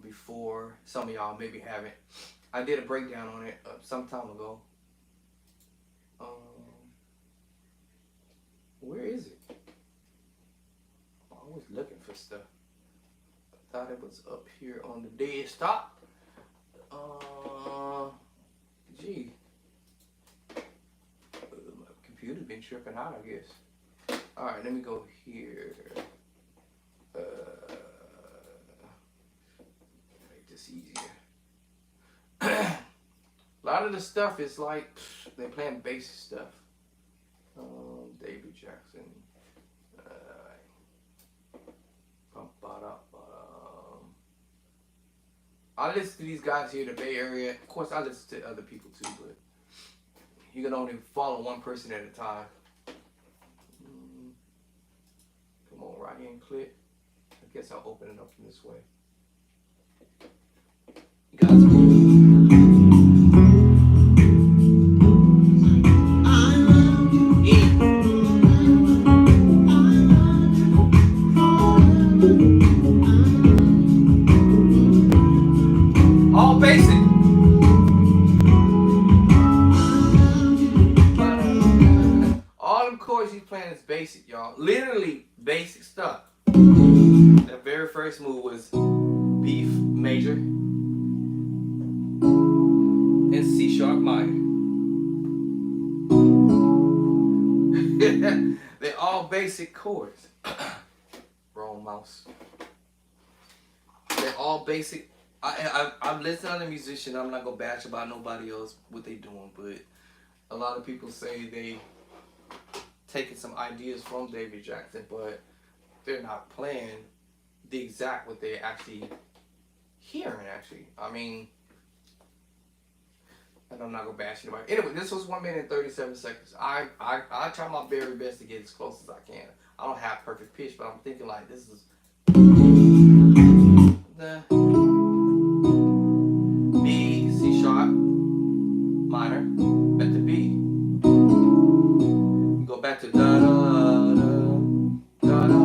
Before. Some of y'all maybe haven't. I did a breakdown on it some time ago. Where is it? I'm always looking for stuff. I thought it was up here on the desktop. Gee. My computer's been tripping out, I guess. Alright, let me go here. Make this easier. A lot of the stuff is like, they're playing basic stuff. David Jackson. I listen to these guys here in the Bay Area. Of course, I listen to other people too, but you can only follow one person at a time. Come on, right hand click. I guess I'll open it up from this way. You guys. Basic. All them chords he's playing is basic, y'all. Literally basic stuff. That very first move was B major and C sharp minor. They're all basic chords. Wrong mouse. They're all basic. I'm listening to the musician. I'm not gonna bash about nobody else what they doing, but a lot of people say they taking some ideas from David Jackson, but they're not playing the exact what they're actually hearing. Actually, I mean, and I'm not gonna bash anybody. Anyway, this was 1 minute and 37 seconds. I try my very best to get as close as I can. I don't have perfect pitch, but I'm thinking like this is the B, C sharp, minor, back to B. Go back to da da da da da da.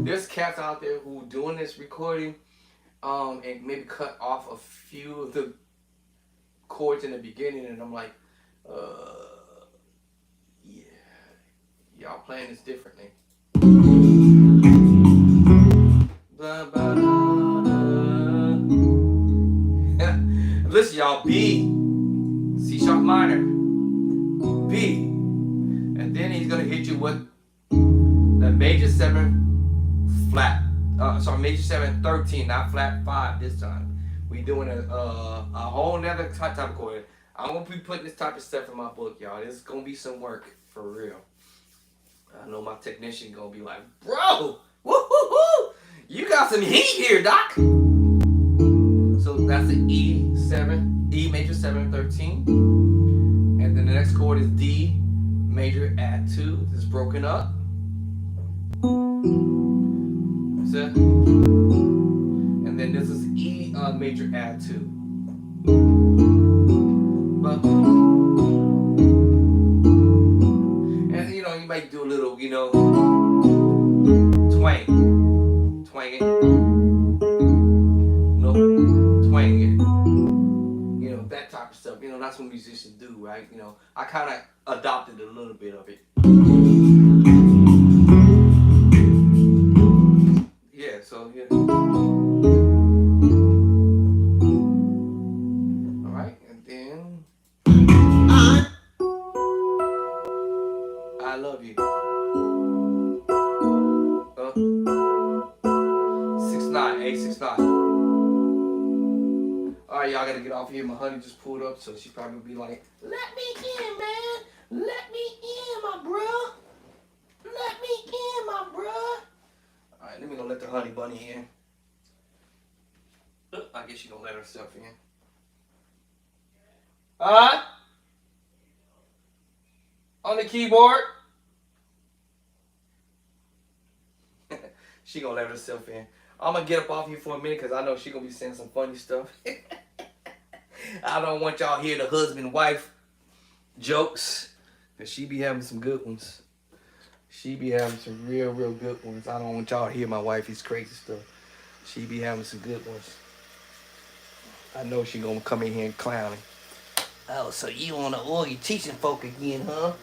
There's cats out there who doing this recording, and maybe cut off a few of the chords in the beginning, and I'm like, yeah, y'all playing this differently. Blah, blah, blah, blah. Listen, y'all, B, C sharp minor, B, and then he's gonna hit you with the major 7 flat, major 7 13, not flat 5 this time. We doing a whole nother type of chord. I'm gonna be putting this type of stuff in my book, y'all. This is gonna be some work for real. I know my technician gonna be like, bro, woo-hoo-hoo, you got some heat here, doc. So that's the E7, E major 7 13, and then the next chord is D major add 2. This is broken up. That's it. And then this is E major add 2. But, and you know, you might do a little, you know, twang it, no, twang it, you know, that type of stuff. You know, that's what musicians do, right? You know, I kind of adopted a little bit of it. Yeah, so yeah. All right, and then I love you. 6/9, A 6/9. All right, y'all gotta get off here. My honey just pulled up, so she probably be like, "Let me in, man. Let me in, my bruh. Let me in, my bruh." All right, let me go let the honey bunny in. I guess she gonna let herself in. On the keyboard. She gonna let herself in. I'm gonna get up off here for a minute because I know she gonna be saying some funny stuff. I don't want y'all hear the husband-wife jokes, because she be having some good ones. She be having some real good ones. I don't want y'all to hear my wifey's crazy stuff. She be having some good ones. I know she gonna come in here and clowning. Oh, so you on the organ teaching folk again, huh?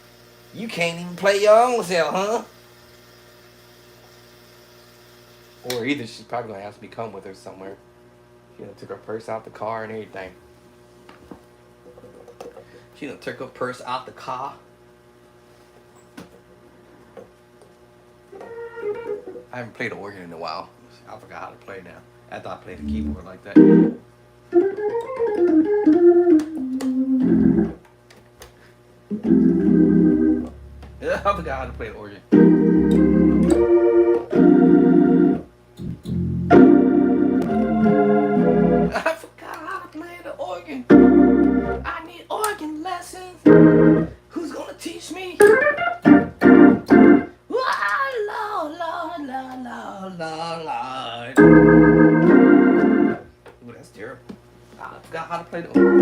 You can't even play your own self, huh? Or either she's probably gonna ask me to come with her somewhere. She done took her purse out the car and everything. She done took her purse out the car. I haven't played the organ in a while. I forgot how to play now. After I played the keyboard like that. Yeah, I forgot how to play the organ. I forgot how to play the organ. I need organ lessons. Who's gonna teach me? Lord. Ooh, that's terrible. I forgot how to play the organ.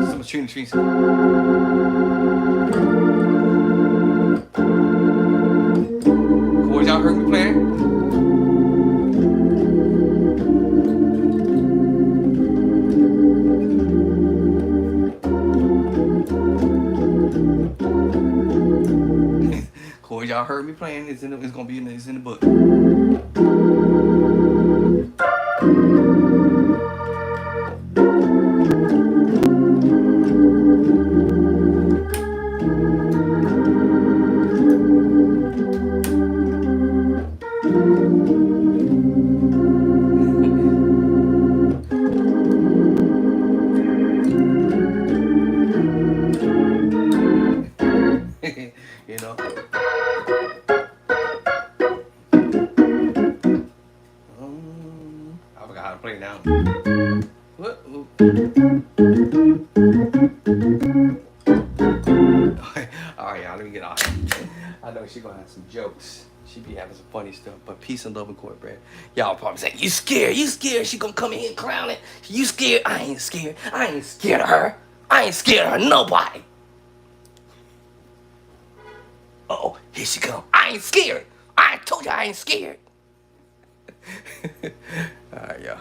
Some tuning trees. Chords y'all heard me playing? Chords y'all heard me playing. It's gonna be it's in the book. You know. I forgot how to play now. What? Alright, y'all, let me get off. I know she gonna have some jokes. She be having some funny stuff, but peace and love and cornbread. Y'all probably say, you scared? She gonna come in here and clown it. You scared? I ain't scared. I ain't scared of her. I ain't scared of her, nobody. Uh-oh, here she come. I ain't scared. I told you I ain't scared. Alright, y'all.